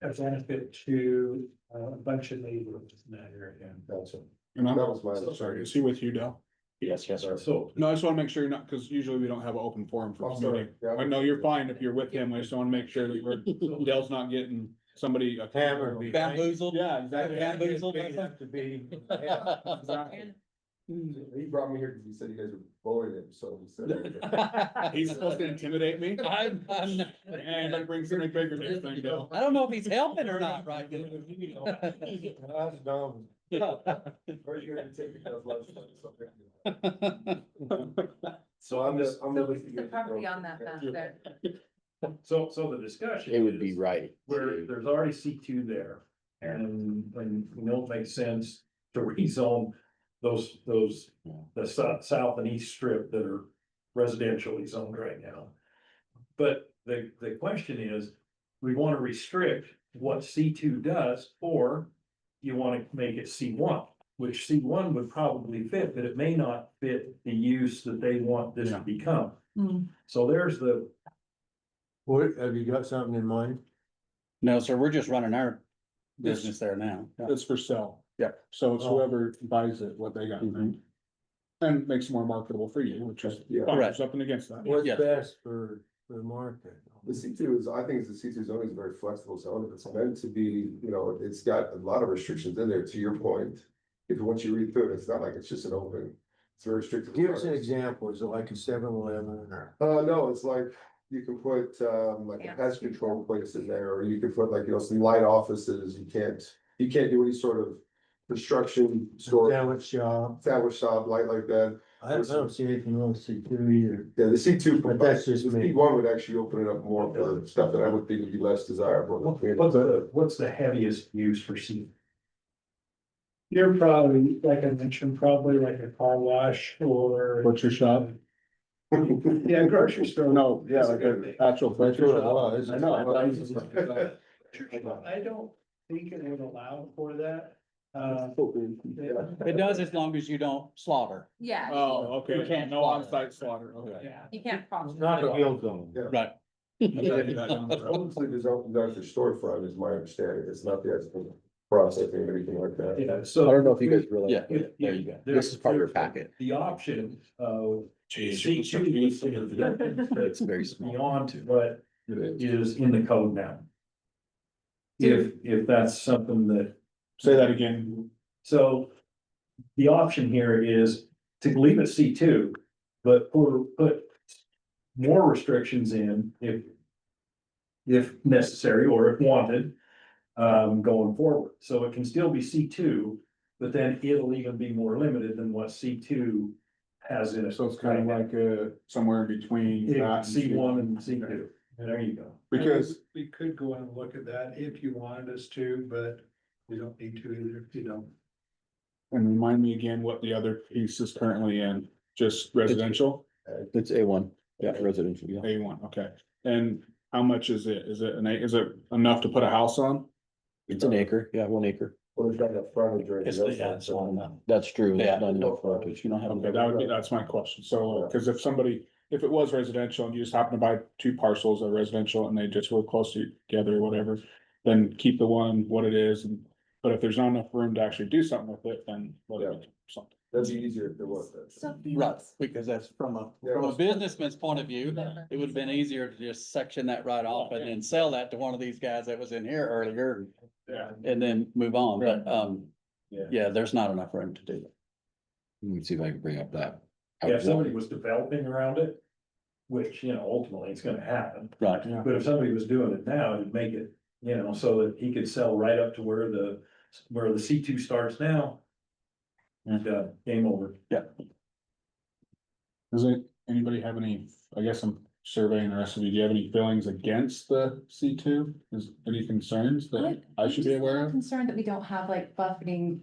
a benefit to a bunch of neighborhoods in that area. Gotcha. And That was my. sorry, is he with you, Del? Yes, yes, sir. So, No, I just wanna make sure you're not, cause usually we don't have an open forum for I'm sorry. community. Yeah. I know you're fine if you're with him, I just wanna make sure that we're, Del's not getting somebody. Hammered. Bamboozled? Yeah, exactly. Bamboozled. To be. Exactly. He brought me here because he said you guys were bullying him, so he said. He's supposed to intimidate me? I'm not. And that brings something bigger next thing, Del. I don't know if he's helping or not right now. That's dumb. First you're gonna take the guy's license, so I'm just, I'm. So what's the property on that map there? so the discussion. It would be is right. Where there's already C2 there, and we know it makes sense to rezone those, the south and east strip that are residentially zoned right now. But the question is, we wanna restrict what C2 does, or you wanna make it C1, which C1 would probably fit, but it may not fit the use that they want this to become. Hmm. So there's the, What, have you got something in mind? No, sir, we're just running our business there now. It's for sale. Yeah. So it's whoever buys it, what they got. Mhm. And makes it more marketable for you, which is, Yeah. fine, Correct. there's nothing against that. What's Yes. best for the market? The C2 is, I think the C2 zoning is a very flexible zone. It's meant to be, you know, it's got a lot of restrictions in there, to your point. If once you read through it, it's not like it's just an open, it's very restricted. Give us an example, is it like a 7-Eleven or? No, it's like, you can put, like a pest control place in there, or you could put like, you know, some light offices. You can't do any sort of construction, store, sandwich shop, light like that. I don't see anything wrong with C2 either. Yeah, the C2, But that's just the me. C1 would actually open it up more for stuff that I would think would be less desirable. what's the heaviest use for C? You're probably, like I mentioned, probably like a car wash or. Butcher shop? Yeah, grocery store. No, yeah, like an actual butcher That's what it shop. was. I know. I thought it was- I don't think it would allow for that. It does as long as you don't slaughter. Yeah. Oh, okay, You can't no slaughter. on-site slaughter, okay. Yeah. You can't cross. It's not a guild zone. Right. I gotta do that down the road. Obviously, designed for storefront is my understanding. It's not the actual process and everything like that. Yeah, so. I don't know if you guys realize. Yeah, but there you go. This is part of your packet. The option of. Jeez. It's very small. Beyond what It is. is in the code now. If that's something that. Say that again. So the option here is to leave it C2, but put more restrictions in if necessary or if wanted, going forward. So it can still be C2, but then it'll even be more limited than what C2 has in it. So it's kind of like, somewhere in between. Yeah, that and C1 and C2. There you go. Because, We could go and look at that if you wanted us to, but we don't need to either, if you don't. and remind me again what the other piece is currently in, just residential? It's A1, yeah, residential, yeah. A1, okay. And how much is it? Is it enough to put a house on? It's an acre, yeah, 1 acre. Well, there's not enough frontage or anything else. That's true, Yeah. there's not enough frontage, you don't have. Okay, that's my question. So, cause if it was residential and you just happen to buy 2 parcels of residential and they just were close together or whatever, then keep the one what it is, but if there's not enough room to actually do something with it, then let it be something. That'd be easier if there was that. Right, because that's from a businessman's point of view, it would have been easier to just section that right off and then sell that to one of these guys that was in here earlier. Yeah. And then move on, but, Yeah. yeah, there's not enough room to do that. Let me see if I can bring up that. Yeah, if somebody was developing around it, which, ultimately it's gonna happen. Right. But if somebody was doing it now, it'd make it, so that he could sell right up to where the C2 starts now. And, game over. Does anybody have any, I guess I'm surveying the rest of you, do you have any feelings against the C2? Is any concerns that I should be aware I'm of? concerned that we don't have like buffering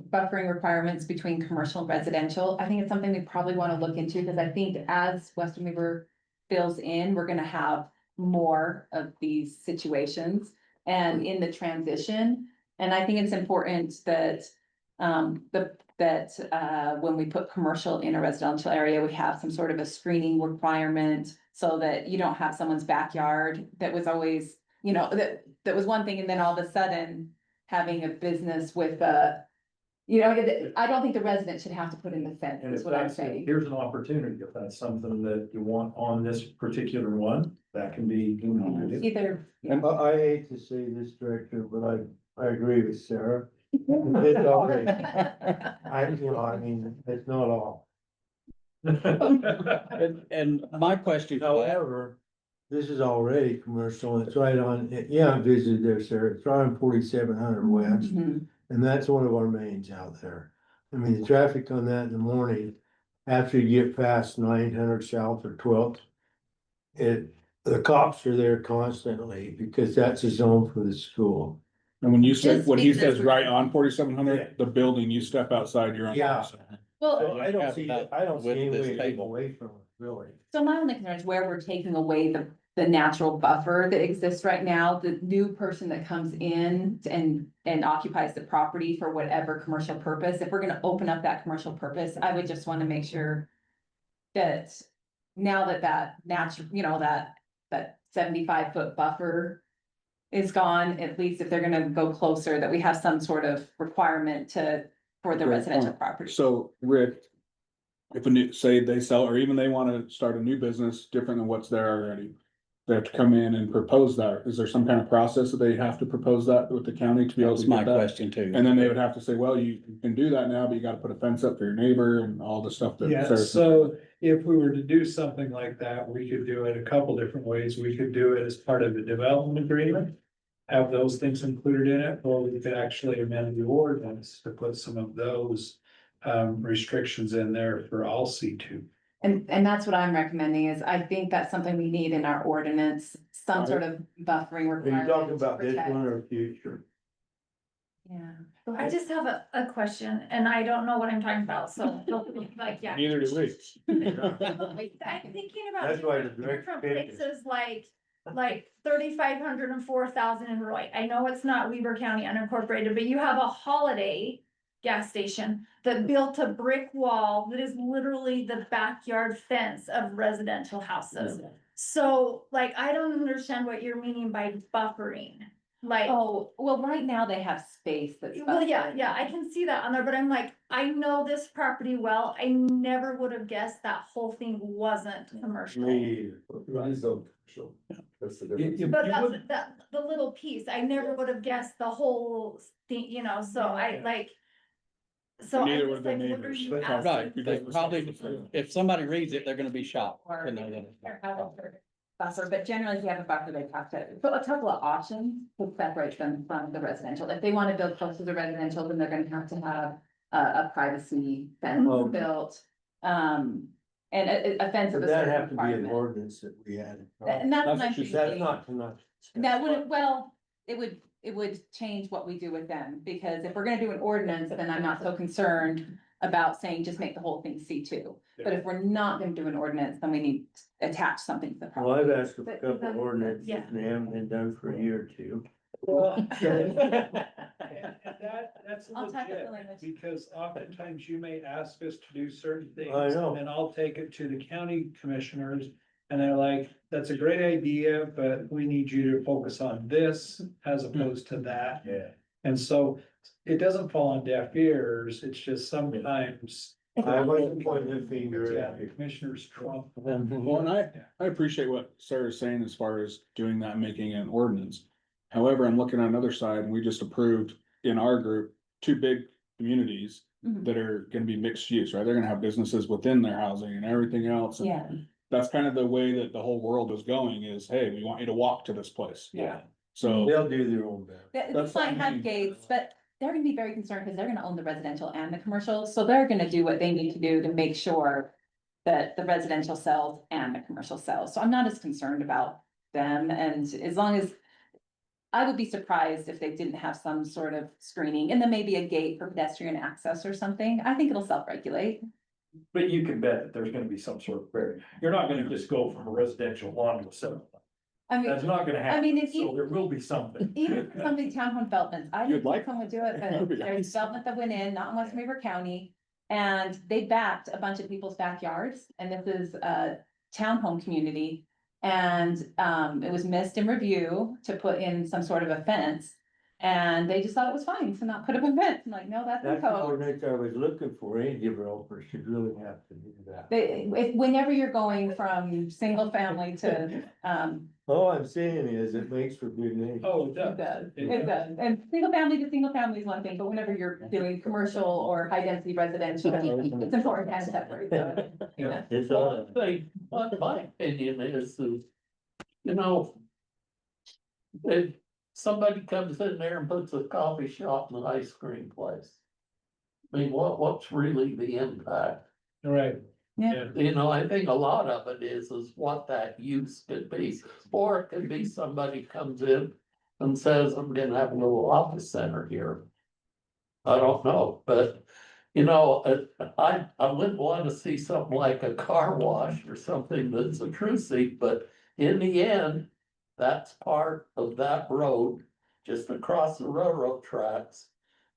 requirements between commercial and residential. I think it's something we probably want to look into, because I think as Western Weaver fills in, we're gonna have more of these situations and in the transition. And I think it's important that, when we put commercial in a residential area, we have some sort of a screening requirement so that you don't have someone's backyard that was always, that was one thing, and then all of a sudden having a business with I don't think the resident should have to put in the fence, And is if what I'm that's, saying. here's an opportunity, if that's something that you want on this particular one, that can be included. Either. And I hate to say this, Director, but I agree with Sarah. It's already, it's not all. And my question. to that- However, this is already commercial, and it's right on, I visited there, Sarah, it's right on 4700 West, Mhm. and that's one of our mains out there. I mean, the traffic on that in the morning, after you get past 900 South or 12th, the cops are there constantly, because that's a zone for the school. And when you say, Just when he because says we're- right on 4700, the building, you step outside, you're on. Yeah. Well, I don't see With any this way to get table. away from it, really. so my only concern is where we're taking away the natural buffer that exists right now, the new person that comes in and occupies the property for whatever commercial purpose. If we're gonna open up that commercial purpose, I would just wanna make sure that now that natural, that 75-foot buffer is gone, at least if they're gonna go closer, that we have some sort of requirement for the Great residential point. property. So, Rick, if say they sell, or even they wanna start a new business different than what's there already, they have to come in and propose that. Is there some kind of process that they have to propose that with the county to be able That's to my get that? question too. And then they would have to say, well, you can do that now, but you gotta put a fence up for your neighbor and all the stuff that. Yeah, Sarah- so if we were to do something like that, we could do it a couple different ways. We could do it as part of the development agreement. Have those things included in it, or we could actually amend the ordinance to put some of those restrictions in there for all C2. And that's what I'm recommending, is I think that's something we need in our ordinance, some sort of buffering Are requirement. you talking to about this protect- one or future? Yeah. I just have a question, and I don't know what I'm talking about, so yeah. Neither do we. I'm thinking about That's why the direct different picture. places like 3,500 and 4,000 in Roy. I know it's not Weber County unincorporated, but you have a Holiday gas station that built a brick wall that is literally the backyard fence of residential houses. So I don't understand what you're meaning by buffering. Like, Oh, well, right now they have space that's. well, yeah, buffered. yeah, I can see that on there, but I'm like, I know this property well, I never would have guessed that whole thing wasn't commercial. That's the But that's, that, the little piece, I never would have guessed the whole thing, you know, so I like. So Neither I'm would just the like, what are neighbors. you Right, asking? They probably, if somebody reads it, they're gonna be shocked to know that. Buffer, but generally if you have a buffer, they have to put a couple of options to separate them from the residential. If they want to build close to the residential, then they're gonna have to have a privacy fence Oh. built. And a fence of But a that certain have to be an requirement. ordinance that we had. And that's what I'm That's thinking. not tonight. That would, well, it would change what we do with them, because if we're gonna do an ordinance, then I'm not so concerned about saying just make the whole thing C2. But if we're not gonna do an ordinance, then we need to attach something to the Well, property. I've asked a But couple even- ordinances yeah. and they haven't been done for a year or two. Well, and that's I'll type up the legit, language. because oftentimes you may ask us to do certain things. I know. And then I'll take it to the county commissioners, and they're like, that's a great idea, but we need you to focus on this as opposed to that. Yeah. And so it doesn't fall on deaf ears, it's just sometimes. I wasn't pointing the finger Yeah, at you. commissioners trump. Well, and I appreciate what Sarah's saying as far as doing that, making an ordinance. However, I'm looking on another side, and we just approved in our group, 2 big communities Mhm. that are gonna be mixed use, right? They're gonna have businesses within their housing and everything else. and Yeah, That's kind of the way that the whole world is going is, hey, we want you to walk to this place. yeah. So, They'll do their own best. They That's what might I have mean. gates, but they're gonna be very concerned because they're gonna own the residential and the commercial, so they're gonna do what they need to do to make sure that the residential sells and the commercial sells. So I'm not as concerned about them, and as long as I would be surprised if they didn't have some sort of screening, and then maybe a gate for pedestrian access or something. I think it'll self-regulate. But you can bet that there's gonna be some sort of barrier. You're not gonna just go from a residential lawn to a seven. I mean, That's not gonna I happen, mean, if so you, there will be something. even some big townhome developments, I You'd didn't like think someone would do it, That'd but be there's nice. development that went in, not in West Weaver County. And they backed a bunch of people's backyards, and this is a townhome community. And it was missed in review to put in some sort of a fence. And they just thought it was fine to not put up a fence. I'm like, no, that's in That's the code. ordinance I was looking for. Any developer should really have to do that. Whenever you're going from single family to, All I'm saying is it makes for good neighbors. Oh, it it does. does, it does. And single family to single family is one thing, but whenever you're doing commercial or high density residential, it's important to have separate. So, yeah. It's Well, all. my opinion is, you know. If somebody comes in there and puts a coffee shop and an ice cream place. I mean, what's really the impact? Right. Yeah. You know, I think a lot of it is what that use could be, or it could be somebody comes in and says, I'm gonna have a little office center here. I don't know, but, you know, I wouldn't want to see something like a car wash or something that's intrusive, but in the end, that's part of that road, just across the railroad tracks.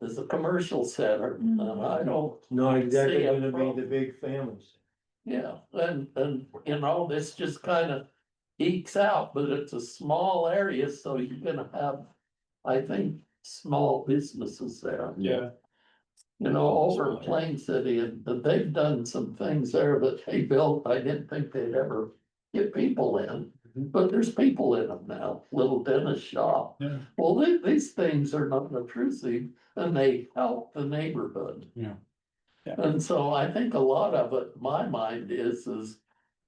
Is a commercial center, and I don't Not exactly see a gonna be problem. the big families. Yeah, and you know, this just kind of ekes out, but it's a small area, so you're gonna have, I think, small businesses there. Yeah. You know, over in Plain City, and they've done some things there that they built, I didn't think they'd ever get people in. But there's people in them now, little dentist shop. Yeah. Well, these things are not intrusive and they help the neighborhood. Yeah. Yeah. And so I think a lot of it, my mind is,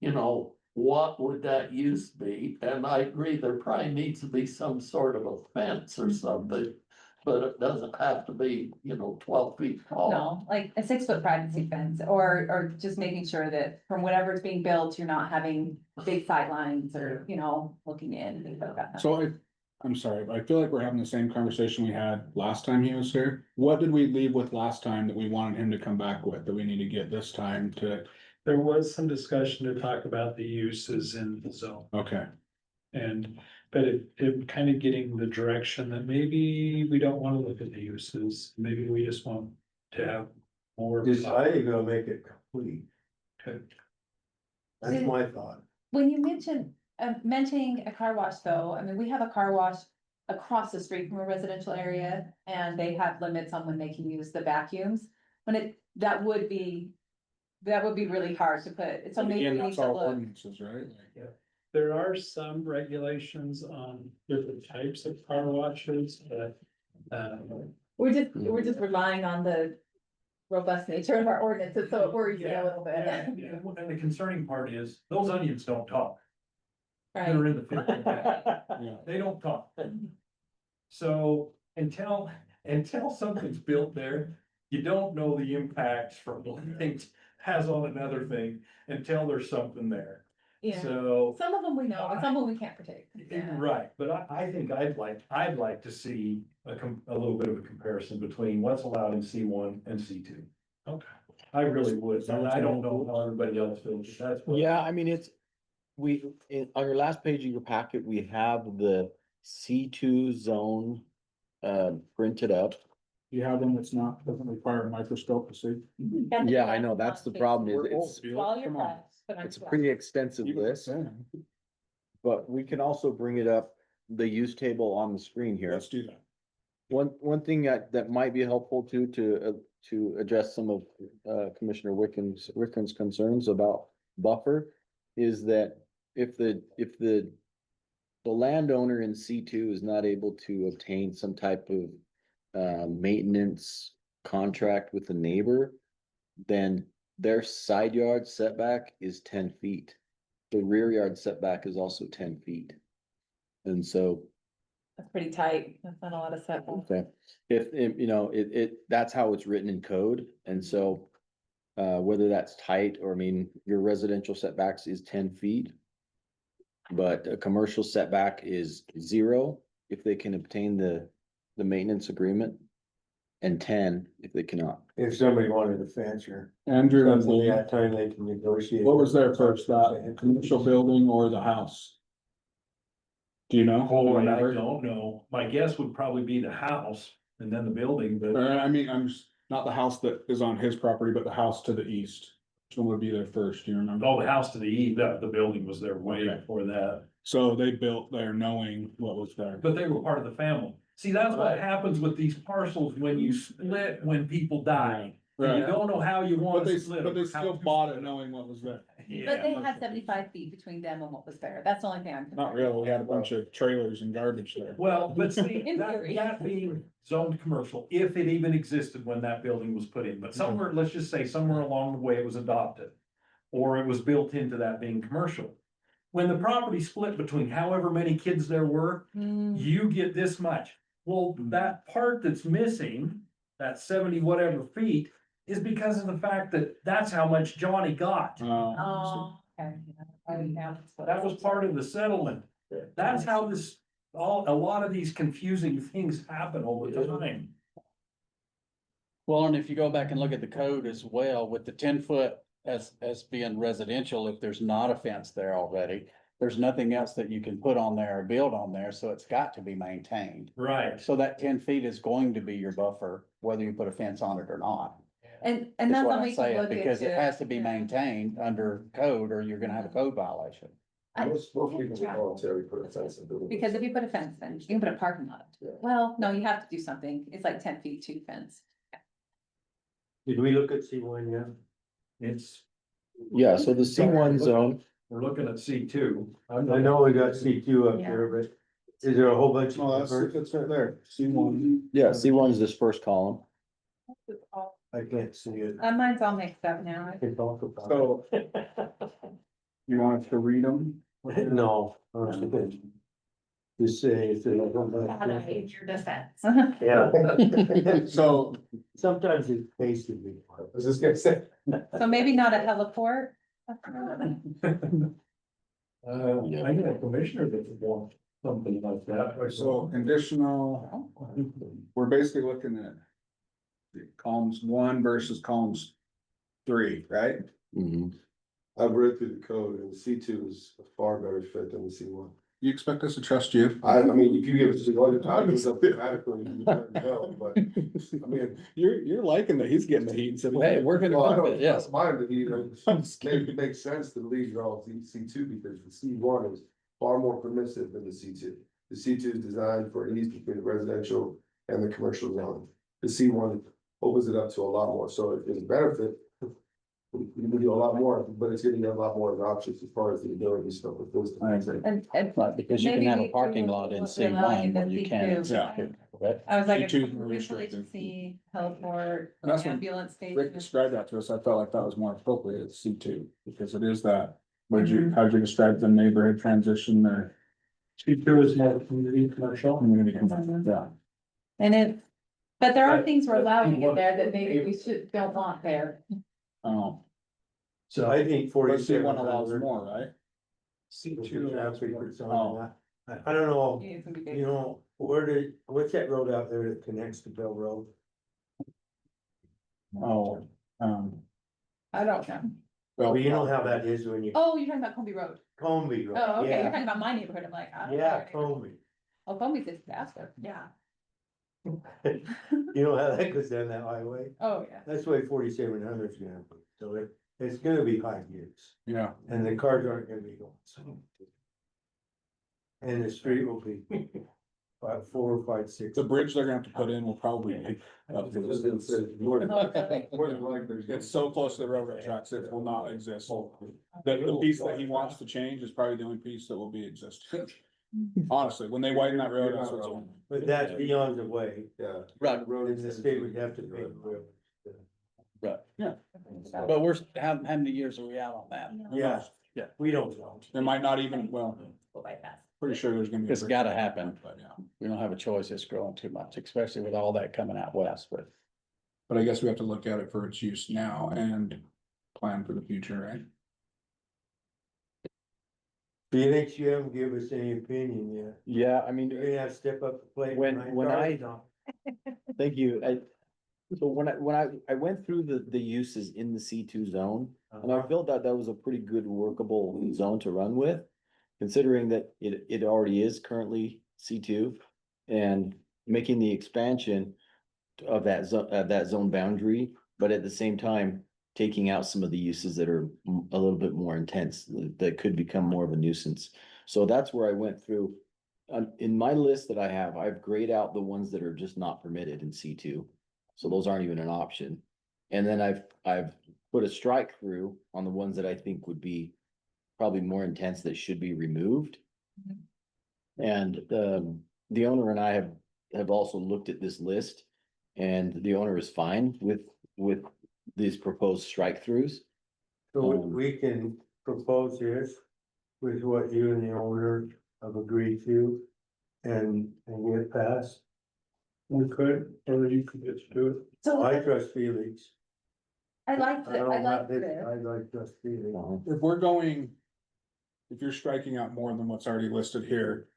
you know, what would that use be? And I agree, there probably needs to be some sort of a fence or something. But it doesn't have to be, you know, 12 feet tall. No, like a 6-foot privacy fence, or just making sure that from whatever's being built, you're not having big sight lines or, you know, looking in, things like that. so I'm sorry, but I feel like we're having the same conversation we had last time he was here. What did we leave with last time that we wanted him to come back with, that we need to get this time to, There was some discussion to talk about the uses in the zone. okay. And, but it kind of getting the direction that maybe we don't want to look at the uses, maybe we just want to have more. Decided to make it complete. Okay. That's my thought. When you mentioning a car wash though, I mean, we have a car wash across the street from a residential area, and they have limits on when they can use the vacuums. That would be really hard to put, so maybe we Again, need that's to all look. ordinances, right? There are some regulations on different types of car washes, but, We're just relying on the robust nature of our ordinances, so it worries me a little bit. And the concerning part is, those onions don't talk. Right, They're in the field. They don't talk. So until something's built there, you don't know the impacts from one thing has on another thing until there's something there. yeah, So, some of them we know, and some of them we can't predict. Yeah. right, but I think I'd like to see a little bit of a comparison between what's allowed in C1 and C2. okay. I really would, and I don't know how everybody else feels, but that's what. Yeah, I mean, on your last page of your packet, we have the C2 zone printed up. You have one that's not, doesn't require a microscope to see. Yeah, I know, that's the problem is Swallow your Come on. pride, but I'm it's a sorry. pretty extensive list, but we can also bring it up, the use table on the screen here. Let's do that. One thing that might be helpful to address some of Commissioner Wickham's concerns about buffer is that if the landowner in C2 is not able to obtain some type of maintenance contract with the neighbor, then their side yard setback is 10 feet. The rear yard setback is also 10 feet. And so, That's pretty tight, that's not a lot of setback. okay, if, you know, that's how it's written in code, and so whether that's tight, or I mean, your residential setbacks is 10 feet. But a commercial setback is 0 if they can obtain the maintenance agreement, and 10 if they cannot. If somebody wanted a fence or Andrew, and something, Lee, that time they can negotiate. what was there first, that commercial building or the house? Do you know? Oh, I don't know. My guess would probably be the house and then the building, but. I mean, I'm just, not the house that is on his property, but the house to the east. Which one would be there first, do you remember? Oh, the house to the east, the building was there way Okay. before that, So they built there knowing what was there. but they were part of the family. See, that's what Right. happens with these parcels when you split, when people die. And you Right. don't know how you But want they, to split. but they them, how still to bought split it knowing what was there. But Yeah, they had 75 feet between them and what was there, that's the only thing I'm. Not really, we had a bunch of trailers and garbage there. well, but see, In that theory. being zoned commercial, if it even existed when that building was put in, but somewhere, let's just say somewhere along the way it was adopted. Or it was built into that being commercial. When the property split between however many kids there were, you get this much. Well, that part that's missing, that 70 whatever feet, is because of the fact that that's how much Johnny got. Oh, okay. That was part of the settlement. That's how a lot of these confusing things happen over time. Well, and if you go back and look at the code as well, with the 10-foot as being residential, if there's not a fence there already, there's nothing else that you can put on there or build on there, so it's got to be maintained. Right. So that 10 feet is going to be your buffer, whether you put a fence on it or not. And Is that's what what I'm we can saying, look because it into. has to be maintained under code, or you're gonna have a code violation. Most people voluntarily put a fence in buildings. Because if you put a fence, then you can put a parking lot. Well, no, you have to do something, it's like 10 feet to fence. Did we look at C1 yet? It's, Yeah, so the C1 zone, we're looking at C2. I know we got C2 up Yeah. there, but is there a whole bunch Oh, of? that's right there, C1. yeah, C1 is this first column. I can't see it. Mine's all mixed up now. I can talk about it. So, you want us to read them? No. Just say it's. Your defense. Yeah. So, Sometimes it's pasted me. I was just gonna say. So maybe not a heliport. I got a commissioner that would want something like that. so conditional, we're basically looking at columns 1 versus columns 3, right? Mhm. I've read through the code and the C2 is a far better fit than the C1. You expect us to trust you? I mean, if you give us one time, it's up dramatically, you never know, but I mean. You're liking that he's getting the heat, so hey, we're gonna Well, I bump don't it, yes. mind that, you know, it makes sense to leave your all C2 because the C1 is far more permissive than the C2. The C2 is designed for ease between the residential and the commercial zone. The C1 opens it up to a lot more, so it is a benefit. You can do a lot more, but it's giving you a lot more options as far as the ability stuff with those. And Right, because you can maybe have a we parking would lot in look C allowing one where the you can in C2. C2, correct? I was like, a C2 is more commercial restrictive. agency, heliport, And that's when ambulance Rick station. described that to us, I felt like that was more appropriate at C2, because it is that. Would you, Mhm. how did you describe the neighborhood transition there? C2 is more community commercial. Community, yeah. And it, but there are But- things we're but allowing what- in there that maybe we don't want there. Oh, So I think but forty-seven C1 allows hundred. more, right? C2. I don't know, It's gonna be big. you know, what's that road out there that connects to Bell Road? Oh, I don't know. Well, you know how that is when you, Oh, you're talking about Comby Road. Comby Road, Oh, okay, you're yeah, talking about my neighborhood. I'm like, I don't know. yeah, Comby. Oh, Comby's just faster. Yeah. You know how that goes down that highway? Oh, yeah. That's the way 4700 is gonna be, so it's gonna be high use, yeah. and the cars aren't gonna be going. So. And the street will be about 4, 5, 6. The bridge they're gonna have to put in will probably be up to this. More than likely. It's so close to the railroad tracks, it will not exist. The piece that he wants to change is probably the only piece that will be existing. Honestly, when they widen that road, that's what's on. But that's beyond the way, Yeah. Right, road in the state would have to pay the road. right, yeah. But we're, how many years are we out on that? Yeah. Yeah. We don't know. There might not even, well, Go bypass. pretty sure there's gonna be. It's gotta happen. But yeah, We don't have a choice, it's growing too much, especially with all that coming out west, but. but I guess we have to look at it for its use now and plan for the future, right? Felix, you haven't given us any opinion yet. Yeah, I mean, You're gonna have to step up the plate. When I- Don't. thank you. So when I went through the uses in the C2 zone, and I felt that that was a pretty good workable zone to run with. Considering that it already is currently C2 and making the expansion of that zone boundary, but at the same time, taking out some of the uses that are a little bit more intense, that could become more of a nuisance. So that's where I went through. In my list that I have, I've grayed out the ones that are just not permitted in C2. So those aren't even an option. And then I've put a strike through on the ones that I think would be probably more intense that should be removed. And the owner and I have also looked at this list, and the owner is fine with these proposed strike throughs. So we can propose this with what you and the owner have agreed to and get it passed. We could, or you could just do it. So I trust Felix. I like, I don't I know like about this, this. I like trust Felix. If we're going, if you're striking out more than what's already listed here.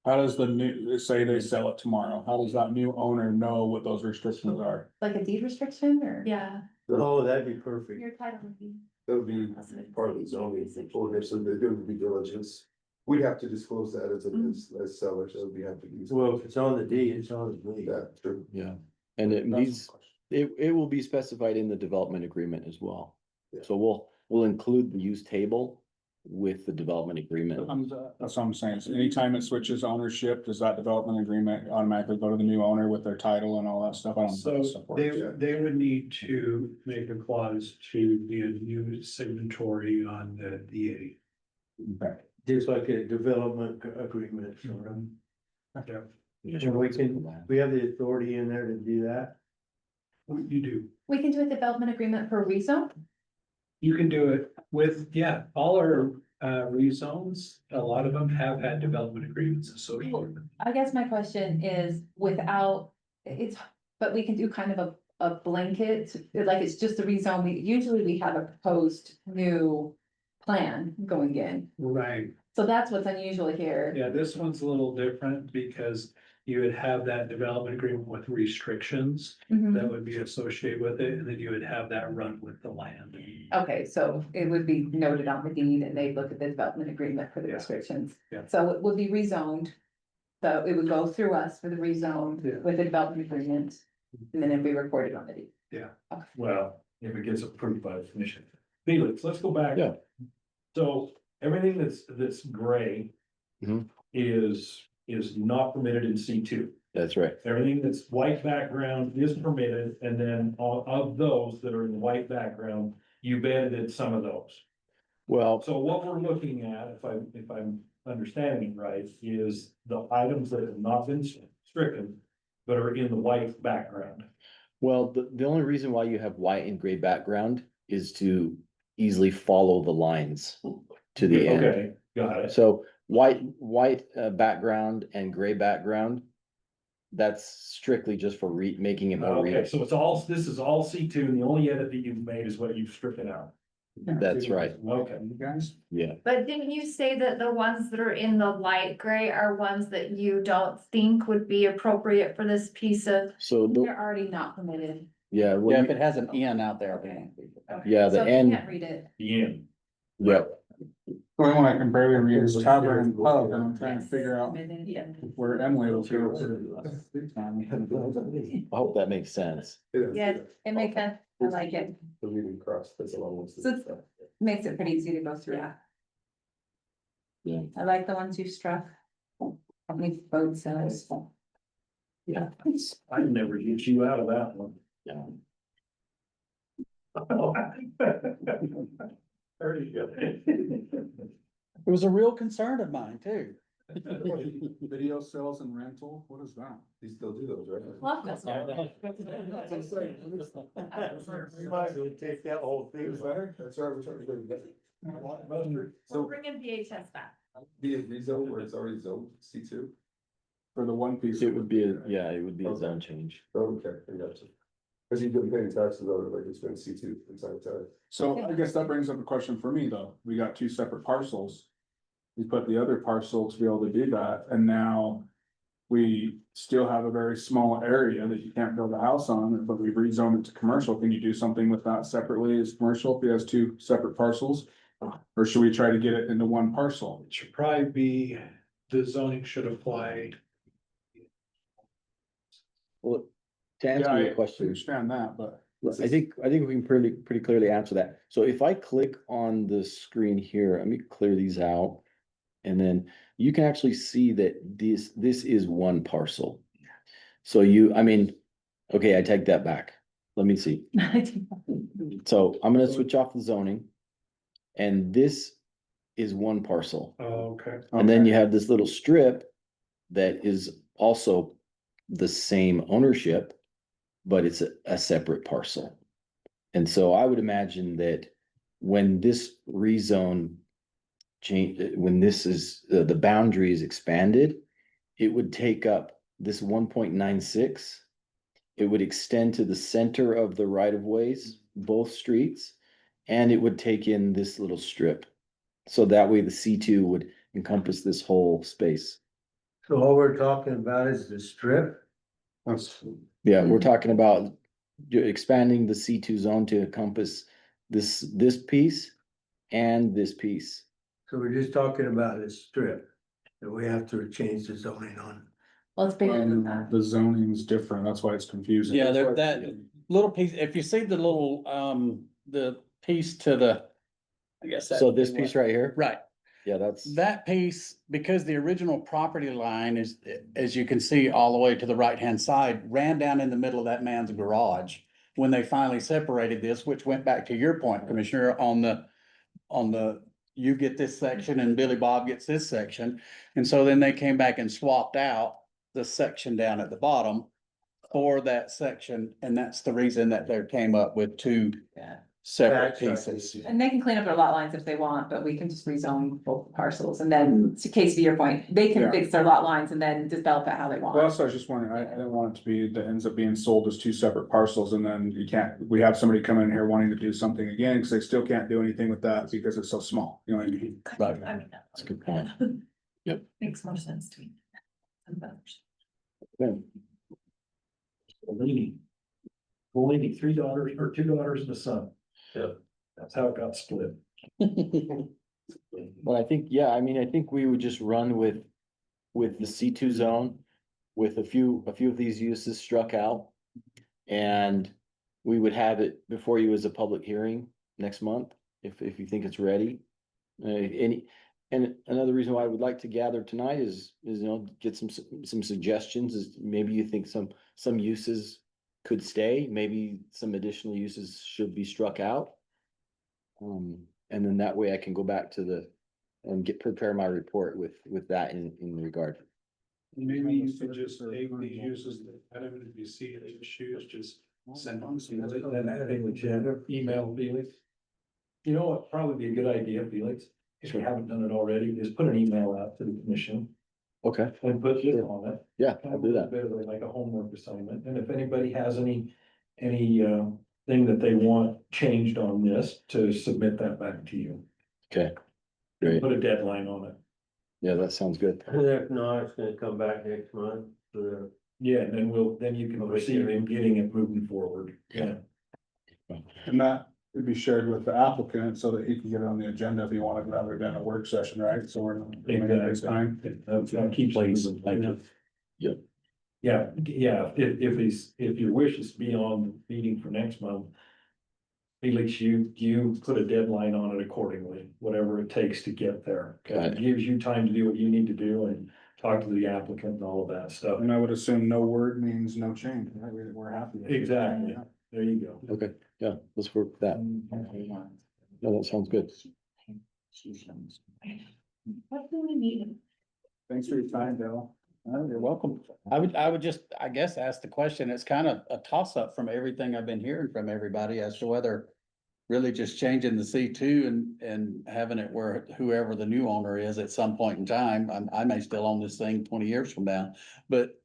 How does the new, say they sell it tomorrow, how does that new owner know what those restrictions are? Like a deed restriction or? Yeah, Oh, that'd be perfect. your title would be. That would be part of the zoning ordinance, so they're doing due diligence. We'd have to disclose that as sellers, so we have to use. Well, if it's on the deed, it's on the deed. Yeah, true. Yeah, and it needs, it will be specified in the development agreement as well. Yeah. So we'll include the use table with the development agreement. That's what I'm saying, so anytime it switches ownership, does that development agreement automatically go to the new owner with their title and all that stuff? I don't know how So that stuff works. they would need to make a clause to be a new signatory on the DA. Okay. Just like a development agreement, sort of. Yeah, And we have the authority in there to do that. you do. We can do a development agreement for a rezone? You can do it with, yeah, all our rezones, a lot of them have had development agreements associated with them. I guess my question is without, but we can do kind of a blanket, like it's just a rezone. We have a proposed new plan going in. Right, So that's what's unusual here. yeah, this one's a little different because you would have that development agreement with restrictions Mhm. that would be associated with it, and then you would have that run with the land. Okay, so it would be noted on the deed and they'd look at the development agreement for the restrictions. Yeah. So it would be rezoned. So it would go through us for the rezone Yeah. with the development agreement, and then it'd be recorded on the deed. Yeah. Well, if it gets approved by the commission. Felix, let's go back. Yeah. So everything that's gray Mhm. is is not permitted in C2. That's right. Everything that's white background is permitted, and then of those that are in white background, you've edited some of those. Well, So what we're looking at, if I'm understanding it right, is the items that have not been stricken, but are in the white background. well, the only reason why you have white and gray background is to easily follow the lines to the end. Okay, got it. So white background and gray background, that's strictly just for making it more Okay, readable. so this is all C2, and the only edit that you've made is what you've stricken out. That's right. Okay. You guys? Yeah. But didn't you say that the ones that are in the light gray are ones that you don't think would be appropriate for this piece of? So, They're already not permitted. yeah, Yeah, well, if it has an N out there. yeah, So the if you end, can't read it. The end. yep. The only one I can barely read is tavern and pub, and I'm trying to figure out Yeah. where M labels go. I hope that makes sense. Yeah, it makes sense. I like it. The reading cross, that's a long one. So it's- Makes it pretty easy to go through. Yeah. I like the ones you struck. How many votes says? Yeah, I never get you out of that one. Yeah. There you go. It was a real concern of mine too. Video sales and rental, what is that? You still do those, right? Love this. We might as well take that whole thing. That's right, we're trying to do that. We're bringing VHS back. Be a rezone where it's already zoned C2? For the one piece. It would be, it would be a zone change. Okay, I got you. Cause you've been paying taxes on it, like it's been C2 inside time. So I guess that brings up a question for me, though. We got two separate parcels. We put the other parcel to be able to do that, and now we still have a very small area that you can't build a house on, but we've rezoned it to commercial. Can you do something with that separately as commercial if it has two separate parcels? Or should we try to get it into one parcel? It should probably be, the zoning should apply. Well, to answer Yeah, your I question, understand that, but. I think we can pretty clearly answer that. So if I click on the screen here, let me clear these out. And then you can actually see that this is one parcel. So okay, I take that back. Let me see. So I'm gonna switch off the zoning. And this is one parcel. Okay. And then you have this little strip that is also the same ownership, but it's a separate parcel. And so I would imagine that when this rezone change, when this is, the boundary is expanded, it would take up this 1.96. It would extend to the center of the right of ways, both streets, and it would take in this little strip. So that way the C2 would encompass this whole space. So all we're talking about is the strip? Yeah, we're talking about expanding the C2 zone to encompass this piece and this piece. So we're just talking about a strip that we have to change the zoning on. Well, it's bigger than And that. the zoning's different, that's why it's confusing. Yeah, that little piece, if you see the little, the piece to the. I guess. So this piece right here? Right. Yeah, that's. That piece, because the original property line is, as you can see, all the way to the right-hand side, ran down in the middle of that man's garage. When they finally separated this, which went back to your point, Commissioner, on the, you get this section and Billy Bob gets this section. And so then they came back and swapped out the section down at the bottom for that section. And that's the reason that they came up with two separate pieces. And they can clean up their lot lines if they want, but we can just rezone both parcels, and then, to case to your point, they can Yeah. fix their lot lines and then develop it how they Well, want. that's what I was just wondering, I didn't want it to be, that ends up being sold as two separate parcels, and then we have somebody come in here wanting to do something again, because they still can't do anything with that because it's so small, you know what I mean? Right. I mean, That's a good point. Yep. makes more sense to me. Only three daughters or two daughters and a son. Yeah, that's how it got split. But I think, I think we would just run with the C2 zone with a few of these uses struck out. And we would have it before you as a public hearing next month, if you think it's ready. And another reason why I would like to gather tonight is, get some suggestions, is maybe you think some uses could stay, maybe some additional uses should be struck out. And then that way I can go back to and prepare my report with that in regard. Maybe you could just take the uses that, I don't know if you see any issues, just send them. Email Felix. You know what, probably be a good idea, Felix, if you haven't done it already, is put an email out to the commission Okay, and put this on it. yeah, I'll do that. Bit of like a homework assignment, and if anybody has any thing that they want changed on this, to submit that back to you. Okay, great. Put a deadline on it. Yeah, that sounds good. And if not, it's gonna come back next month for Yeah, and then you can proceed in getting it moving forward. Yeah. And that would be shared with the applicant so that he can get it on the agenda if he wanted, rather than a work session, right? So we're not doing it this time. That keeps moving. Thank you. Yep. Yeah, if your wish is to be on the meeting for next month, Felix, you put a deadline on it accordingly, whatever it takes to get there. Got It gives you time to do what you need to do and talk to the applicant and all of that stuff. And I would assume no word means no change, right? We're happy. with it. Exactly. There you go. Okay, yeah, let's work with that. No, that sounds good. What do we need? Thanks for your time, Dale. You're welcome. I would just, I guess, ask the question. It's kind of a toss up from everything I've been hearing from everybody as to whether really just changing the C2 and having it where whoever the new owner is at some point in time, I may still own this thing 20 years from now, but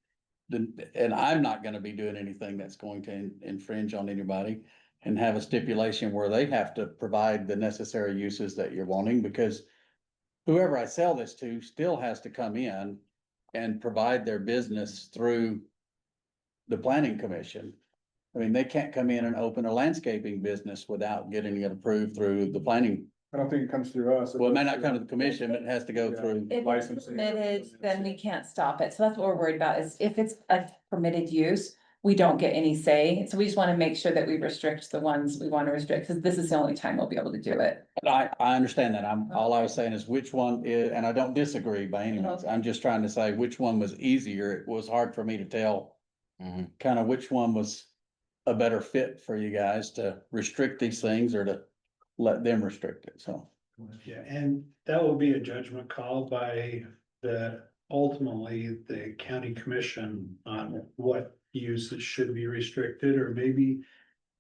and I'm not gonna be doing anything that's going to infringe on anybody, and have a stipulation where they have to provide the necessary uses that you're wanting, because whoever I sell this to still has to come in and provide their business through the planning commission. I mean, they can't come in and open a landscaping business without getting it approved through the planning. I don't think it comes through us. Well, it may not come to the commission, but it has to go through. If it's Licensing. permitted, then we can't stop it. So that's what we're worried about, is if it's a permitted use, we don't get any say. So we just want to make sure that we restrict the ones we want to restrict, because this is the only time we'll be able to do it. I understand that. All I was saying is which one is, and I don't disagree by any means. I'm just trying to say which one was easier. It was hard for me to tell kind of which one was a better fit for you guys to restrict these things or to let them restrict it, so. Yeah, and that will be a judgment call by ultimately the county commission on what uses should be restricted, or maybe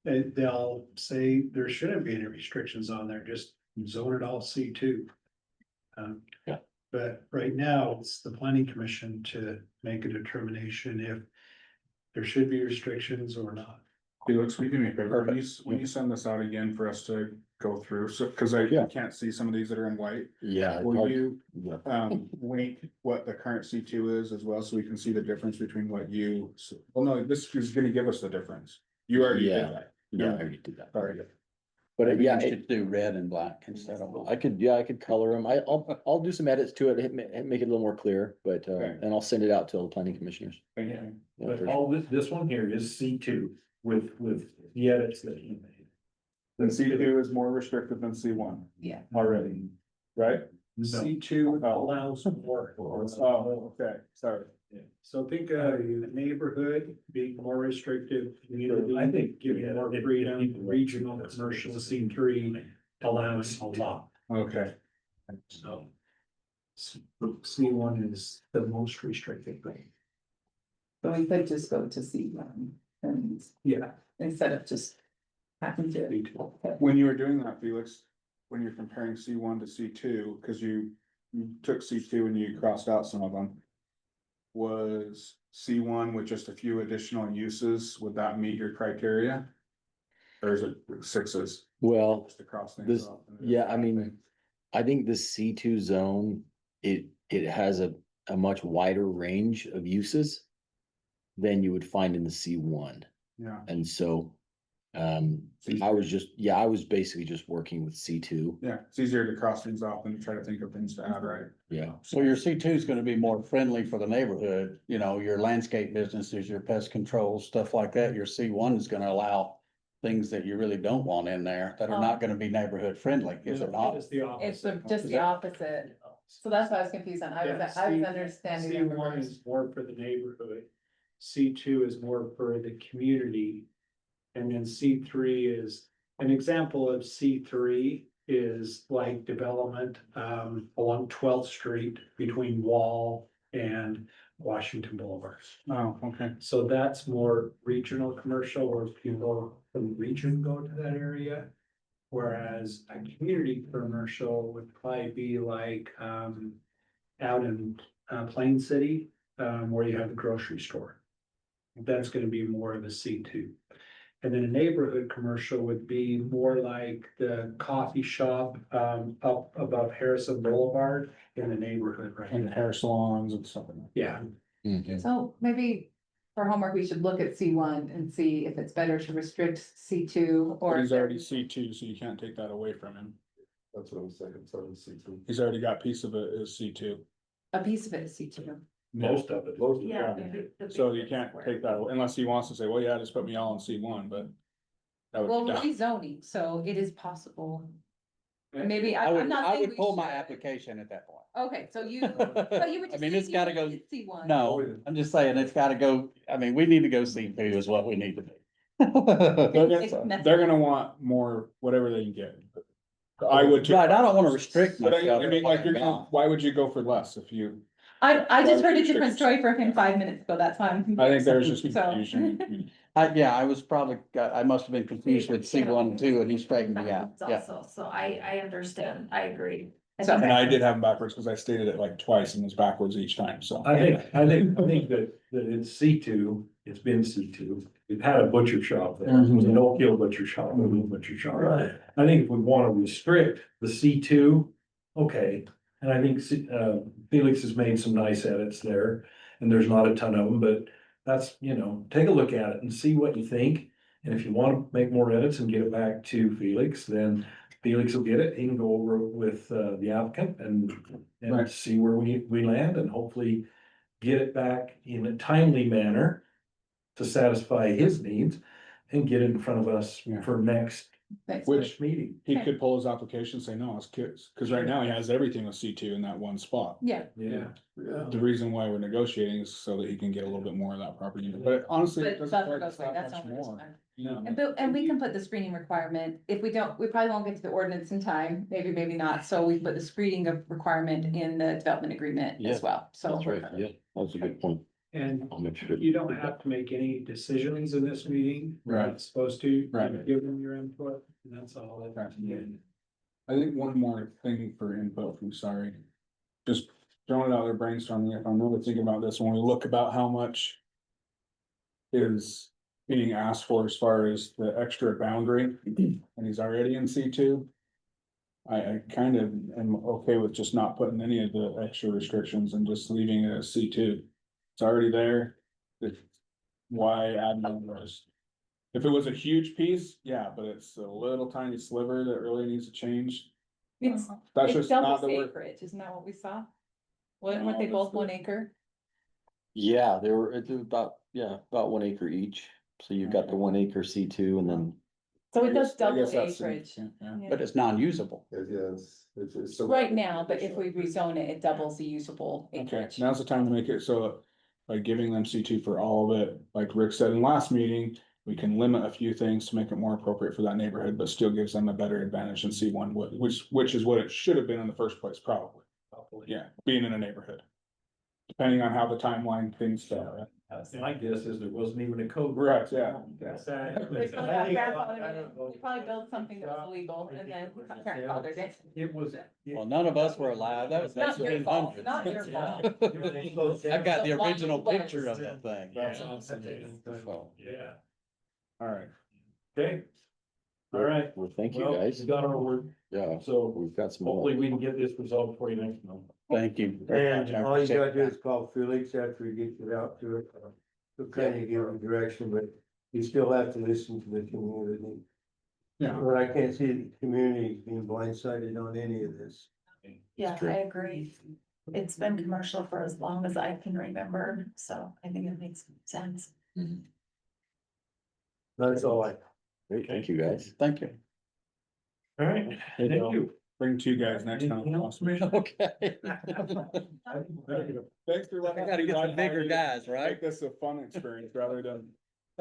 they'll say there shouldn't be any restrictions on there, just zone it all C2. Yeah. But right now, it's the planning commission to make a determination if there should be restrictions or not. Felix, will you do me a favor? When you send this out again for us to go through, so, cause I can't see some of these that are in white. Yeah. Will you, link what the current C2 is as well, so we can see the difference between what well, no, this is gonna give us the difference. You already did that. Yeah, I already did that. Sorry. But Maybe yeah, you should do red and black instead of. I could color them. I'll do some edits to it, make it a little more clear, but, and I'll send it out to all the planning commissioners. Thank you. Yeah, But for all this one here is C2 with the edits that he made. Then C2 is more restrictive than C1 Yeah. already, right? C2 allows more. Oh, okay, sorry. So think a neighborhood being more restrictive, community, I think, giving yeah, more it- freedom, regional, commercial, C3 allows a lot. Okay. So C1 is the most restricted thing. But we could just go to C1 and Yeah. instead of just having to. When you were doing that, Felix, when you're comparing C1 to C2, cause you took C2 and you crossed out some of them. Was C1 with just a few additional uses, would that meet your criteria? Or is it sixes? Well, Just to cross things this, off? yeah, I mean, I think the C2 zone, it has a much wider range of uses than you would find in the C1. Yeah. And so, I was basically just working with C2. Yeah, it's easier to cross things off than to try to think of things to add, right? Yeah. So your C2 is gonna be more friendly for the neighborhood, your landscape businesses, your pest control, stuff like that. Your C1 is gonna allow things that you really don't want in there that are not gonna be neighborhood friendly, is it not? It's the opposite. It's just the opposite. So that's what I was confused on. I Yeah, was C- understanding. C the one reverse. is more for the neighborhood, C two is more for the community. And then C three is, an example of C three is like development along 12th Street between Wall and Washington Boulevard. Oh, okay. So that's more regional commercial where people from the region go to that area. Whereas a community commercial would probably be like out in Plain City, where you have the grocery store. That's gonna be more of a C2. And then a neighborhood commercial would be more like the coffee shop up above Harrison Boulevard in the neighborhood, And right? hair salons and stuff like that. Yeah, So maybe for homework, we should look at C1 and see if it's better to restrict C2 But or. he's already C2, so you can't take that away from him. That's what I'm saying, it's already C2. He's already got a piece of it as C2. A piece of it is C2. Most of it. Most of it. Yeah. So you can't take that, unless he wants to say, well, yeah, just put me all in C1, but. That Well, would be we're dumb. rezoning, so it is possible. Maybe, I I'm would, not I saying would we pull my should. application at that point. Okay, so you, but you were I just mean, saying it's you gotta wanted go- C1. No, I'm just saying, it's gotta go, I mean, we need to go C2 is what we need to do. They're gonna want more, whatever they can get. I would too. Right, I don't wanna restrict But myself. I mean, like, you're gonna, why would you go for less if you, I just Why heard a would you different restrict story from him 5 minutes ago, that's why I'm confused. I think there's just So- confusion. Yeah, I was probably, I must have been confused with C1 and 2 and he straightened me out, yeah. Also, so I understand, I agree. So- And I did have them backwards because I stated it like twice and it was backwards each time, so. I think that it's C2, it's been C2. We've had a butcher shop there, it was a no-kill butcher shop, a little butcher shop. Right. I think if we wanna restrict the C2, okay, and I think Felix has made some nice edits there. And there's not a ton of them, but that's, take a look at it and see what you think. And if you wanna make more edits and get it back to Felix, then Felix will get it, he can go over it with the applicant and Right. see where we land and hopefully get it back in a timely manner to satisfy his needs and get it in front of us Yeah. for next Which meeting. he could pull his application, and say, no, it's kids, because right now he has everything with C2 in that one spot. Yeah, Yeah. The reason why we're negotiating is so that he can get a little bit more of that property, but honestly. it but doesn't that's feel what like goes it's right, that that's much not what it's more. fine. No. And we can put the screening requirement, if we don't, we probably won't get to the ordinance in time, maybe not, so we put the screening of requirement in the development agreement Yeah, as well, so. That's right, yeah, that's a good point. and I'll make sure. you don't have to make any decisions in this meeting. You're not Right. supposed to. Right. Give them your input, and that's all. Right. I think one more thing for input, I'm sorry. Just throwing it out there brainstorming, if I'm really thinking about this, when we look about how much. Is being asked for as far as the extra boundary, and he's already in C2. I kind of am okay with just not putting any of the extra restrictions and just leaving it as C2. It's already there. Why add more rest? If it was a huge piece, yeah, but it's a little tiny sliver that really needs to change. It's, That's it's just not double the word. acreage, isn't that what we saw? Weren't No, they that's both the- 1 acre? Yeah, they were, it's about 1 acre each, so you've got the 1 acre C2 and then. So it I does guess double that's acreage. significant, yeah. Yeah. But it's non-usable. It's so. Right now, but if we rezone it, it doubles the usable Okay, acreage. now's the time to make it so, by giving them C2 for all of it, like Rick said in last meeting. We can limit a few things to make it more appropriate for that neighborhood, but still gives them a better advantage than C1 would, which is what it should have been in the first place, probably. Yeah, being in a neighborhood. Depending on how the timeline things go. My guess is there wasn't even a code. Right, yeah. They probably built something that was illegal and then grandfathered it. It was. Well, none of us were alive, that was Not your fault, 1900s. not your fault. I've got the The one original was. picture of that thing. So, Yeah. all right. Okay. All right. Well, thank you, Well, guys. we got our word, Yeah, so we've got some more. hopefully we can get this resolved for you next month. Thank you. very much. I And all you appreciate gotta do that. is call Felix after he gets it out to it. To kind of give him direction, but you still have to listen to the community. Yeah. But I can't see the community being blindsided on any of this. Yeah, I agree. It's been commercial for as long as I can remember, so I think it makes sense. That's all I. Great, thank you, guys. Thank you. All right, thank you. Bring two guys next time. Okay. Thanks for letting. I gotta get some bigger guys, Make right? this a fun experience rather than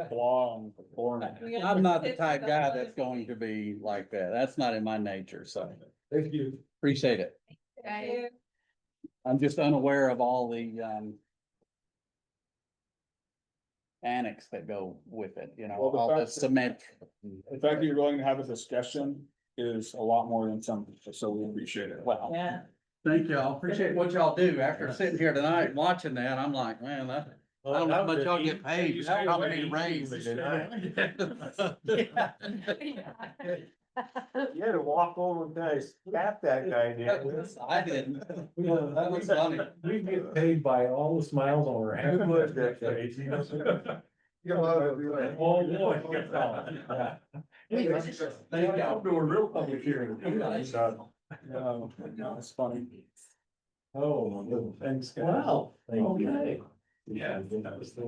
blah and boring. I'm not the type guy that's going to be like that. That's not in my nature, so Thank you. appreciate it. I'm just unaware of all the, annex that go with it, you know, Well, the all the fact that- cement. The fact that you're willing to have a discussion is a lot more than something, so we appreciate it. Well, Yeah. thank y'all. Appreciate what y'all do. After sitting here tonight and watching that, I'm like, man, that. I don't know how much y'all get paid, but y'all probably need a raise. You had to walk over and kind of slap that guy down. I didn't. That was funny. We get paid by all the smiles on our head. Oh, boy. Thank y'all. Doing real public hearing. That's funny. Oh, thanks, guys. Wow. Okay. Yeah. That was the.